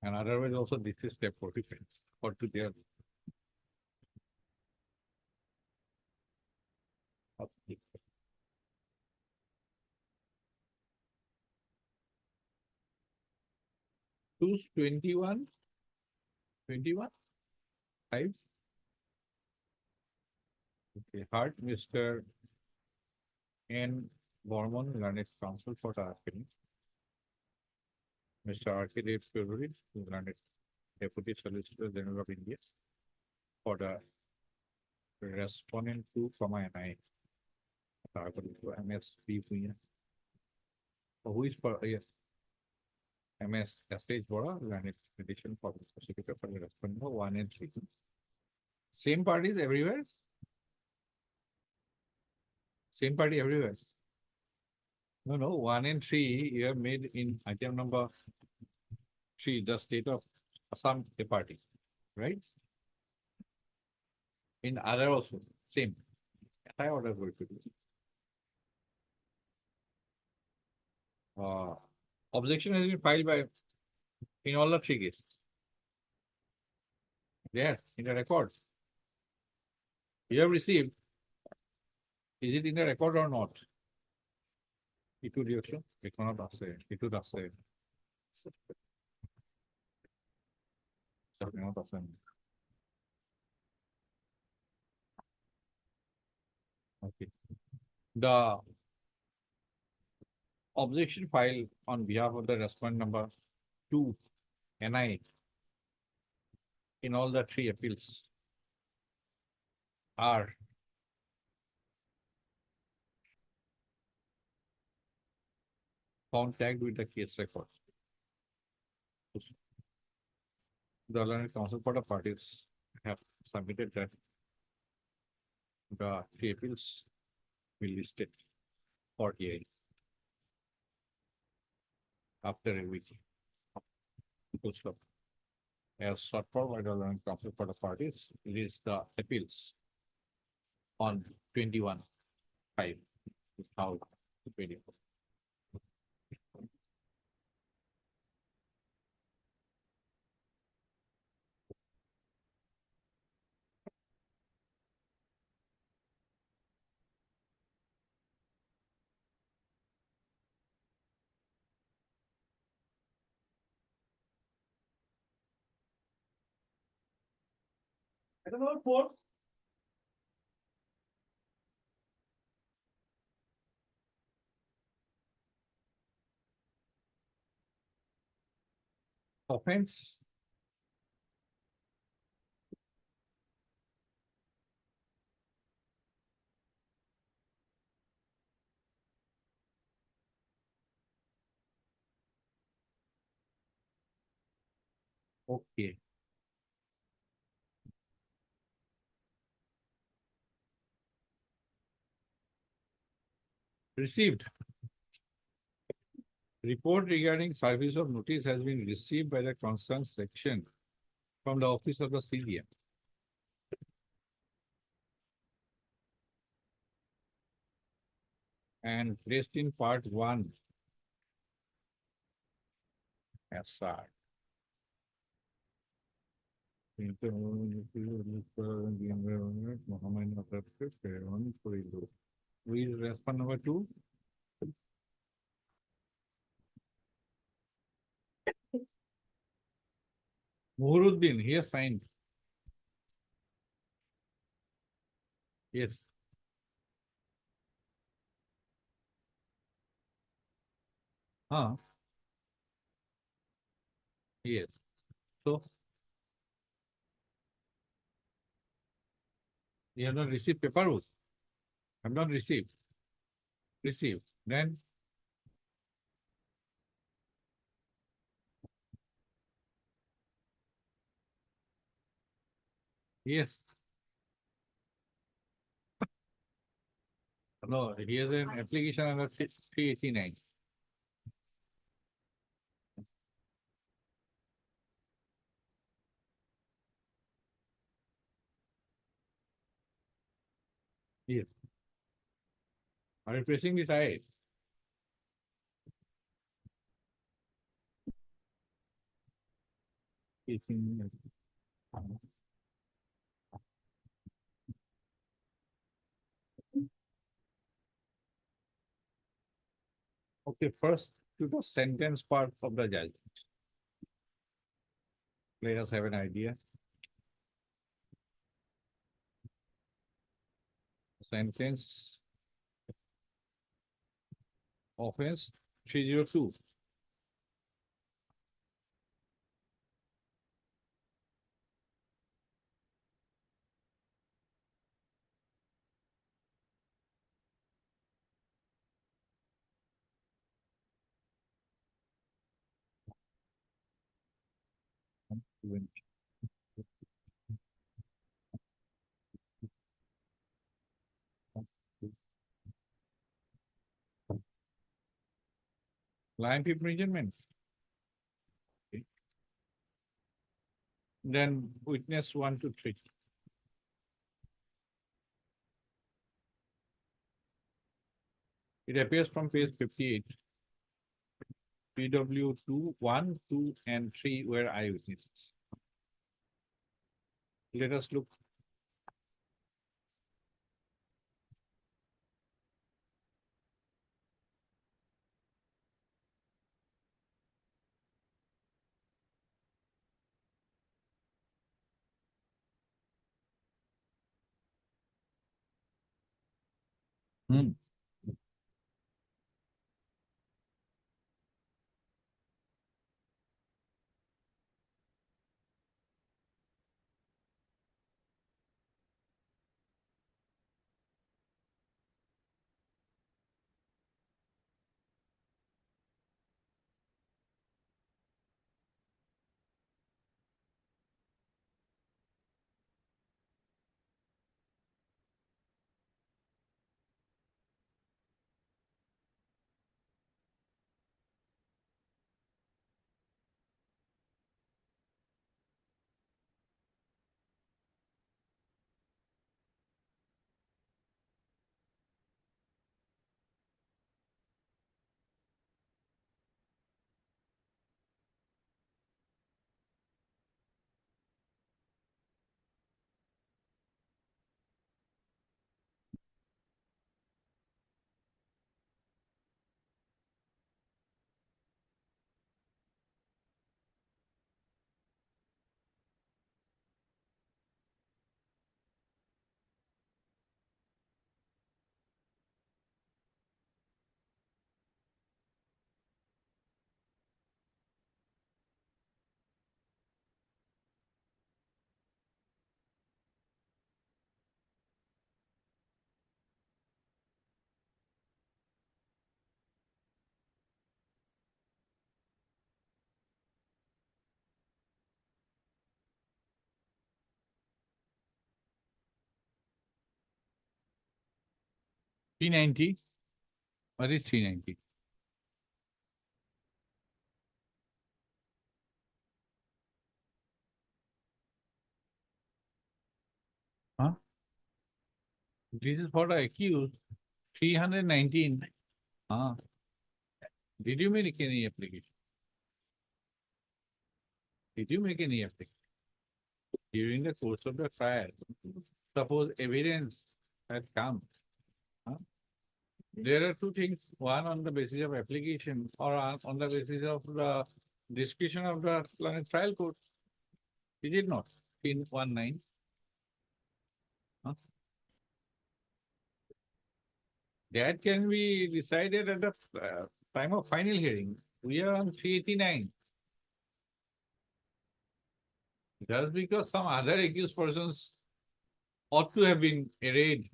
And otherwise also this is step 4 defense or to their. Choose 21, 5. Okay, Hart, Mr. N. Borman, Learned Counsel for the Architect. Mr. Architect February, Learned Deputy Solicitor General of India for the respondent to NI. MS B. Who is for MS SH Bora, Learned Edition for the prosecutor for the respondent 1 and 3. Same parties everywhere. Same party everywhere. No, 1 and 3 you have made in item number 3, the state of Assam a party, right? In other also, same. I order going to do. Objection has been filed by in all the 3 cases. There, in the records. You have received. Is it in the record or not? It would be it will not say. It would say. Okay. The objection filed on behalf of the respondent number 2, NI, in all the 3 appeals are found tagged with the case record. The learned counsel for the parties have submitted that the 3 appeals will be listed for hearing after a week. Full stop. As sought for by the learned counsel for the parties, release the appeals on 21/5, 2024. I don't know, 4. Offense. Okay. Received. Report regarding service of notice has been received by the concerned section from the office of the CDM. And placed in part 1 as such. We respond number 2. Muhuruddin, he has signed. Yes. Huh? Yes. So you have not received paperwork. Have not received. Received. Then yes. No, he has an application under 389. Yes. Are you pressing this I? Okay, first to the sentence part of the judgment. Let us have an idea. Sentence offense 302. Client imprisonment. Okay. Then witness 1 to 3. It appears from page 58. PW 2, 1, 2, and 3 were eyewitnesses. Let us look. Hmm. P90. What is 390? Huh? This is for the accused. 319. Ah. Did you make any application? Did you make any application? during the course of the trial, suppose evidence had come. huh? There are two things, one on the basis of application or on the basis of the discretion of the trial court. He did not in 1-9. huh? That can be decided at the time of final hearing. We are on 389. Just because some other accused persons ought to have been arraigned.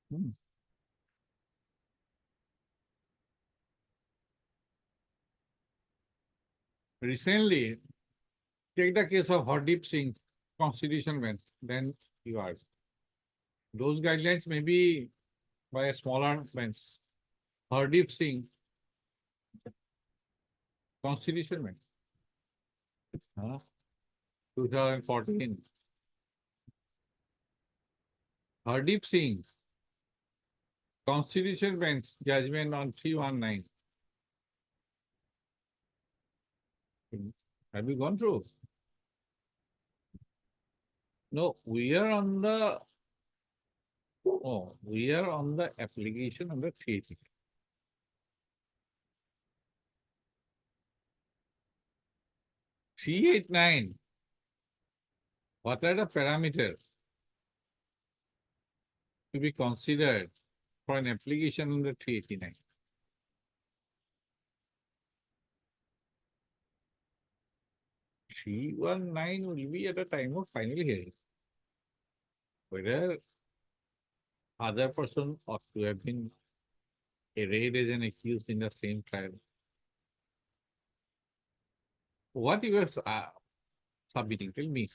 Hmm. Recently, take the case of Hardeep Singh, constitution bench, then you are. Those guidelines may be by a smaller bench. Hardeep Singh, constitution bench. 2014. Hardeep Singh, constitution bench, judgment on 319. Have you gone through? No, we are on the application of the 380. 389. What are the parameters to be considered for an application under 389? Three 319 will be at the time of final hearing. Whether other person ought to have been arraigned as an accused in the same trial. What you are submitting, tell me.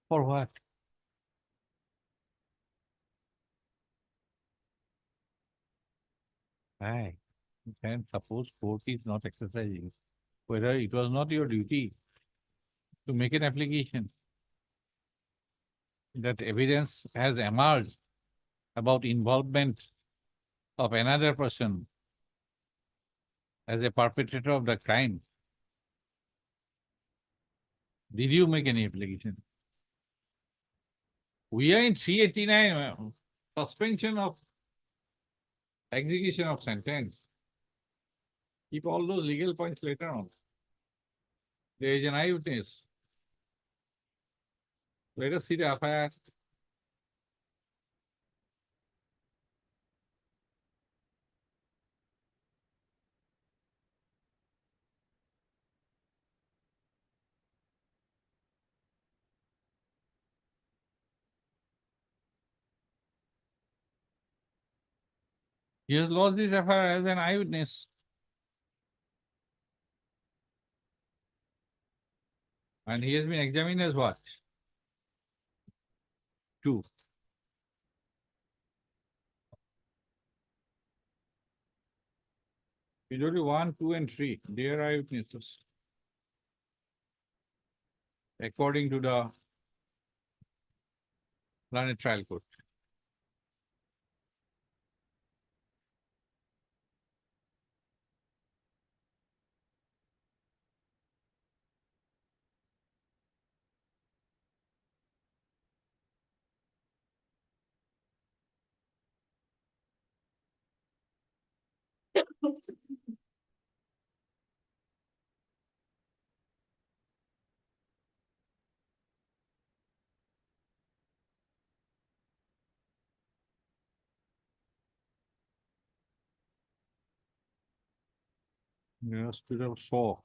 For what? Right. And suppose court is not exercising, whether it was not your duty to make an application that evidence has emerged about involvement of another person as a perpetrator of the crime. Did you make any application? We are in 389, suspension of execution of sentence. Keep all those legal points later on. There is an eyewitness. Let us see the FIR. He has lost this FIR as an eyewitness. And he has been examined as what? 2. Usually 1, 2, and 3, they are eyewitnesses. According to the learned trial court. Yes, Peter saw.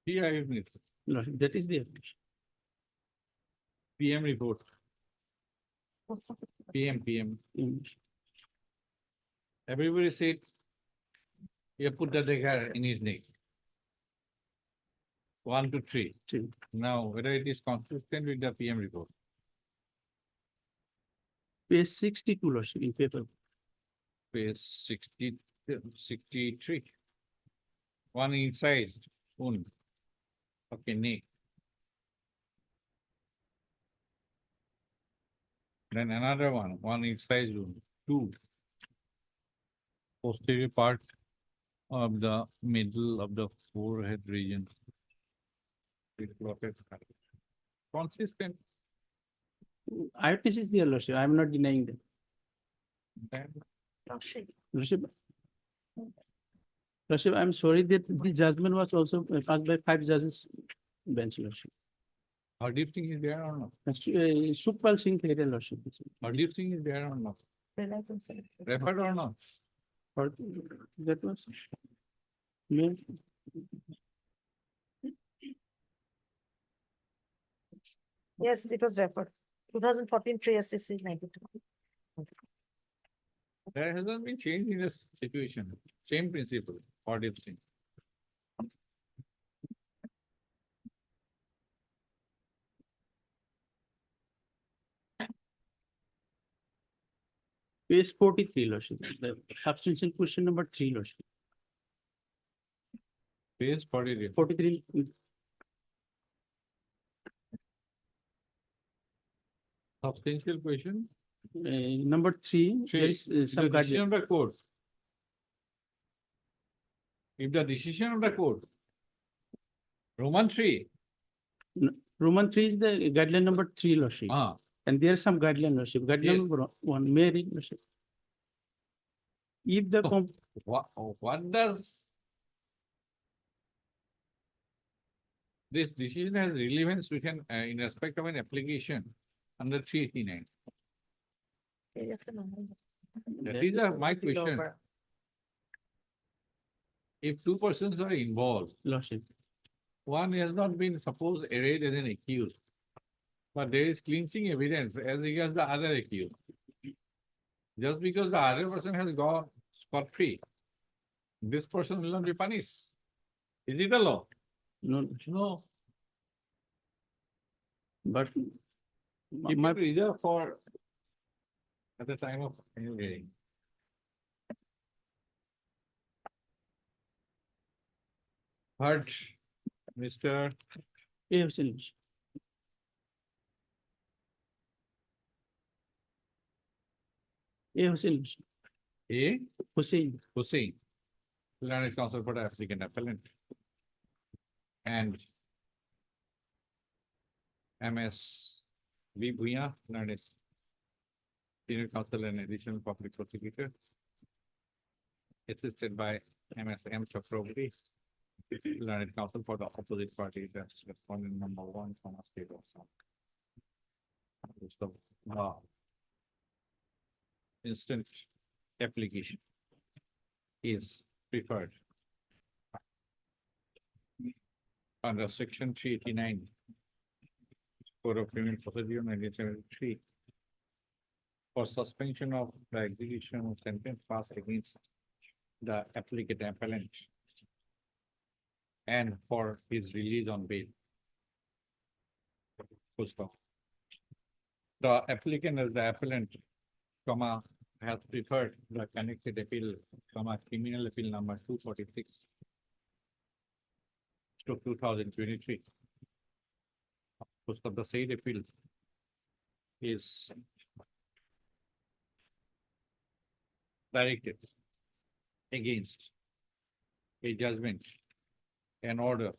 Here I have missed. Lordship, that is the application. PM report. PM. Everybody said, you put the dagger in his neck. 1 to 3. Three. Now, whether it is consistent with the PM report. Page 62, Lordship, in paper. Page 63. One incised wound. Okay, knee. Then another one incised wound. 2. Posterior part of the middle of the forehead region. Consistent. IPC is there, Lordship. I am not denying that. Then Lordship, Lordship, I am sorry that the judgment was also passed by 5 judges bench, Lordship. how do you think is there or not? Supal Singh Khairy, Lordship. How do you think is there or not? Referred or not? Or that was. May- Yes, it was referred. 2014 3 SCC 92. There hasn't been change in this situation. Same principle, what if thing. Page 43, Lordship. The substantial question number 3, Lordship. Page 43. 43. Substantial question. Number 3, there Three, is the some decision guideline. of the court. If the decision of the court. Roman 3. Roman 3 is the guideline number 3, Lordship. Ah, And there is some guideline, Lordship. Guideline Yes. number 1, may I read, Lordship? If the Oh. What does this decision has relevance we can in respect of an application under 389? That is my question. If 2 persons are involved, Lordship, one has not been supposed arraigned as an accused. But there is cleansing evidence as regards the other accused. Just because the other person has gone scot-free, this person will not be punished. Is it the law? no, No. but Keep my, it reserved for at the time of annual hearing. Heard, Mr. yeah, Hussain, Lordship. Yeah, Hussain, Lordship. A. Hussain. Hussain, learned counsel for the applicant appellant. And MS V. Bhuya, learned senior counsel and additional public prosecutor. Assisted by MS M. Chakraborty, learned counsel for the opposite party, that's respondent number 1 from a state of Assam. So, instant application is preferred under section 389 Code of Criminal Procedure 1973 for suspension of the execution of sentence passed against the applicant appellant and for his release on bail. Full stop. The applicant as the appellant, comma, has preferred the connected appeal, comma, criminal appeal number 246 to 2023. Post of the said appeal is directed against a judgment and order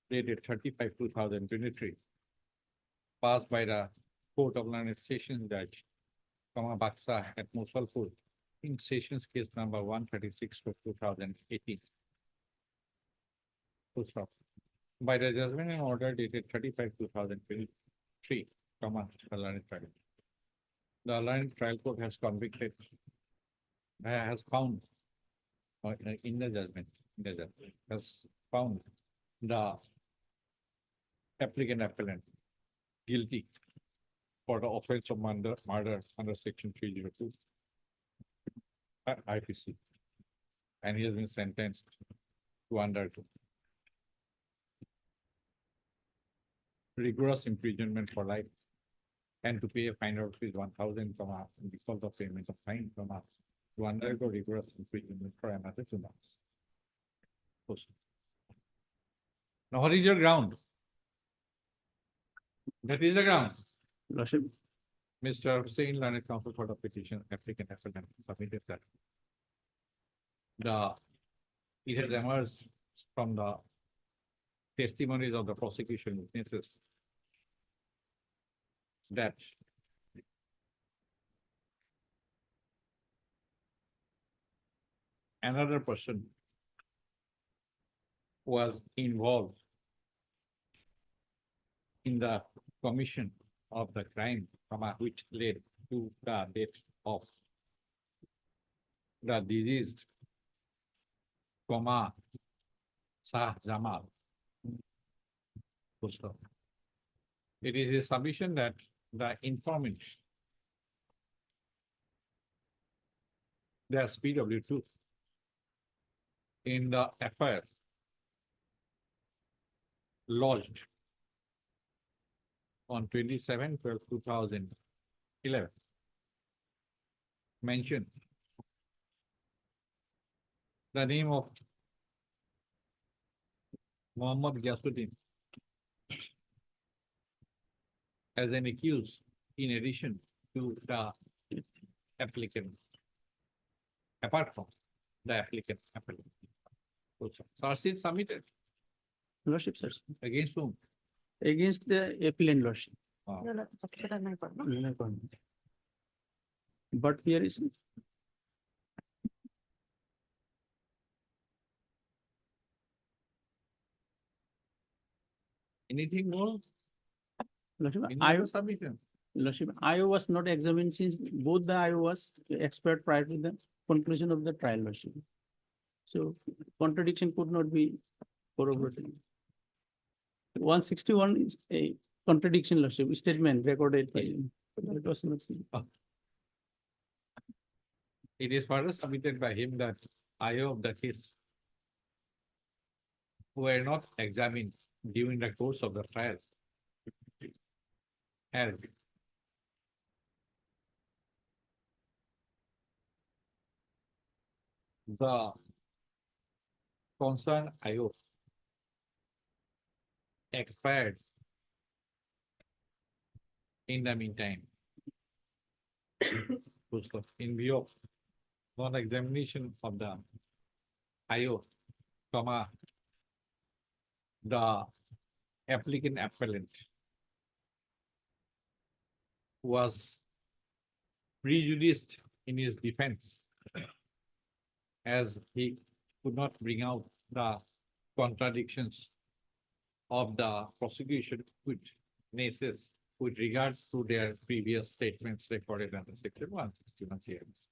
dated 35/2023 passed by the Court of Learned Sessions Judge, Baksa at Musalpur in Sessions Case number 136 to 2018. Full stop. By the judgment and order dated 35/2023, the Learned Trial. The Learned Trial Court has convicted, has found in the judgment, has found the applicant appellant guilty for the offense of murder under section 302 IPC, and he has been sentenced to undergo rigorous imprisonment for life and to pay a fine of rupees 1,000 in default of payment of fine to undergo rigorous imprisonment for another 2 months. Now, what is your ground? That is the ground. Lordship, Mr. Hussain, learned counsel for the petition applicant appellant submitted that it has emerged from the testimonies of the prosecution witnesses that another person was involved in the commission of the crime, which led to the death of the deceased, Shah Jamal. It is a submission that the informant, the SPW2, in the FIR lodged on 27/12/2011 mentioned the name of Mohammad Ghiyasuddin as an accused in addition to the applicant, apart from the applicant. Charge sheet submitted Lordship, sir, against whom? against the appellant, Lordship. But here is Anything more? Lordship, Any I other submission? Lordship, I was not examined since both the I was expert prior to the conclusion of the trial, Lordship. So contradiction could not be corroborated. 161 is a contradiction, Lordship, statement recorded by him. That was not. It is further submitted by him that IO of the case were not examined during the course of the trial as the concerned IO expired in the meantime. In view of non-examination of the IO, the applicant appellant was prejudiced in his defense as he could not bring out the contradictions of the prosecution witnesses with regard to their previous statements recorded under section 161 CMS.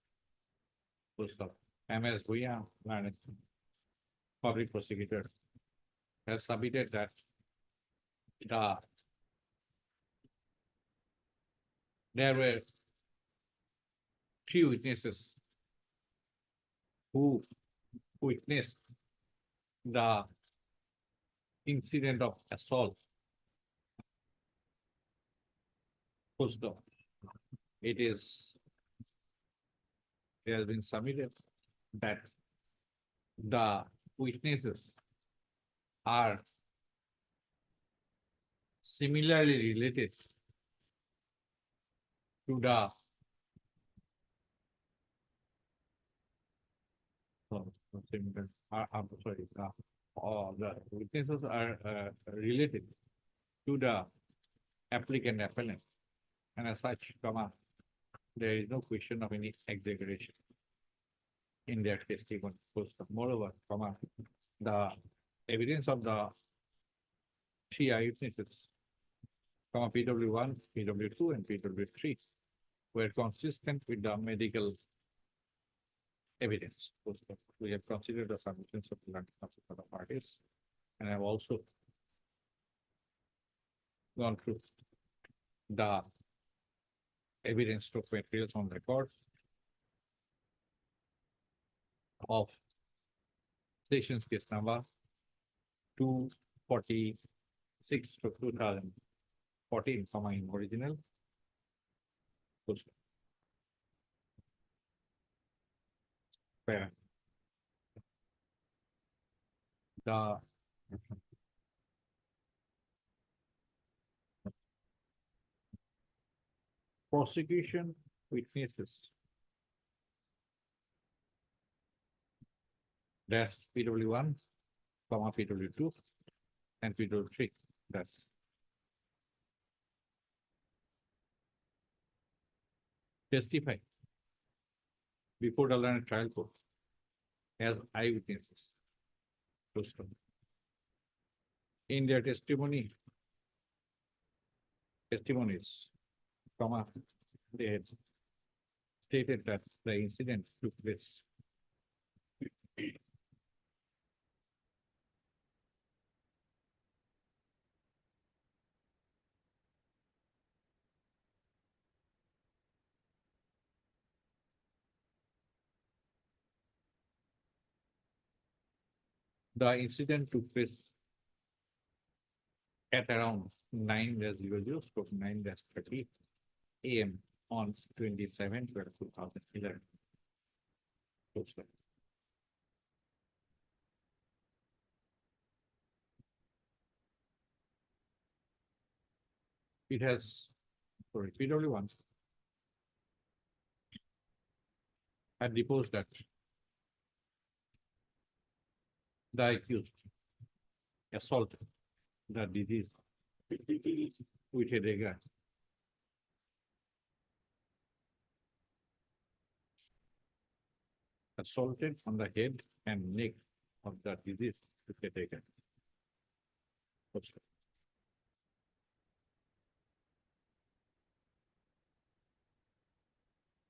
MS Bhuya, learned public prosecutor, has submitted that there were 3 witnesses who witnessed the incident of assault. It has been submitted that the witnesses are similarly related to the the witnesses are related to the applicant appellant, and as such, there is no question of any exaggeration in their testimony. Moreover, the evidence of the 3 eyewitnesses, PW1, PW2, and PW3 were consistent with the medical evidence. We have considered the submissions of the learned counsel for the parties And I've also gone through the evidence to materials on record of stations case number 246 to 2014, in original. Where the prosecution witnesses that's PW1, PW2, and PW3. That's testify before the learned trial court as eyewitnesses. In their testimonies, they had stated that the incident took place at around 9:00 stroke 9:30 AM on 27/12/2011. It has, sorry, PW1 had deposed that the accused assaulted the deceased with a dagger assaulted on the head and neck of the deceased with a dagger.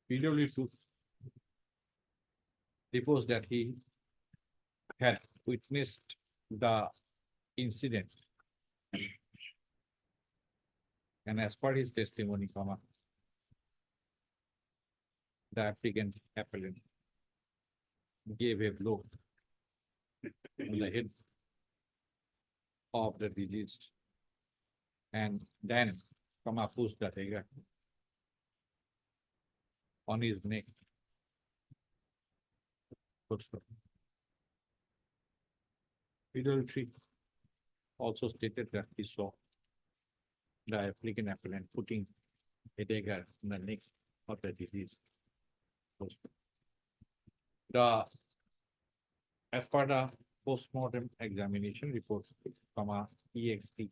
PW2 deposed that he had witnessed the incident. And as per his testimony, the applicant appellant gave a blow on the head of the deceased and then, pushed the dagger on his neck. PW3 also stated that he saw the applicant appellant putting a dagger in the neck of the deceased. As per the post-mortem examination report, EXT.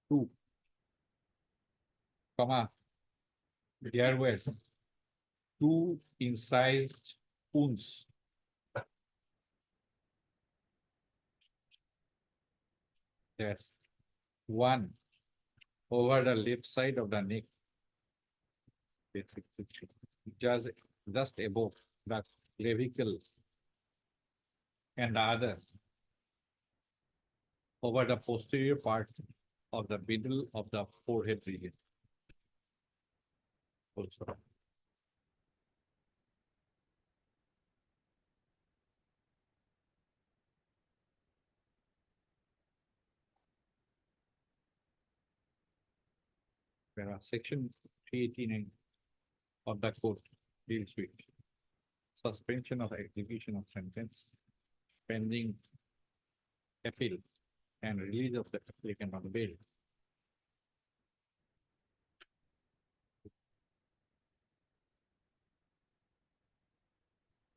Two, there were two incised wounds. Yes, one over the left side of the neck, just above the clavicle, and the other over the posterior part of the middle of the forehead region. Also. Whereas section 389 of the code deals with suspension of execution of sentence pending appeal and release of the applicant on bail.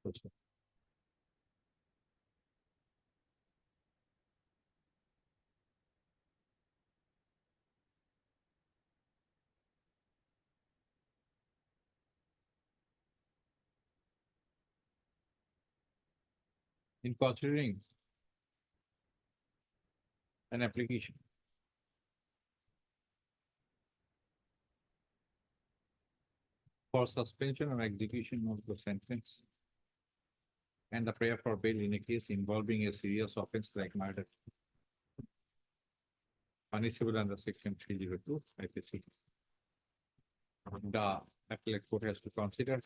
Also. In considering an application for suspension or execution of the sentence and the prayer for bail in a case involving a serious offense like murder. Punishable under section 302 IPC. The appellate court has to consider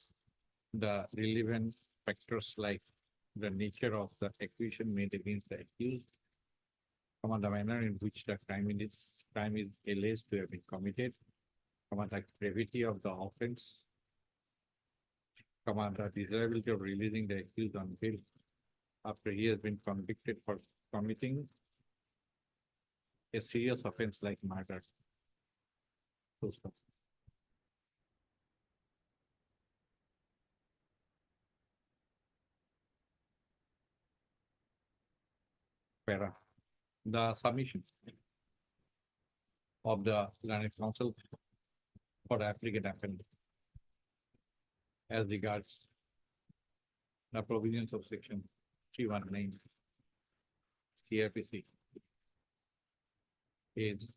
the relevant factors like the nature of the accusation made against the accused, the manner in which the crime is alleged to have been committed, the gravity of the offense, the desirability of releasing the accused on bail after he has been convicted for committing a serious offense like murder. Full stop. Para. The submission of the learned counsel for the applicant appellant as regards the provisions of section 319 CRPC is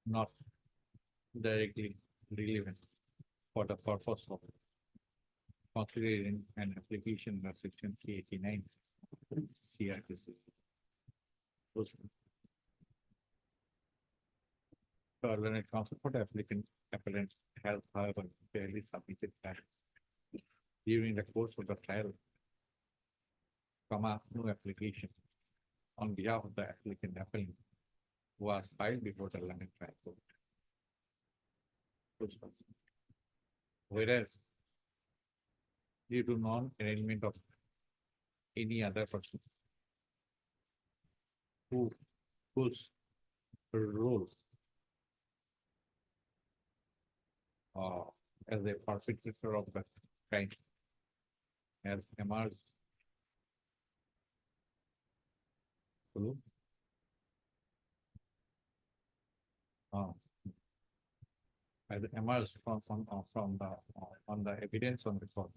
not directly relevant for the purpose of considering an application of section 389 CRPC. The learned counsel for the appellant has, however, fairly submitted that during the course of the trial, no application on behalf of the applicant appellant was filed before the learned trial court. Whereas, due to non-arrangement of any other person whose role as a perpetrator of the crime has emerged has emerged from the evidence on the court.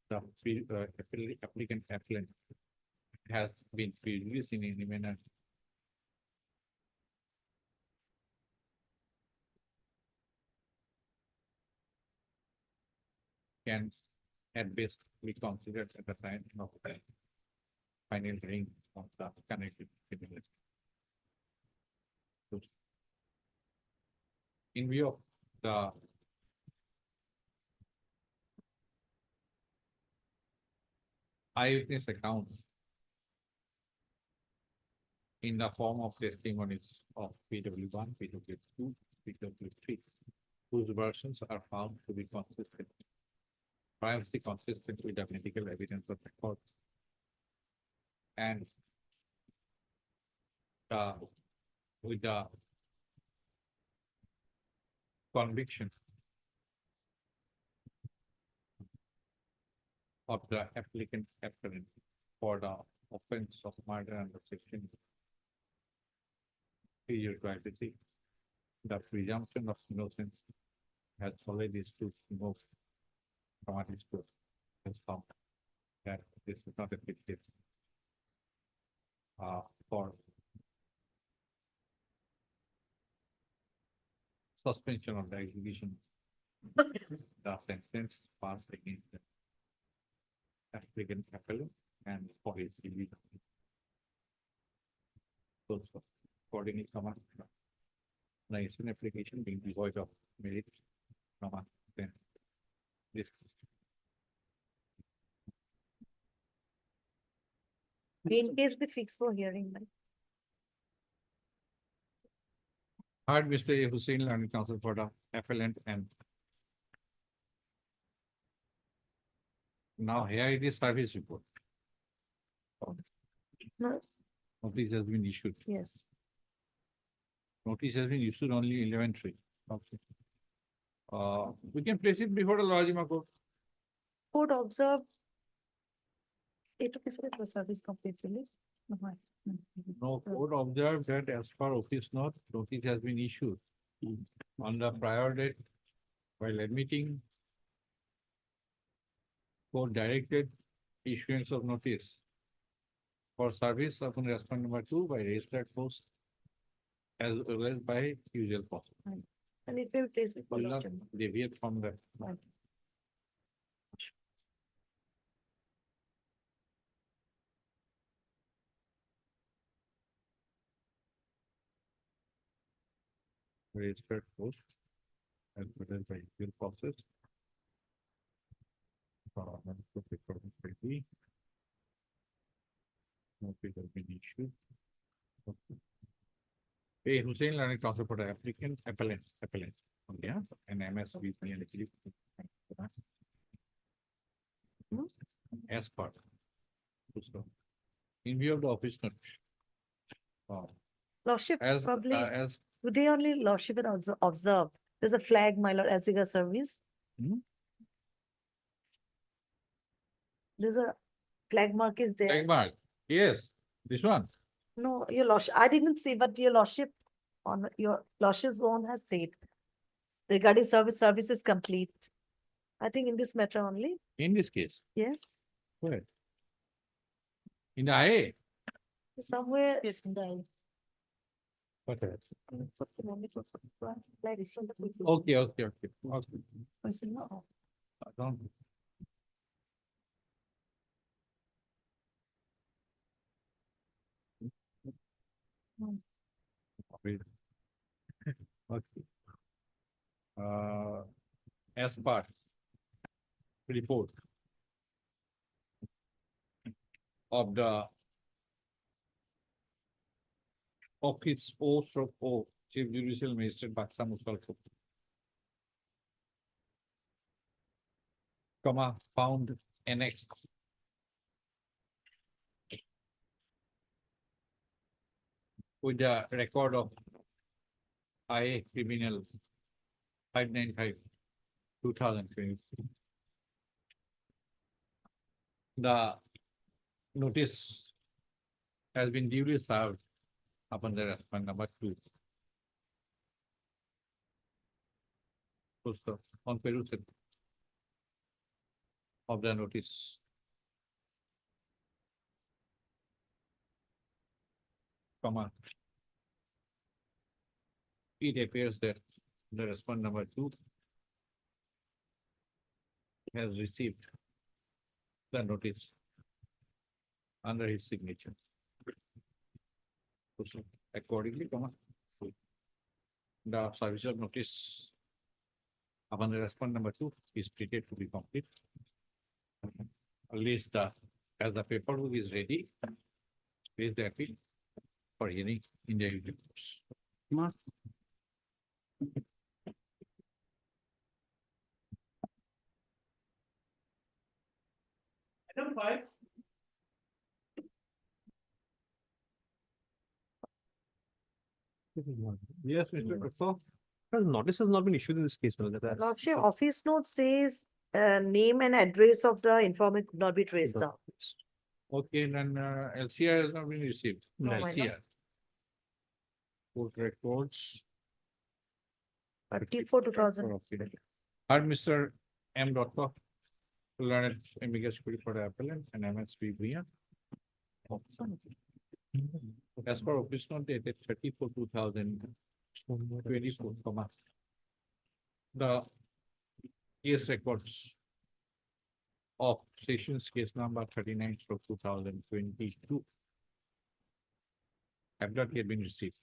The applicant has been prejudiced in any manner can at best be considered at the time of the final hearing of the connected criminal. In view of the eyewitness accounts in the form of testimonies of PW1, PW2, PW3, whose versions are found to be consistent, privacy consistent with the medical evidence of the court, and with the conviction of the applicant appellant for the offense of murder under section 302, the presumption of innocence has already stood removed from this court, has found that this is not a fit case for suspension of the execution. The sentence passed against the applicant appellant and for his illegal. So accordingly, the instant application being devoid of merit, stands dismissed. In case be fixed for hearing, right? Heard Mr. Hussain, learned counsel for the appellant, and now here it is service report. No. Notice has been issued. Yes. Notice has been issued only 11/3. Okay. We can place it before the Lajima court. Court observed. It is the service completely. No, court observed that as per office note, notice has been issued on the prior date while admitting. Court directed issuance of notice for service upon respondent number 2 by registered post as well as by usual post. And it will place it for Will not lodging. deviate from the. Right. Registered post as well as by usual process. Notice has been issued. A Hussein Learning Council for the applicant, appellant. Okay, yeah, and MSB. As part. In view of the office note. Lordship, As, probably, as, today only lordship had observed, there's a flag, my lord, as regards service. Hmm? There's a flag mark is there. flag mark, yes, this one. No, your lordship, I didn't see, but your lordship, on your lordship's own has said regarding service is complete. I think in this matter only, In this case, yes, where? In the IA. somewhere. Yes, in the. What else? Flag is on the. Okay. It's not. Don't. Wait. Okay. As part. Report. Of the. Office O/O, Chief Judicial Magistrate Baksa Musalko. Comma, found annexed. With the record of IA criminal 595/2020. The notice has been duly served upon the respondent number 2. Also, on perusal of the notice. Comma. It appears that the respondent number 2 has received the notice under his signature. So accordingly, comma, the service of notice upon the respondent number 2 is treated to be complete. At least as the paperwork is ready, place the appeal for hearing in the usual course. Yes, Mr. Krishna. Notice has not been issued in this case. Lordship, office note says, name and address of the informant could not be traced down. Okay, then LCR has not been received. No, why not? LCR. Court records. 34/2000. Heard Mr. M. Dotto, learned amicus curiae for the appellant and MSP Bria. As per office note dated 30/4/2024, comma. The case records of sessions case number 39/2022 have not yet been received.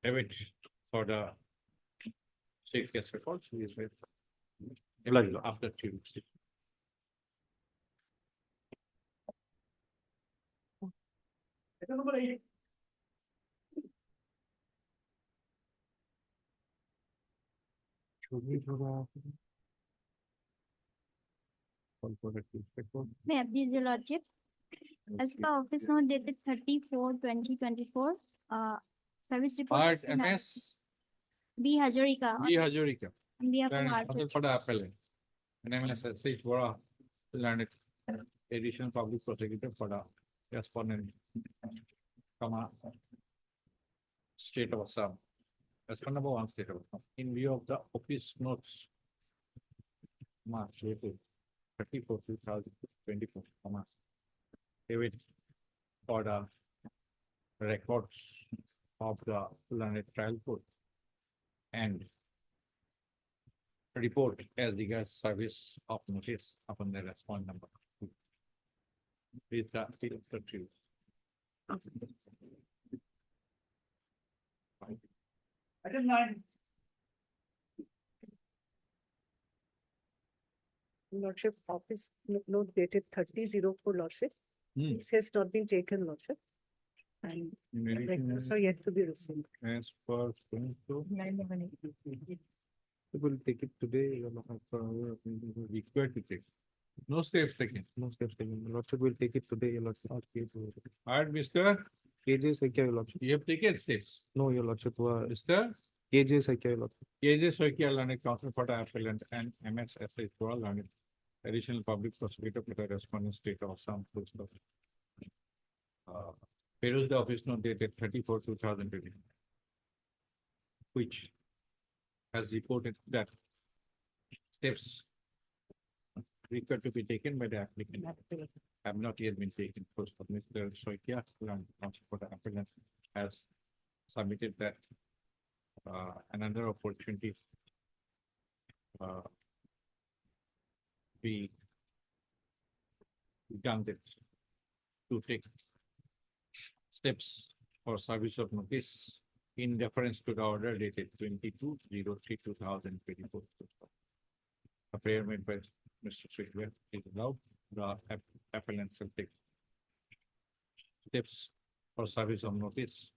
Await for the state case records, we is with after Tuesday. Should we do the call for the case record? May I please, your lordship? As per office note dated 34/2024, service report. Art has been MS B Hazarika. B Hazarika. On behalf of Learned Art. counsel for the appellant. And MLS H. Bora, learned additional public prosecutor for the respondent. Comma. State of Assam. Respondent number 1, state of Assam. In view of the office notes. March 30, 34/2024, David for the records of the learned trial court and report as regards service of notice upon the response number. With the true. Item 9. Lordship, office note dated 30/04, Lordship. Hmm. This has not been taken, Lordship. And In addition, records are yet to be received. as per will take it today, required to take. No steps taken. No steps taken. Lordship will take it today, your lordship. All right, Mr. KJ Saikya, your lordship. You have taken steps. No, your lordship. Mr. KJ Saikya, your lordship. KJ Soikia, learned counsel for the appellant and MSSA for learned additional public prosecutor for the respondent state of Assam. Full stop. Peruse the office note dated 34/2020, which has reported that steps required to be taken by the applicant have not yet been taken. First of Mr. Soikia, learned counsel for the appellant, has submitted that another opportunity be done that to take steps for service of notice in deference to the order dated 22/03/2024. A prayer made by Mr. Sweetwell is allowed. The appellant shall take steps for service of notice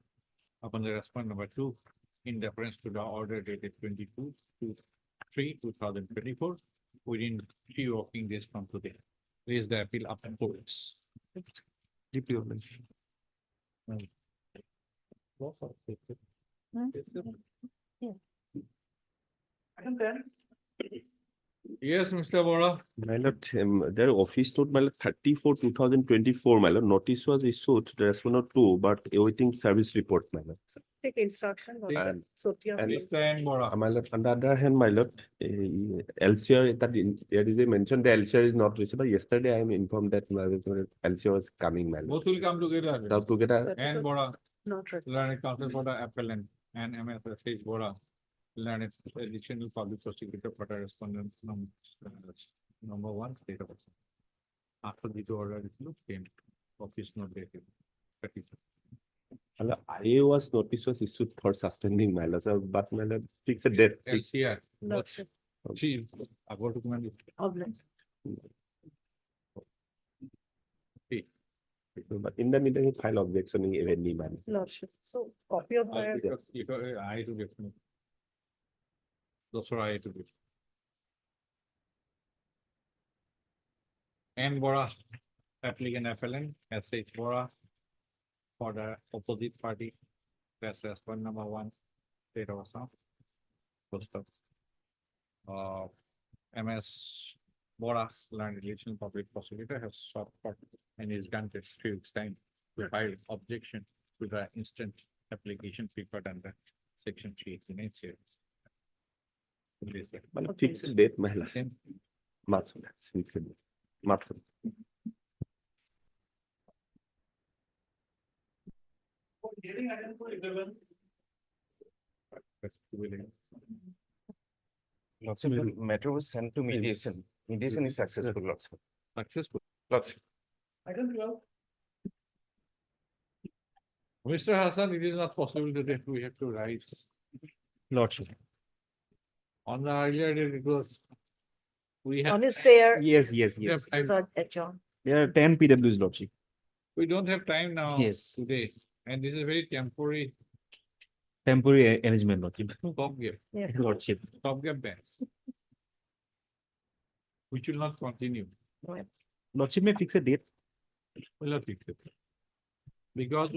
upon the response number 2 in deference to the order dated 22/03/2024 within 3 working days from today. Raise the appeal up and courts. Deeply your lordship. Item 10. Yes, Mr. Bora. My lord, their office note, my lord, 34/2024, my lord, notice was issued, there is one or two, but awaiting service report, my lord. Take instruction. Lordship. And- Sotia, and please. Mr. N. Bora. My lord, on the other hand, my lord, LCR, there is a mention, the LCR is not received, but yesterday I am informed that my LCR was coming, my lord. Both will come together. Now together, N. Bora, Not ready. learned counsel for the appellant and MSSA Bora, learned additional public prosecutor for the respondent number 1 state of Assam. After the order came, office note dated 30. my lord, IAOS notice was issued for suspending, my lord, so, but my lord, fix a date. fix- LCR. Lordship. Chief, about to command. Oblong. But in the meantime, file objection in any manner. Lordship. So copy of my. I to get. Those are I to get. N. Bora, applicant appellant, SH Bora, for the opposite party, that's response number 1, state of Assam. Post of. MS Bora, learned relation public prosecutor, has sought for and is granted 3 weeks time to file objection to the instant application prepared under section 389 series. My lord, fix a date, my lord. Same. March, fix a date. March. Hearing item 11. Lordship, the matter was sent to mediation. Mediation is successful, Lordship. Successful. Lordship. Item 12. Mr. Hassan, it is not possible that we have to rise. Lordship. On the earlier date, it was. We On have, his prayer. Yes, we have time. So adjourn. There are 10 PWs, Lordship. We don't have time now. Yes. Today, and this is very temporary Temporary arrangement, Lordship. stopgap, Yeah. Lordship. stopgap bans. Which will not continue, Lordship may fix a date. will not fix it. Because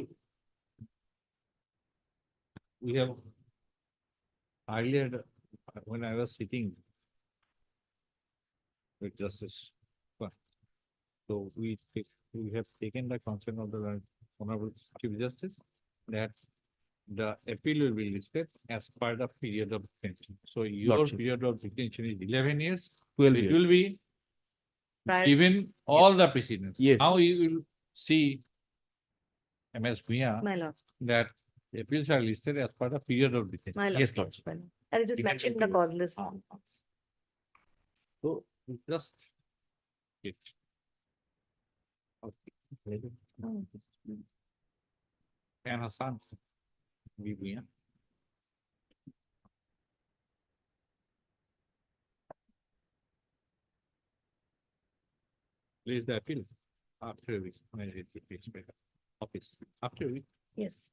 we have earlier, when I was sitting with Justice. So we have taken the consent of the Honorable Chief Justice that the appeal will be listed as per the period of detention. So your Lordship. period of detention is 11 years. 12 It years. will be prior. given all the precedents. Yes. Now you will see MS Bhuya My lord, that appeals are listed as part of period of detention. my lord. Yes, Lord. my lord. And it is Detention mentioned in the period. cause list. So just. it. Okay. And Hassan. Bhuya. Place the appeal after a week. When it takes back office, after a week. Yes,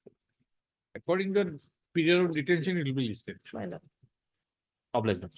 According to the period of detention, it will be listed. my lord. Obliged, Lord.